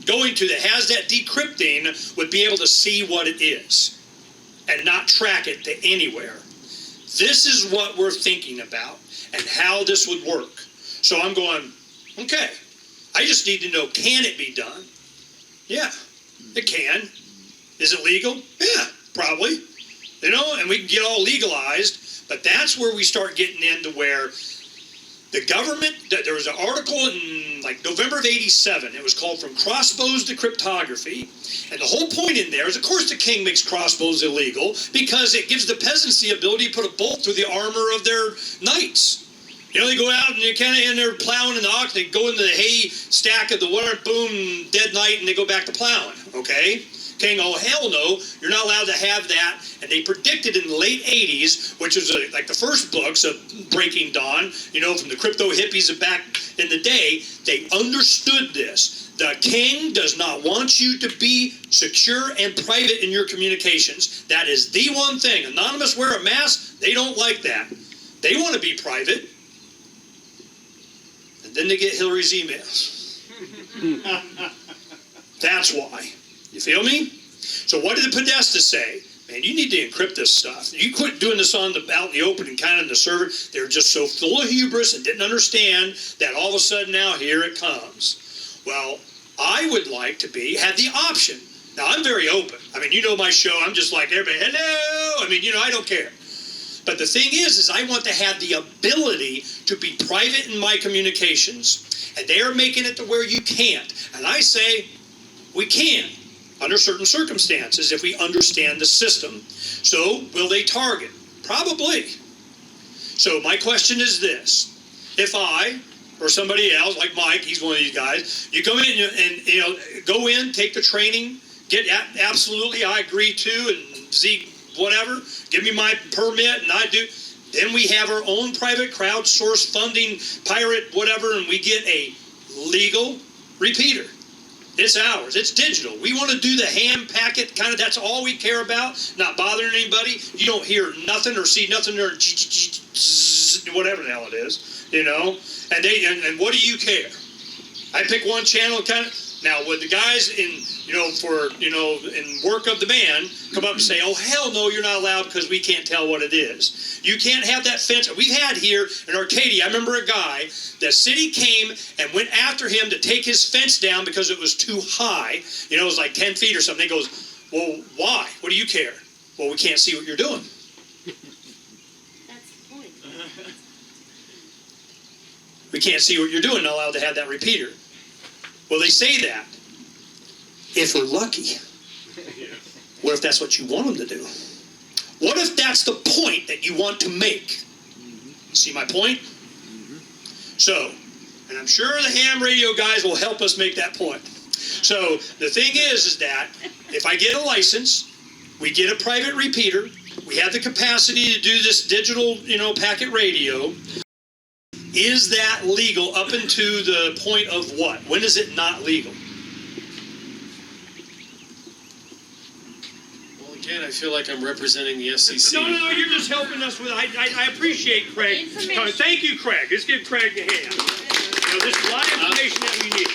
going to that has that decrypting would be able to see what it is and not track it to anywhere. This is what we're thinking about and how this would work. So I'm going, okay, I just need to know, can it be done? Yeah, it can. Is it legal? Yeah, probably. And we can get all legalized, but that's where we start getting into where the government, there was an article in November of '87, it was called From Crossbows to Cryptography, and the whole point in there is, of course, the king makes crossbows illegal because it gives the peasants the ability to put a bolt through the armor of their knights. They go out and they're kind of in there plowing in the ox, they go into the hay stack of the winter, boom, dead night, and they go back to plowing, okay? King, oh hell no, you're not allowed to have that. And they predicted in the late 80s, which was like the first books of Breaking Dawn, from the crypto hippies of back in the day, they understood this. The king does not want you to be secure and private in your communications. That is the one thing. Anonymous wear a mask, they don't like that. They want to be private. And then they get Hillary's emails. That's why. You feel me? So what did the Podesta say? Man, you need to encrypt this stuff. You quit doing this out in the open and kind of in the server. They're just so full of hubris and didn't understand that all of a sudden now here it comes. Well, I would like to have the option. Now, I'm very open. I mean, you know my show. I'm just like everybody, hello. I mean, I don't care. But the thing is I want to have the ability to be private in my communications, and they are making it to where you can't. And I say, we can, under certain circumstances, if we understand the system. So, will they target? Probably. So, my question is this. If I, or somebody else, like Mike, he's one of these guys, you come in and go in, take the training, get absolutely, I agree to, and see whatever, give me my permit, and I do. Then we have our own private crowdsourced funding, pirate, whatever, and we get a legal repeater. It's ours. It's digital. We want to do the ham packet kind of. That's all we care about. Not bothering anybody. You don't hear nothing or see nothing or whatever the hell it is, And what do you care? I pick one channel, kind of. Now, would the guys in work of the band come up and say, "Oh hell no, you're not allowed because we can't tell what it is." You can't have that fence. We've had here in Arcadia. I remember a guy. The city came and went after him to take his fence down because it was too high. It was like 10 feet or something. He goes, "Well, why? What do you care?" "Well, we can't see what you're doing." That's the point. We can't see what you're doing. Not allowed to have that repeater. Well, they say that if we're lucky. What if that's what you want them to do? What if that's the point that you want to make? See my point? So, and I'm sure the ham radio guys will help us make that point. So, the thing is that if I get a license, we get a private repeater, we have the capacity to do this digital, packet radio. Is that legal up into the point of what? When is it not legal? Well, again, I feel like I'm representing the FCC. No, you're just helping us with. I appreciate Craig. Information. Thank you, Craig. Let's give Craig a hand. This is a lot of information that we need.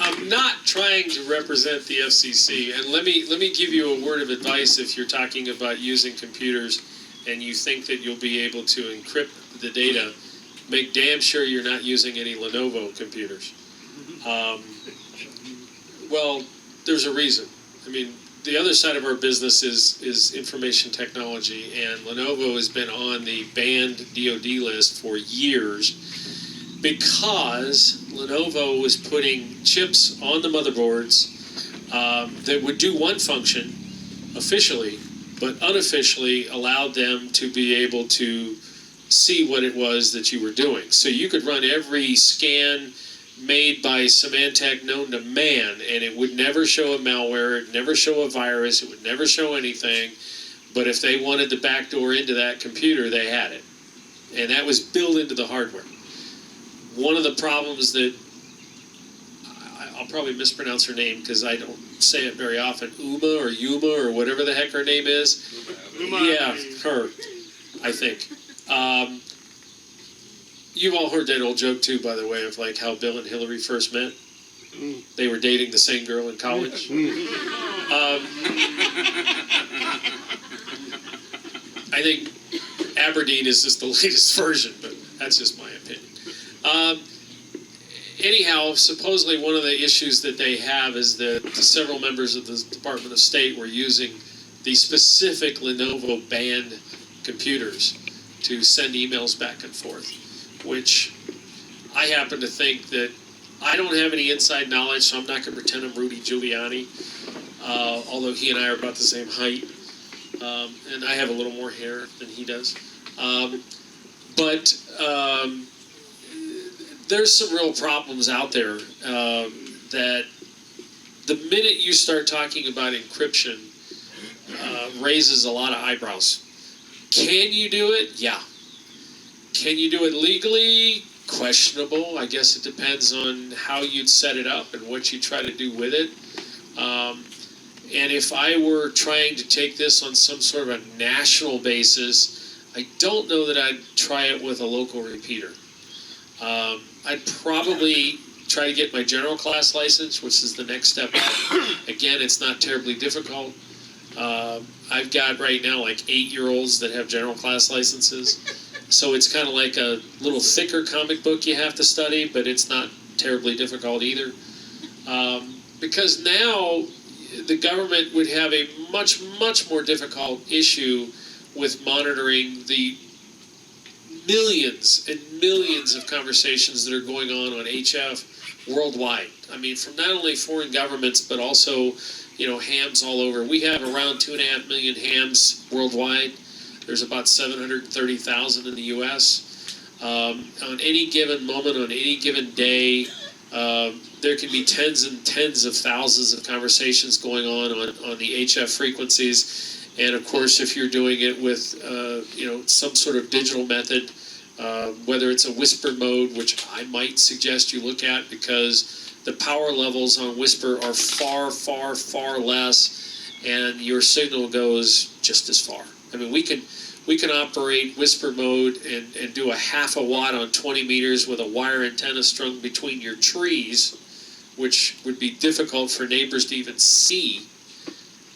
I'm not trying to represent the FCC, and let me give you a word of advice if you're talking about using computers and you think that you'll be able to encrypt the data. Make damn sure you're not using any Lenovo computers. Well, there's a reason. I mean, the other side of our business is information technology, and Lenovo has been on the banned DoD list for years because Lenovo was putting chips on the motherboards that would do one function officially, but unofficially allowed them to be able to see what it was that you were doing. So you could run every scan made by Symantec known to man, and it would never show a malware, it would never show a virus, it would never show anything. But if they wanted the backdoor into that computer, they had it. And that was built into the hardware. One of the problems that, I'll probably mispronounce her name because I don't say it very often, Yuma or whatever the heck her name is. Yeah, her, I think. You've all heard that old joke too, by the way, of like how Bill and Hillary first met. They were dating the same girl in college. I think Aberdeen is just the latest version, but that's just my opinion. Anyhow, supposedly one of the issues that they have is that several members of the Department of State were using the specific Lenovo banned computers to send emails back and forth, which I happen to think that I don't have any inside knowledge, so I'm not going to pretend I'm Rudy Giuliani, although he and I are about the same height, and I have a little more hair than he does. But there's some real problems out there that the minute you start talking about encryption raises a lot of eyebrows. Can you do it? Yeah. Can you do it legally? Questionable. I guess it depends on how you'd set it up and what you try to do with it. And if I were trying to take this on some sort of a national basis, I don't know that I'd try it with a local repeater. I'd probably try to get my general class license, which is the next step up. Again, it's not terribly difficult. I've got right now like 8-year-olds that have general class licenses. So it's kind of like a little thicker comic book you have to study, but it's not terribly difficult either. Because now the government would have a much, much more difficult issue with monitoring the millions and millions of conversations that are going on HF worldwide. I mean, from not only foreign governments, but also, hams all over. We have around 2.5 million hams worldwide. There's about 730,000 in the U.S. On any given moment, on any given day, there can be tens and tens of thousands of conversations going on the HF frequencies. And of course, if you're doing it with, some sort of digital method, whether it's a whisper mode, which I might suggest you look at, because the power levels on whisper are far, far, far less, and your signal goes just as far. I mean, we can operate whisper mode and do a half a watt on 20 meters with a wire antenna strung between your trees, which would be difficult for neighbors to even see.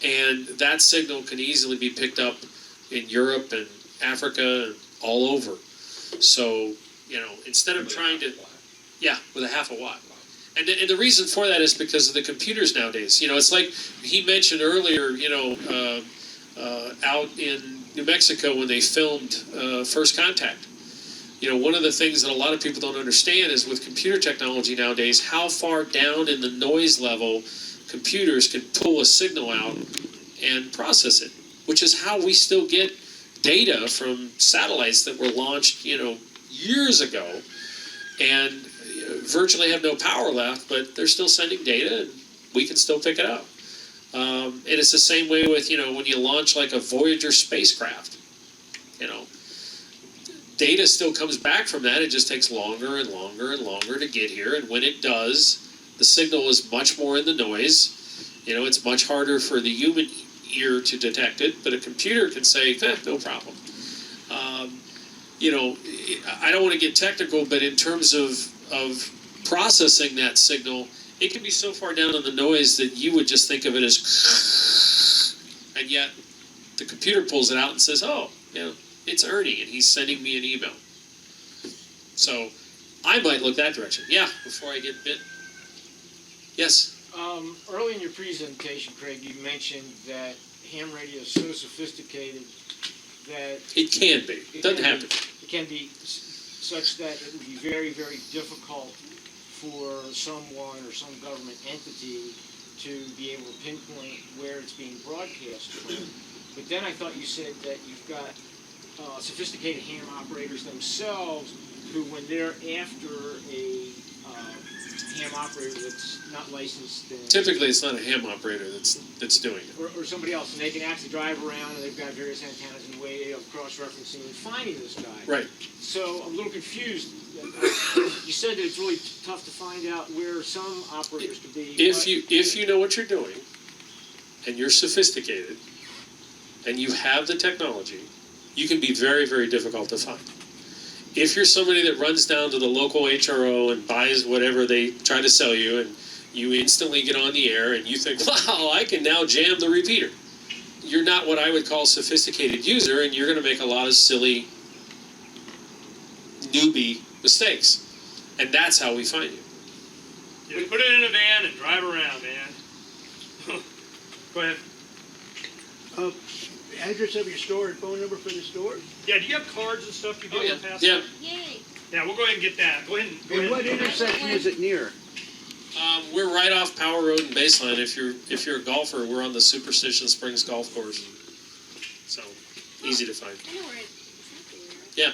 And that signal can easily be picked up in Europe and Africa and all over. So, instead of trying to, with a half a watt. And the reason for that is because of the computers nowadays. It's like he mentioned earlier, out in New Mexico when they filmed First Contact. One of the things that a lot of people don't understand is with computer technology nowadays, how far down in the noise level computers can pull a signal out and process it, which is how we still get data from satellites that were launched, years ago, and virtually have no power left, but they're still sending data, and we can still pick it up. And it's the same way with, when you launch like a Voyager spacecraft, data still comes back from that. It just takes longer and longer and longer to get here, and when it does, the signal is much more in the noise. It's much harder for the human ear to detect it, but a computer can say, no problem. I don't want to get technical, but in terms of processing that signal, it can be so far down in the noise that you would just think of it as, and yet the computer pulls it out and says, it's Ernie, and he's sending me an email. So I might look that direction. Yeah, before I get bit. Yes? Early in your presentation, Craig, you mentioned that ham radio is so sophisticated that It can be. It doesn't have to be. it can be such that it would be very, very difficult for someone or some government entity to be able to pinpoint where it's being broadcast from. But then I thought you said that you've got sophisticated ham operators themselves who, when they're after a ham operator that's not licensed, Typically, it's not a ham operator that's doing it. or somebody else, and they can actually drive around and they've got various antennas and way of cross-referencing and finding this guy. Right. So I'm a little confused. You said that it's really tough to find out where some operators could be. If you know what you're doing, and you're sophisticated, and you have the technology, you can be very, very difficult to find. If you're somebody that runs down to the local HRO and buys whatever they try to sell you, and you instantly get on the air and you think, wow, I can now jam the repeater. You're not what I would call a sophisticated user, and you're going to make a lot of silly newbie mistakes. And that's how we find you. You put it in a van and drive around, man. Go ahead. Address of your store and phone number for the store? Yeah, do you have cards and stuff you get on pass? Yeah. Yay. Yeah, we'll go ahead and get that. Go ahead. And what intersection is it near? We're right off Power Road and Baseline. If you're a golfer, we're on the Superstition Springs Golf Course. So, easy to find. I know where exactly where. Yeah.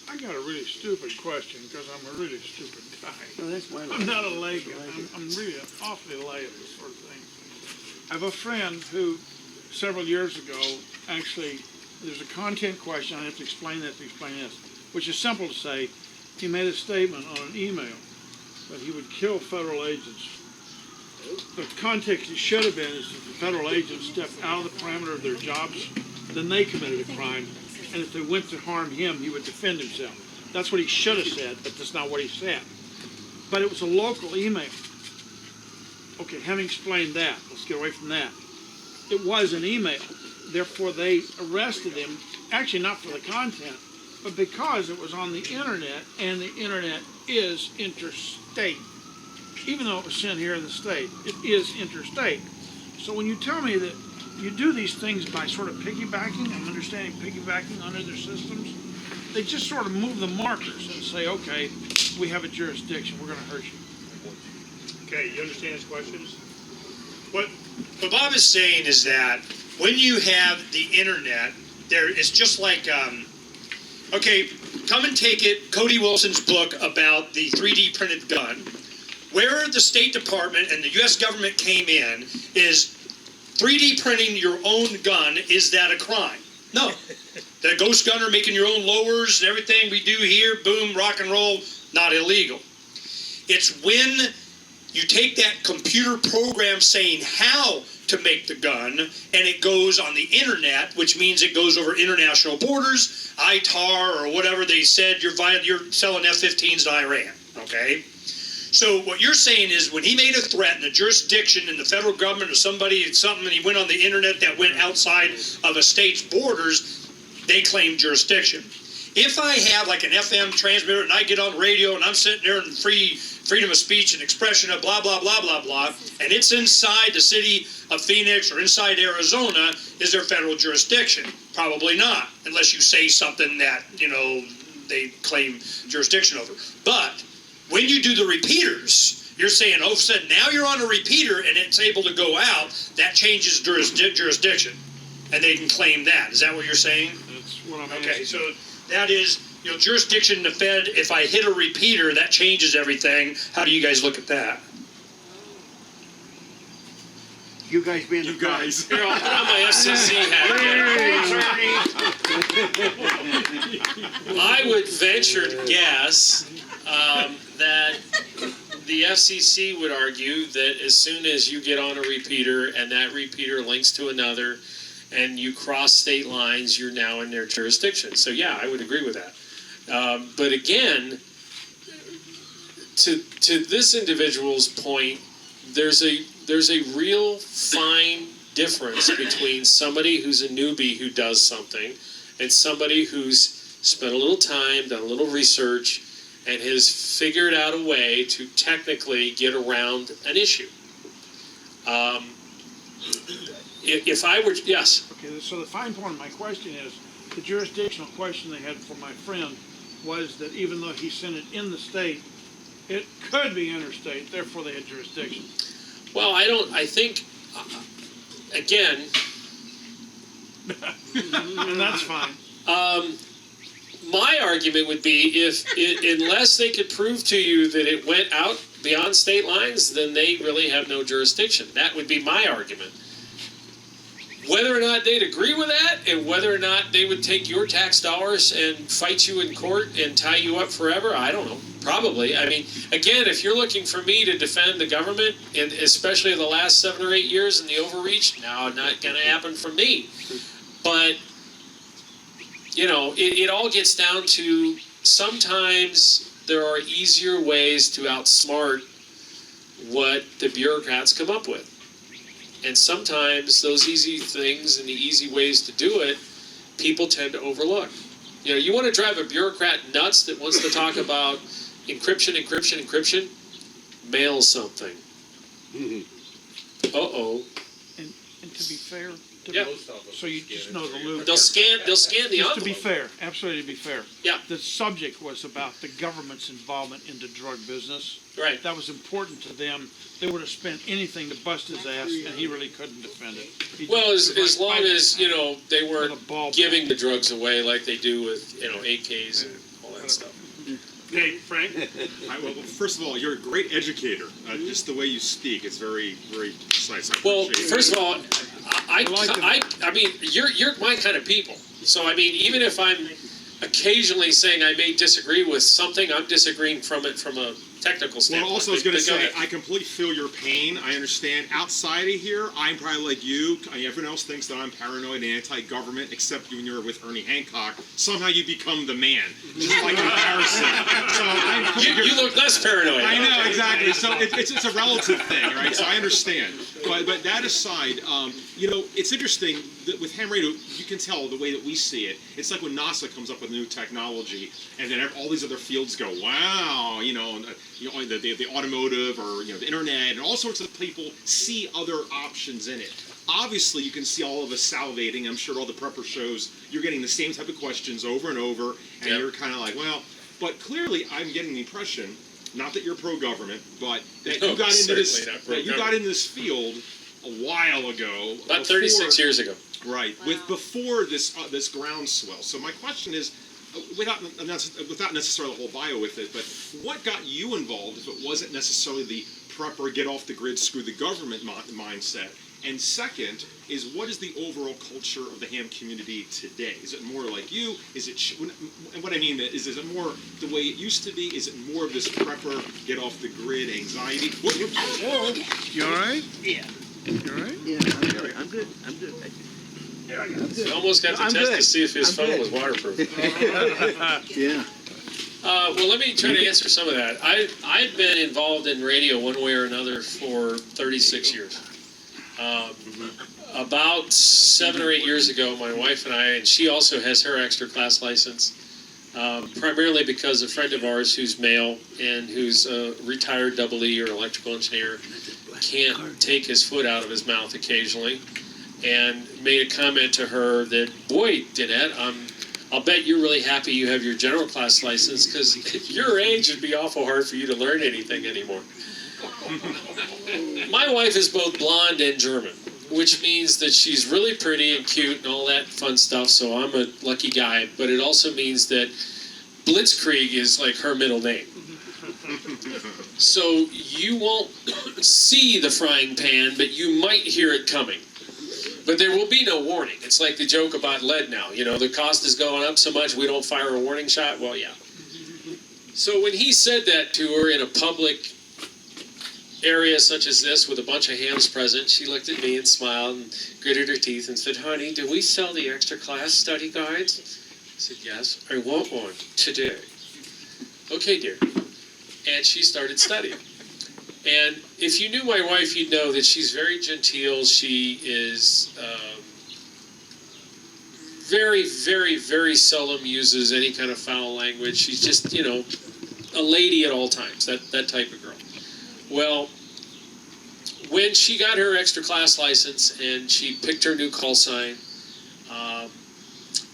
I got a really stupid question because I'm a really stupid guy. Oh, that's my I'm not a layman. I'm really awfully lay at this sort of thing. I have a friend who, several years ago, actually, there's a content question. I have to explain that to explain this, which is simple to say. He made a statement on an email that he would kill federal agents. The context it should have been is that the federal agents stepped out of the parameter of their jobs, then they committed a crime, and if they went to harm him, he would defend himself. That's what he should have said, but that's not what he said. But it was a local email. Okay, having explained that, let's get away from that. It was an email. Therefore, they arrested him, actually not for the content, but because it was on the internet, and the internet is interstate. even though it was sent here in the state, it is interstate. So when you tell me that you do these things by sort of piggybacking, I'm understanding piggybacking on other systems, they just sort of move the markers and say, okay, we have a jurisdiction, we're going to hurt you. Okay, you understand his questions? What Bob is saying is that when you have the internet, there is just like, okay, come and take it, Cody Wilson's book about the 3D printed gun. Where the State Department and the U.S. government came in is 3D printing your own gun, is that a crime? No. The ghost gunner making your own lowers and everything we do here, boom, rock and roll, not illegal. It's when you take that computer program saying how to make the gun, and it goes on the internet, which means it goes over international borders, ITAR or whatever they said, you're selling F-15s to Iran, okay? So what you're saying is when he made a threat in a jurisdiction in the federal government or somebody did something and he went on the internet that went outside of a state's borders, they claim jurisdiction. If I have like an FM transmitter and I get on radio and I'm sitting there in freedom of speech and expression of blah, blah, blah, blah, blah, and it's inside the city of Phoenix or inside Arizona, is there federal jurisdiction? Probably not, unless you say something that, they claim jurisdiction over. But when you do the repeaters, you're saying, oh, so now you're on a repeater and it's able to go out, that changes jurisdiction. And they can claim that. Is that what you're saying? That's what I'm Okay, asking. so that is, jurisdiction in the Fed, if I hit a repeater, that changes everything. How do you guys look at that? You guys being the Here, I'll put on my FCC hat. I would venture to guess that the FCC would argue that as soon as you get on a repeater and that repeater links to another and you cross state lines, you're now in their jurisdiction. So yeah, I would agree with that. But again, to this individual's point, there's a real fine difference between somebody who's a newbie who does something and somebody who's spent a little time, done a little research, and has figured out a way to technically get around an issue. If I were, yes? Okay, so the fine point of my question is, the jurisdictional question they had for my friend was that even though he sent it in the state, it could be interstate, therefore they had jurisdiction. Well, I think, again, And that's fine. my argument would be unless they could prove to you that it went out beyond state lines, then they really have no jurisdiction. That would be my argument. Whether or not they'd agree with that, and whether or not they would take your tax dollars and fight you in court and tie you up forever, I don't know. Probably. I mean, again, if you're looking for me to defend the government, and especially the last 7 or 8 years and the overreach, no, not going to happen from me. But, it all gets down to sometimes there are easier ways to outsmart what the bureaucrats come up with. And sometimes those easy things and the easy ways to do it, people tend to overlook. You want to drive a bureaucrat nuts that wants to talk about encryption, mail something. Uh-oh. And to be fair, Yeah. so you just know the loop. They'll scan the Just to be envelope. fair, absolutely to be fair. Yeah. The subject was about the government's involvement into drug business. Right. That was important to them. They would have spent anything to bust his ass, and he really couldn't defend it. Well, as long as, they With a weren't ball giving the drugs away like they do with, AKs and all that stuff. Okay, Frank? Well, first of all, you're a great educator. Just the way you speak, it's very, very precise. I Well, appreciate it. first of all, I mean, you're my kind of people. So, I mean, even if I'm occasionally saying I may disagree with something, I'm disagreeing from it from a technical standpoint. Well, also, I was going to But go say, ahead. I completely feel your pain. I understand. Outside of here, I'm probably like you. Everyone else thinks that I'm paranoid and anti-government, except when you're with Ernie Hancock. Somehow you become the man, just like comparison. So You look less paranoid. I know, exactly. So it's a relative thing, right? So I understand. But that aside, it's interesting that with ham radio, you can tell the way that we see it. It's like when NASA comes up with with new technology, and then all these other fields go, wow, the automotive or the internet, and all sorts of people see other options in it. Obviously, you can see all of us salivating. I'm sure all the prepper shows, you're getting the same type of questions over and over, and you're kind of like, well, but clearly I'm getting the impression, not that you're pro-government, but that you got into this field a while ago. About 36 years ago. Right, before this groundswell. So my question is, without necessarily the whole bio with it, but what got you involved if it wasn't necessarily the prepper, get off the grid, screw the government mindset? And second is, what is the overall culture of the ham community today? Is it more like you? Is it, and what I mean is it more the way it used to be? Is it more of this prepper, get off the grid anxiety? You all right? Yeah. You all right? Yeah, I'm good. I'm good. He almost got to test to see if his phone was waterproof. Yeah. Well, let me try to answer some of that. I've been involved in radio one way or another for 36 years. About 7 or 8 years ago, my wife and I, and she also has her extra class license, primarily because a friend of ours who's male and who's a retired double E or electrical engineer can't take his foot out of his mouth occasionally, and made a comment to her that, boy, Danette, I'll bet you're really happy you have your general class license, because at your age it'd be awful hard for you to learn anything anymore. My wife is both blonde and German, which means that she's really pretty and cute and all that fun stuff, so I'm a lucky guy, but it also means that Blitzkrieg is like her middle name. So you won't see the frying pan, but you might hear it coming. But there will be no warning. It's like the joke about lead now. The cost is going up so much we don't fire a warning shot. Well, yeah. So when he said that to her in a public area such as this with a bunch of hams present, she looked at me and smiled and gritted her teeth and said, honey, do we sell the extra class study guides? I said, yes, I want one today. Okay, dear. And she started studying. And if you knew my wife, you'd know that she's very genteel. She is very, very, very seldom uses any kind of foul language. She's just, a lady at all times, that type of girl. Well, when she got her extra class license and she picked her new call sign,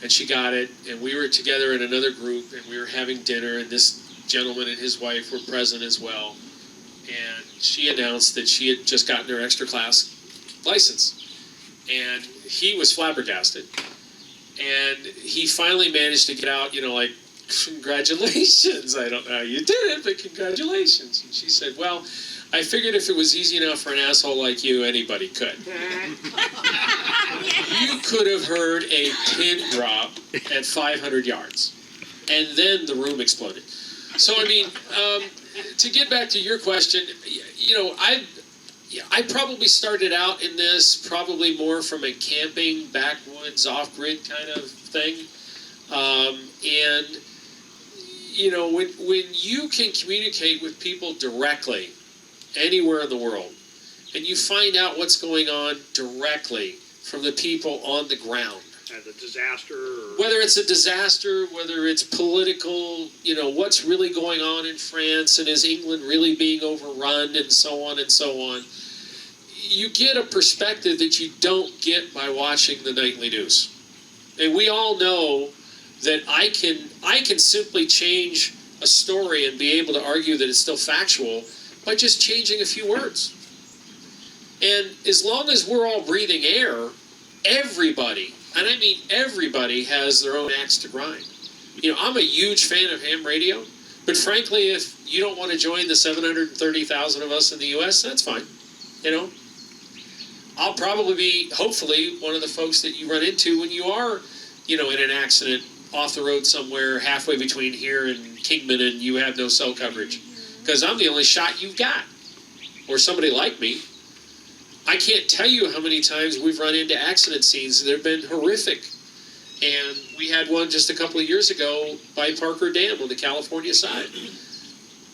and she got it, and we were together in another group, and we were having dinner, and this gentleman and his wife were present as well, and she announced that she had just gotten her extra class license, and he was flabbergasted, and he finally managed to get out, like, congratulations, I don't know how you did it, but congratulations. And she said, well, I figured if it was easy enough for an asshole like you, anybody could. You could have heard a pin drop at 500 yards, and then the room exploded. So, I mean, to get back to your question, I probably started out in this probably more from a camping, backwoods, off-grid kind of thing. And when you can communicate with people directly anywhere in the world, and you find out what's going on directly from the people on the ground, the disaster, or whether it's a disaster, whether it's political, what's really going on in France, and is England really being overrun, and so on and so on, you get a perspective that you don't get by watching the nightly news. And we all know that I can simply change a story and be able to argue that it's still factual by just changing a few words. And as long as we're all breathing air, everybody, and I mean everybody, has their own axe to grind. I'm a huge fan of ham radio, but frankly, if you don't want to join the 730,000 of us in the U.S., that's fine. I'll probably be, hopefully, one of the folks that you run into when you are, in an accident off the road somewhere halfway between here and Kingman, and you have no cell coverage. Because I'm the only shot you've got. Or somebody like me. I can't tell you how many times we've run into accident scenes that have been horrific. And we had one just a couple of years ago by Parker Dam on the California side.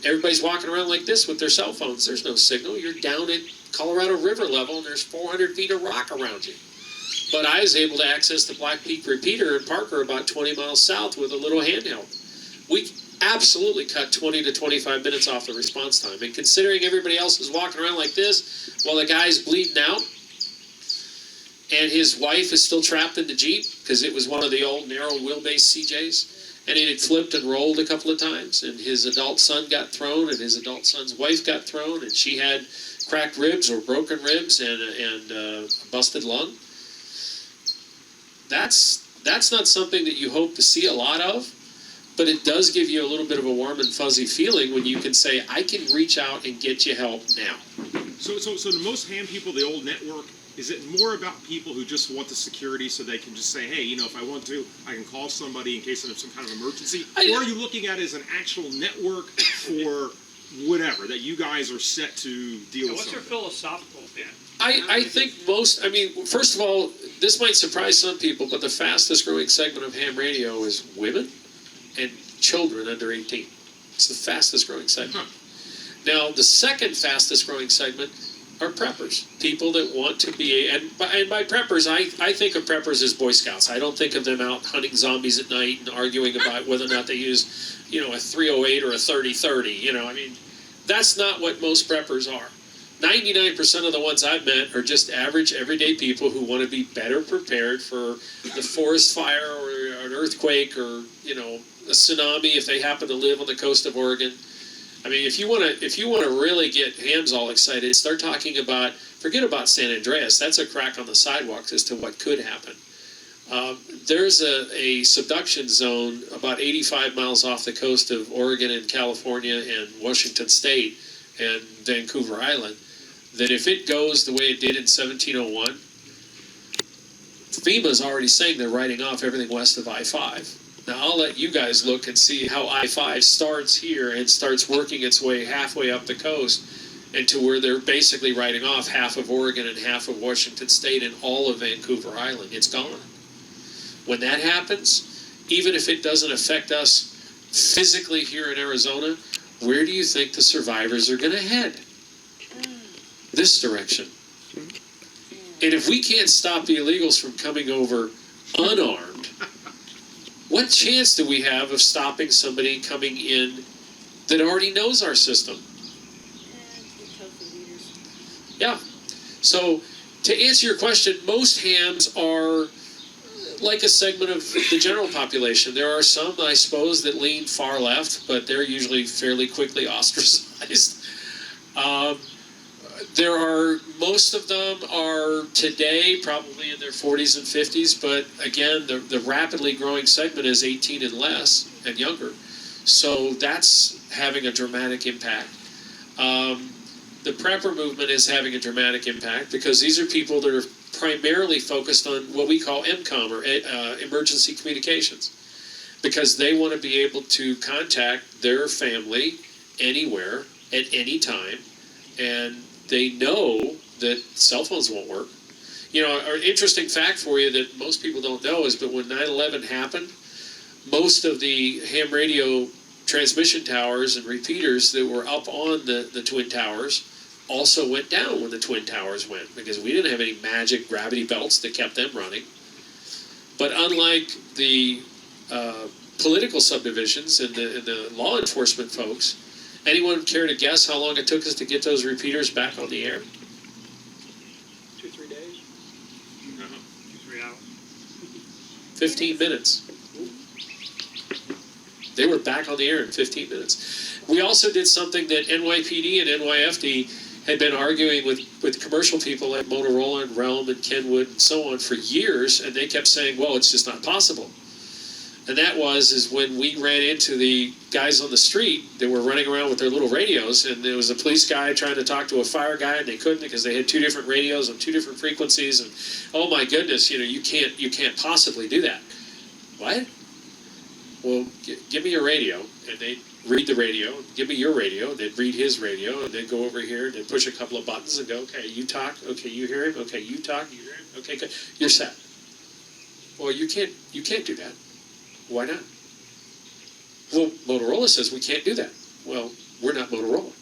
Everybody's walking around like this with their cell phones. There's no signal. You're down at Colorado River level, and there's 400 feet of rock around you. But I was able to access the Black Peak repeater in Parker about 20 miles south with a little handheld. We absolutely cut 20 to 25 minutes off the response time. And considering everybody else is walking around like this while the guy's bleeding out, and his wife is still trapped in the Jeep because it was one of the old narrow wheelbase CJs, and it had flipped and rolled a couple of times, and his adult son got thrown, and his adult son's wife got thrown, and she had cracked ribs or broken ribs and a busted lung. That's not something that you hope to see a lot of, but it does give you a little bit of a warm and fuzzy feeling when you can say, I can reach out and get you help now. So the most ham people, the old network, is it more about people who just want the security so they can just say, hey, if I want to, I can call somebody in case of some kind of emergency? Or are you looking at it as an actual network for whatever, that you guys are set to deal with What's your something? philosophical bent? I think first of all, this might surprise some people, but the fastest growing segment of ham radio is women and children under 18. It's the fastest growing segment. Now, the second fastest growing segment are preppers, people that want to be, and by preppers, I think of preppers as Boy Scouts. I don't think of them out hunting zombies at night and arguing about whether or not they use, a 308 or a 30-30. That's not what most preppers are. 99% of the ones I've met are just average, everyday people who want to be better prepared for the forest fire or an earthquake or, a tsunami if they happen to live on the coast of Oregon. If you want to really get hams all excited, start talking about, forget about San Andreas. That's a crack on the sidewalks as to what could happen. There's a subduction zone about 85 miles off the coast of Oregon and California and Washington State and Vancouver Island that if it goes the way it did in 1701, FEMA's already saying they're writing off everything west of I-5. Now, I'll let you guys look and see how I-5 starts here and starts working its way halfway up the coast and to where they're basically writing off half of Oregon and half of Washington State and all of Vancouver Island. It's gone. When that happens, even if it doesn't affect us physically here in Arizona, where do you think the survivors are going to head? This direction. And if we can't stop the illegals from coming over unarmed, what chance do we have of stopping somebody coming in that already knows our system? Yeah. So, to answer your question, most hams are like a segment of the general population. There are some, I suppose, that lean far left, but they're usually fairly quickly ostracized. Most of them are today probably in their 40s and 50s, but again, the rapidly growing segment is 18 and less and younger. So that's having a dramatic impact. The prepper movement is having a dramatic impact because these are people that are primarily focused on what we call MCOM or emergency communications, because they want to be able to contact their family anywhere at any time, and they know that cell phones won't work. An interesting fact for you that most people don't know is that when 9/11 happened, most of the ham radio transmission towers and repeaters that were up on the Twin Towers also went down when the Twin Towers went, because we didn't have any magic gravity belts that kept them running. But unlike the political subdivisions and the law enforcement folks, anyone care to guess how long it took us to get those repeaters back on the air? 2-3 days? 2-3 hours? 15 minutes. They were back on the air in 15 minutes. We also did something that NYPD and NYFD had been arguing with commercial people like Motorola and Realm and Kenwood and so on for years, and they kept saying, well, it's just not possible. And that is when we ran into the guys on the street that were running around with their little radios, and there was a police guy trying to talk to a fire guy, and they couldn't because they had two different radios on two different frequencies, and oh my goodness, you can't possibly do that. What? Well, give me your radio, and they'd read the radio. Give me your radio, and they'd read his radio, and they'd go over here and they'd push a couple of buttons and go, okay, you talk, okay, you hear him, okay, you talk, you hear him, okay, good, you're set. Well, you can't do that. Why not? Well, Motorola says we can't do that. Well, we're not Motorola.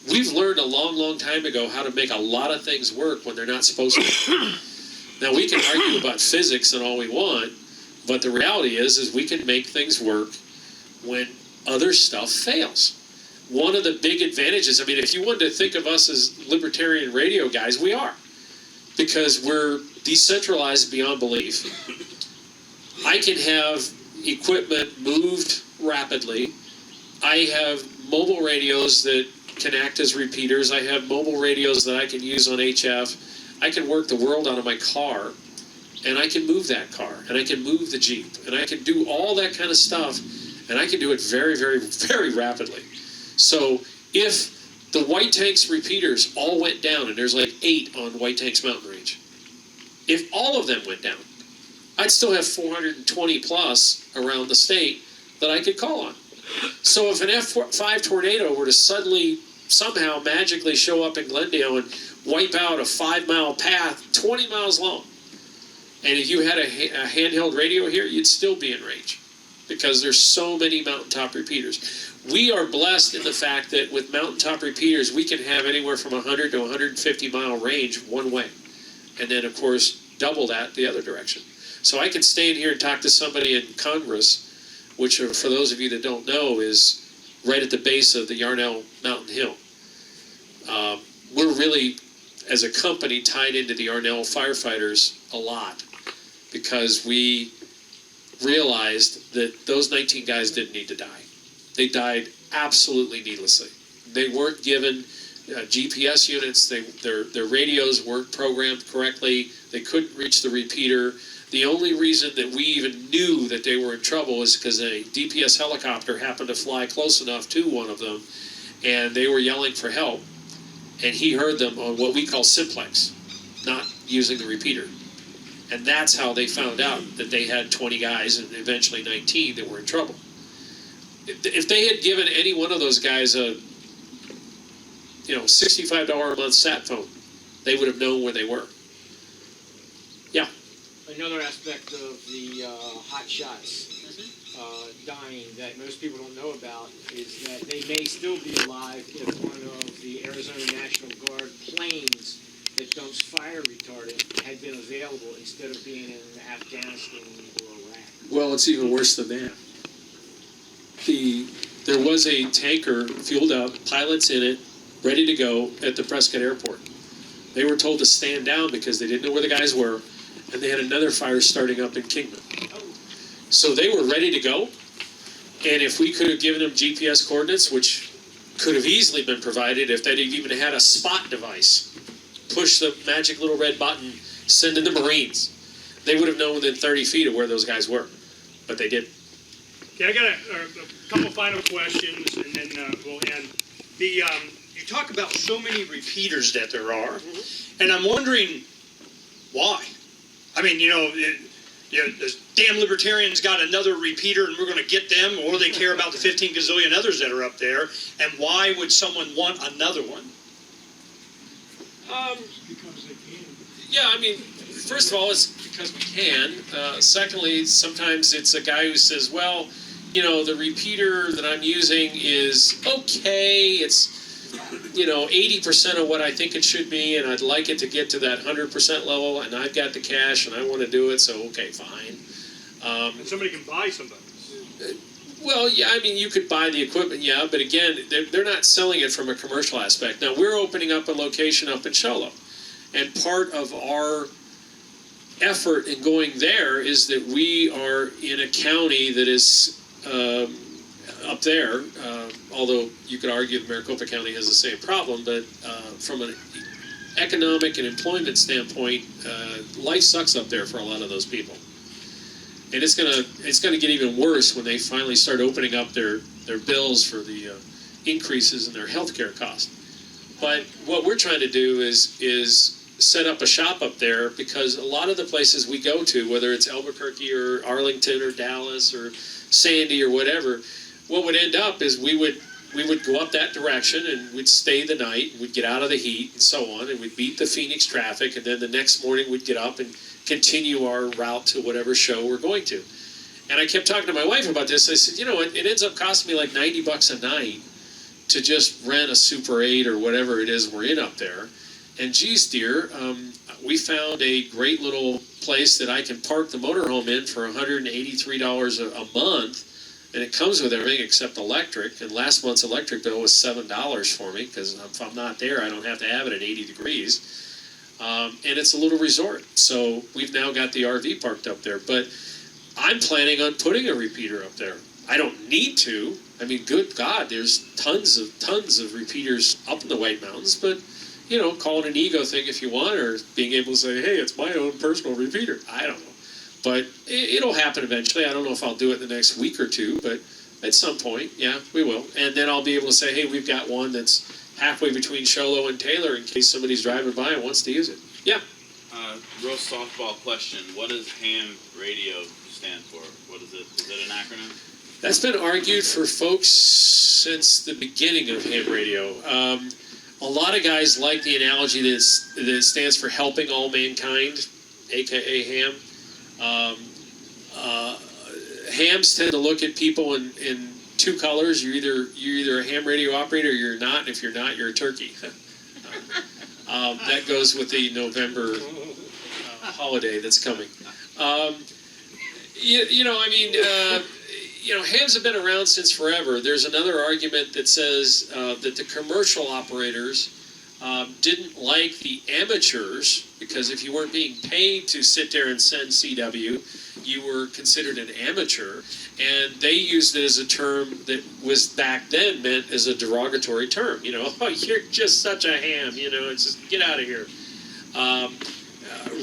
We've learned a long, long time ago how to make a lot of things work when they're not supposed to. Now, we can argue about physics and all we want, but the reality is we can make things work when other stuff fails. One of the big advantages, I mean, if you wanted to think of us as libertarian radio guys, we are. Because we're decentralized beyond belief. I can have equipment moved rapidly. I have mobile radios that can act as repeaters. I have mobile radios that I can use on HF. I can work the world out of my car, and I can move that car, and I can move the Jeep, and I can do all that kind of stuff, and I can do it very, very, very rapidly. So if the White Tanks repeaters all went down, and there's like 8 on White Tanks mountain range, if all of them went down, I'd still have 420 plus around the state that I could call on. So if an F5 tornado were to suddenly, somehow, magically show up in Glendale and wipe out a 5-mile path 20 miles long, and if you had a handheld radio here, you'd still be in range because there's so many mountaintop repeaters. We are blessed in the fact that with mountaintop repeaters, we can have anywhere from 100 to 150 mile range one way. And then, of course, double that the other direction. So I can stand here and talk to somebody in Congress, which, for those of you that don't know, is right at the base of the Yarnell Mountain Hill. We're really, as a company, tied into the Yarnell firefighters a lot because we realized that those 19 guys didn't need to die. They died absolutely needlessly. They weren't given GPS units. Their radios weren't programmed correctly. They couldn't reach the repeater. The only reason that we even knew that they were in trouble is because a DPS helicopter happened to fly close enough to one of them, and they were yelling for help, and he heard them on what we call simplex, not using the repeater. And that's how they found out that they had 20 guys and eventually 19 that were in trouble. If they had given any one of those guys a $65 a month sat phone, they would have known where they were. Yeah. Another aspect of the hot shots dying that most people don't know about is that they may still be alive if one of the Arizona National Guard planes that dumps fire retardant had been available instead of being in Afghanistan or Iraq. Well, it's even worse than that. There was a tanker fueled up, pilots in it, ready to go at the Prescott Airport. They were told to stand down because they didn't know where the guys were, and they had another fire starting up in Kingman. So they were ready to go, and if we could have given them GPS coordinates, which could have easily been provided if they'd even had a spot device, push the magic little red button, send in the Marines, they would have known within 30 feet of where those guys were, but they didn't. Okay, I got a couple final questions, and then we'll end. You talk about so many repeaters that there are, and I'm wondering why. I mean, the damn libertarians got another repeater, and we're going to get them, or they care about the 15 gazillion others that are up there, and why would someone want another one? Because they can. Yeah, I mean, first of all, it's because we can. Secondly, sometimes it's a guy who says, well, the repeater that I'm using is okay. It's, 80% of what I think it should be, and I'd like it to get to that 100% level, and I've got the cash, and I want to do it, so okay, fine. And somebody can buy somebody. Well, yeah, I mean, you could buy the equipment, yeah, but again, they're not selling it from a commercial aspect. Now, we're opening up a location up in Sholo, and part of our effort in going there is that we are in a county that is up there, although you could argue that Maricopa County has the same problem, but from an economic and employment standpoint, life sucks up there for a lot of those people. And it's gonna get even worse when they finally start opening up their bills for the increases in their healthcare costs. But what we're trying to do is set up a shop up there, because a lot of the places we go to, whether it's Albuquerque or Arlington or Dallas or Sandy or whatever, what would end up is we would go up that direction and we'd stay the night, we'd get out of the heat and so on, and we'd beat the Phoenix traffic, and then the next morning we'd get up and continue our route to whatever show we're going to. And I kept talking to my wife about this. I said, it ends up costing me like $90 a night to just rent a Super 8 or whatever it is we're in up there. And geez, dear, we found a great little place that I can park the motorhome in for $183 a month, and it comes with everything except electric. And last month's electric bill was $7 for me, because if I'm not there, I don't have to have it at 80 degrees. And it's a little resort, so we've now got the RV parked up there. But I'm planning on putting a repeater up there. I don't need to. I mean, good God, there's tons of repeaters up in the White Mountains, but call it an ego thing if you want, or being able to say, hey, it's my own personal repeater. I don't know. But it'll happen eventually. I don't know if I'll do it in the next week or two, but at some point, yeah, we will. And then I'll be able to say, hey, we've got one that's halfway between Sholo and Taylor in case somebody's driving by and wants to use it. Yeah. Real softball question. What does ham radio stand for? What is it? Is it an acronym? That's been argued for folks since the beginning of ham radio. A lot of guys like the analogy that it stands for helping all mankind, aka ham. Hams tend to look at people in two colors. You're either a ham radio operator or you're not, and if you're not, you're a turkey. That goes with the November holiday that's coming. Hams have been around since forever. There's another argument that says that the commercial operators didn't like the amateurs, because if you weren't being paid to sit there and send CW, you were considered an amateur, and they used it as a term that was back then meant as a derogatory term. Oh, you're just such a ham. It's just get out of here.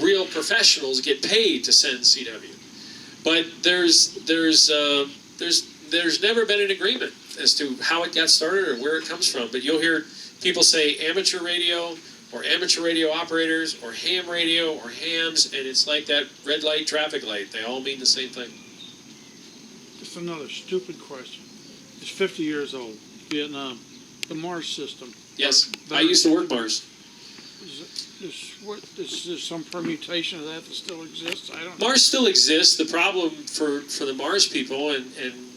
Real professionals get paid to send CW, but there's never been an agreement as to how it got started or where it comes from. But you'll hear people say amateur radio or amateur radio operators or ham radio or hams, and it's like that red light, traffic light. They all mean the same thing. Just another stupid question. It's 50 years old. Vietnam. The Mars system. Yes, I used to work Mars. Is there some permutation of that still exists? I don't know. Mars still exists. The problem for the Mars people, and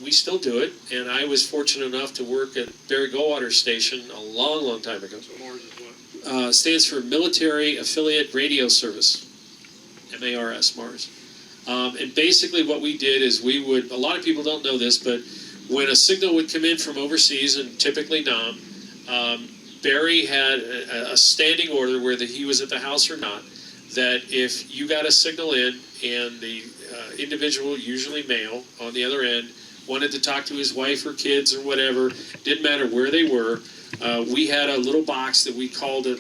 we still do it, and I was fortunate enough to work at Barry Goldwater Station a long, long time ago. So Mars is what? Stands for Military Affiliate Radio Service, MARS, Mars. And basically what we did is a lot of people don't know this, but when a signal would come in from overseas, and typically NAM, Barry had a standing order, whether he was at the house or not, that if you got a signal in and the individual, usually male, on the other end, wanted to talk to his wife or kids or whatever, didn't matter where they were, we had a little box that we called a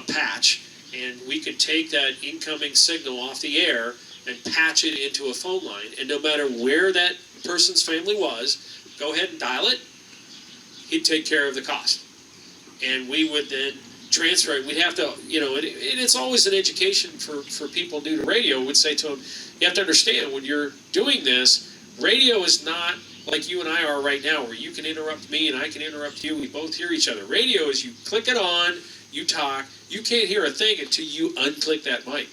patch, and we could take that incoming signal off the air and patch it into a phone line. And no matter where that person's family was, go ahead and dial it, he'd take care of the cost. And we would then transfer it. We'd have to, and it's always an education for people new to radio. Would say to them, you have to understand, when you're doing this, radio is not like you and I are right now, where you can interrupt me and I can interrupt you. We both hear each other. Radio is you click it on, you talk. You can't hear a thing until you unclick that mic.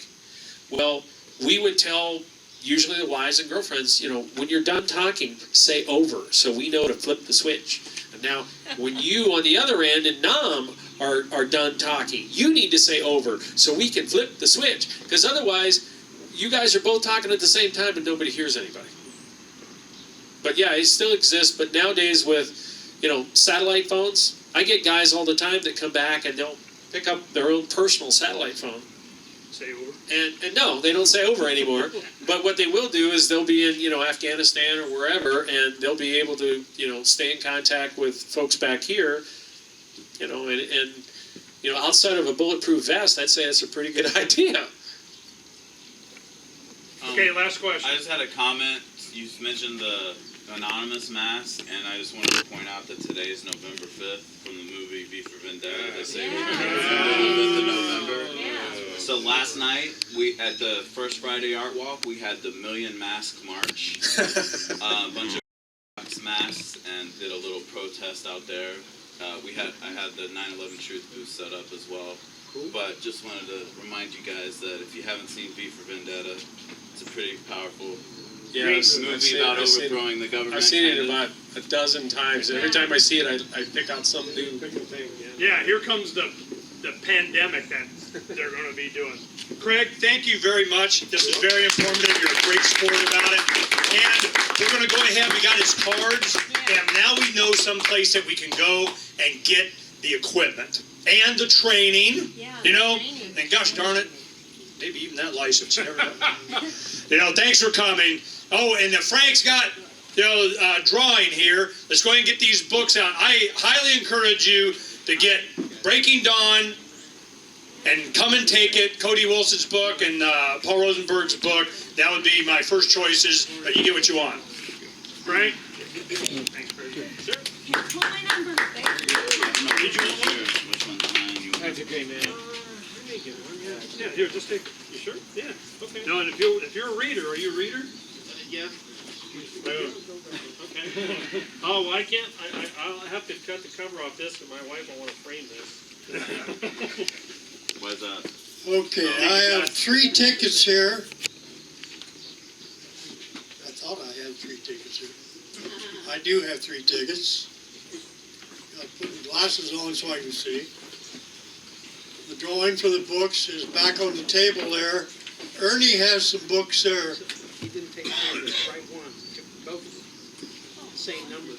Well, we would tell usually the wives and girlfriends, when you're done talking, say over, so we know to flip the switch. And now, when you on the other end and NAM are done talking, you need to say over, so we can flip the switch. Because otherwise, you guys are both talking at the same time and nobody hears anybody. But yeah, it still exists. But nowadays with, satellite phones, I get guys all the time that come back and they'll pick up their own personal satellite phone. Say over. And no, they don't say over anymore. But what they will do is they'll be in, Afghanistan or wherever, and they'll be able to, stay in contact with folks back here, and outside of a bulletproof vest, I'd say that's a pretty good idea. Okay, last question. I just had a comment. You mentioned the anonymous mask, and I just wanted to point out that today is November 5th from the movie V for Vendetta. They say we're going to the 5th of November. So last night, we at the First Friday Art Walk, we had the Million Mask March. A bunch of masks, and did a little protest out there. I had the 9/11 Truth booth set up as well. Cool. But just wanted to remind you guys that if you haven't seen V for Vendetta, it's a pretty powerful movie about overthrowing the government. I've seen it about a dozen times. Every time I see it, I pick out some new thing. Yeah, here comes the the pandemic that they're going to be doing. Craig, thank you very much. This is very informative. You're a great sport about it. And we're going to go ahead. We got his cards. And now we know someplace that we can go and get the equipment and the training. Yeah, You know, training. and gosh darn it, maybe even that license. You never know. You know, thanks for coming. Oh, and Frank's got, drawing here. Let's go ahead and get these books out. I highly encourage you to get Breaking Dawn and come and take it. Cody Wilson's book and Paul Rosenberg's book. That would be my first choices. But you get what you want. Frank? Thanks, Craig. Sure. Here, pull my number. Thank you. Did you want one? Which one's mine? You want? That's okay, man. Yeah, here, just take. You sure? Yeah. Okay. No, and if you're a reader, are you a reader? Yeah. Okay. Oh, well, I can't, I'll have to cut the cover off this, and my wife will want to frame this. Why's that? Okay, I have 3 tickets here. I thought I had 3 tickets here. I do have 3 tickets. Got to put my glasses on so I can see. The drawing for the books is back on the table there. Ernie has some books there. He didn't take the right one. Both same number.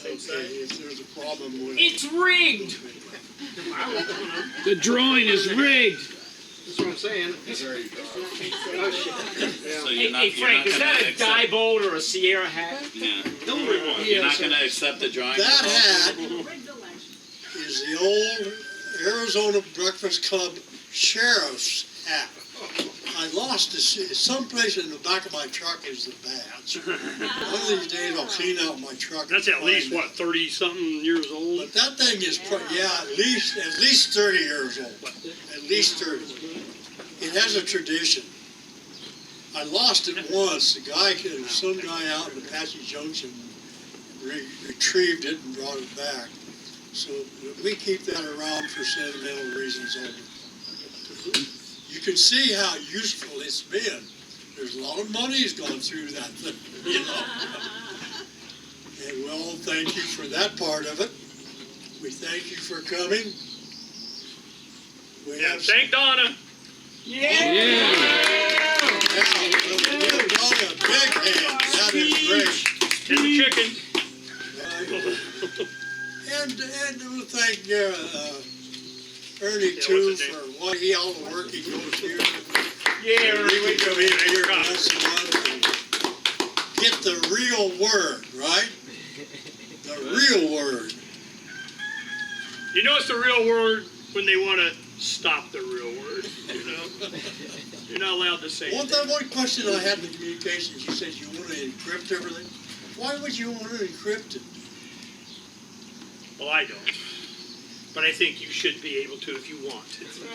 Okay, if there's a problem with it. It's rigged! The drawing is rigged. That's what I'm saying. So Hey, you're not, hey Frank, you're is not that gonna a accept, Diebold or a Sierra hat? yeah. You're not gonna accept the drawing? That hat Rig the ledge. is the old Arizona Breakfast Club sheriff's hat. I lost it someplace in the back of my truck is the badge. One of these days I'll clean out my truck. That's and at least, find it. what, 30-something years old? But that thing is, at least 30 years old. At least 30. It has a tradition. I lost it once. Some guy out in Apache Junction retrieved it and brought it back. So we keep that around for sentimental reasons only. You can see how useful it's been. There's a lot of money's gone through that thing, you know. And well, thank you for that part of it. We thank you for coming. We Yeah, have thank Donna. Now, give Donna a big hand. That is great. And the chicken. And we'll thank Ernie Yeah, too what's his for all the work he goes here. Yeah, We Ernie, come in here God. once a month and get the real word, right? The real word. You know it's the real word when they want to stop the real word, you know? You're not allowed to say it. One question I had in the communications, you said you want to encrypt everything. Why would you want to encrypt it? Well, I don't. But I think you should be able to if you want.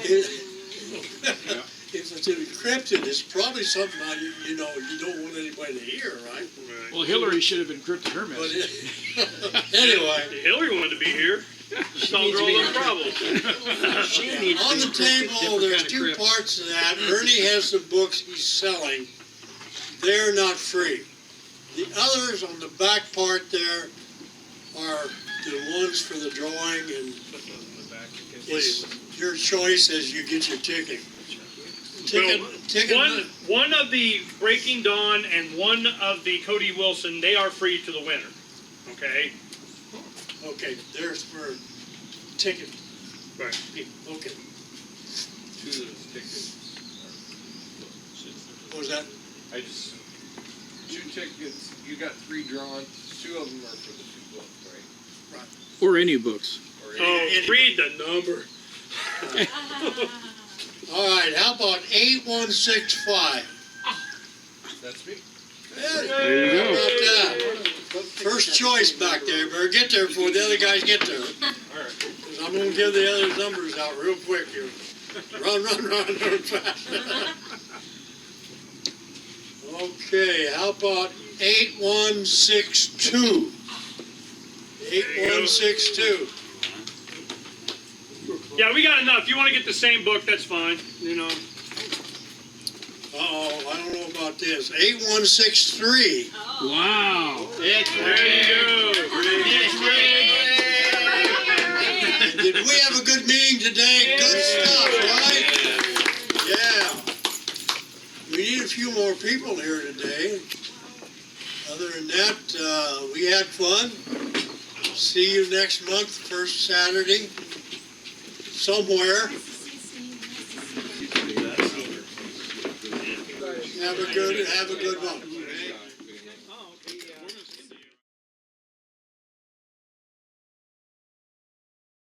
If it's encrypted, it's probably something you don't want anybody to hear, right? Well, Hillary should have encrypted her But message. anyway, Hillary wanted to be here. Solved all their problems. on the table, there's 2 parts of that. Ernie has some books he's selling. They're not free. The others on the back part there are the ones for the drawing, and it's your choice as you get your ticket. One of the Breaking Dawn and one of the Cody Wilson, they are free to the winner. Okay? Okay, there's for ticket. Right. Okay. What was that? I just, 2 tickets, you got 3 drawn, 2 of them are for the 2 books, right? Or any books. Or Oh, read the number. All right, how about 8165? That's me. There you go. How about that? First choice back there. Better get there before the other guys get there. Alright. 'Cause I'm going to give the other numbers out real quick here. Run fast. Okay, how about 8162? 8162. Yeah, we got enough. You want to get the same book, that's fine. You know. Uh-oh, I don't know about this. 8163. Wow. There you go. And did Did we have a good meeting today? Good stuff, right? Yeah. We need a few more people here today. Other than that, we had fun. See you next month, first Saturday, somewhere. Have a good one.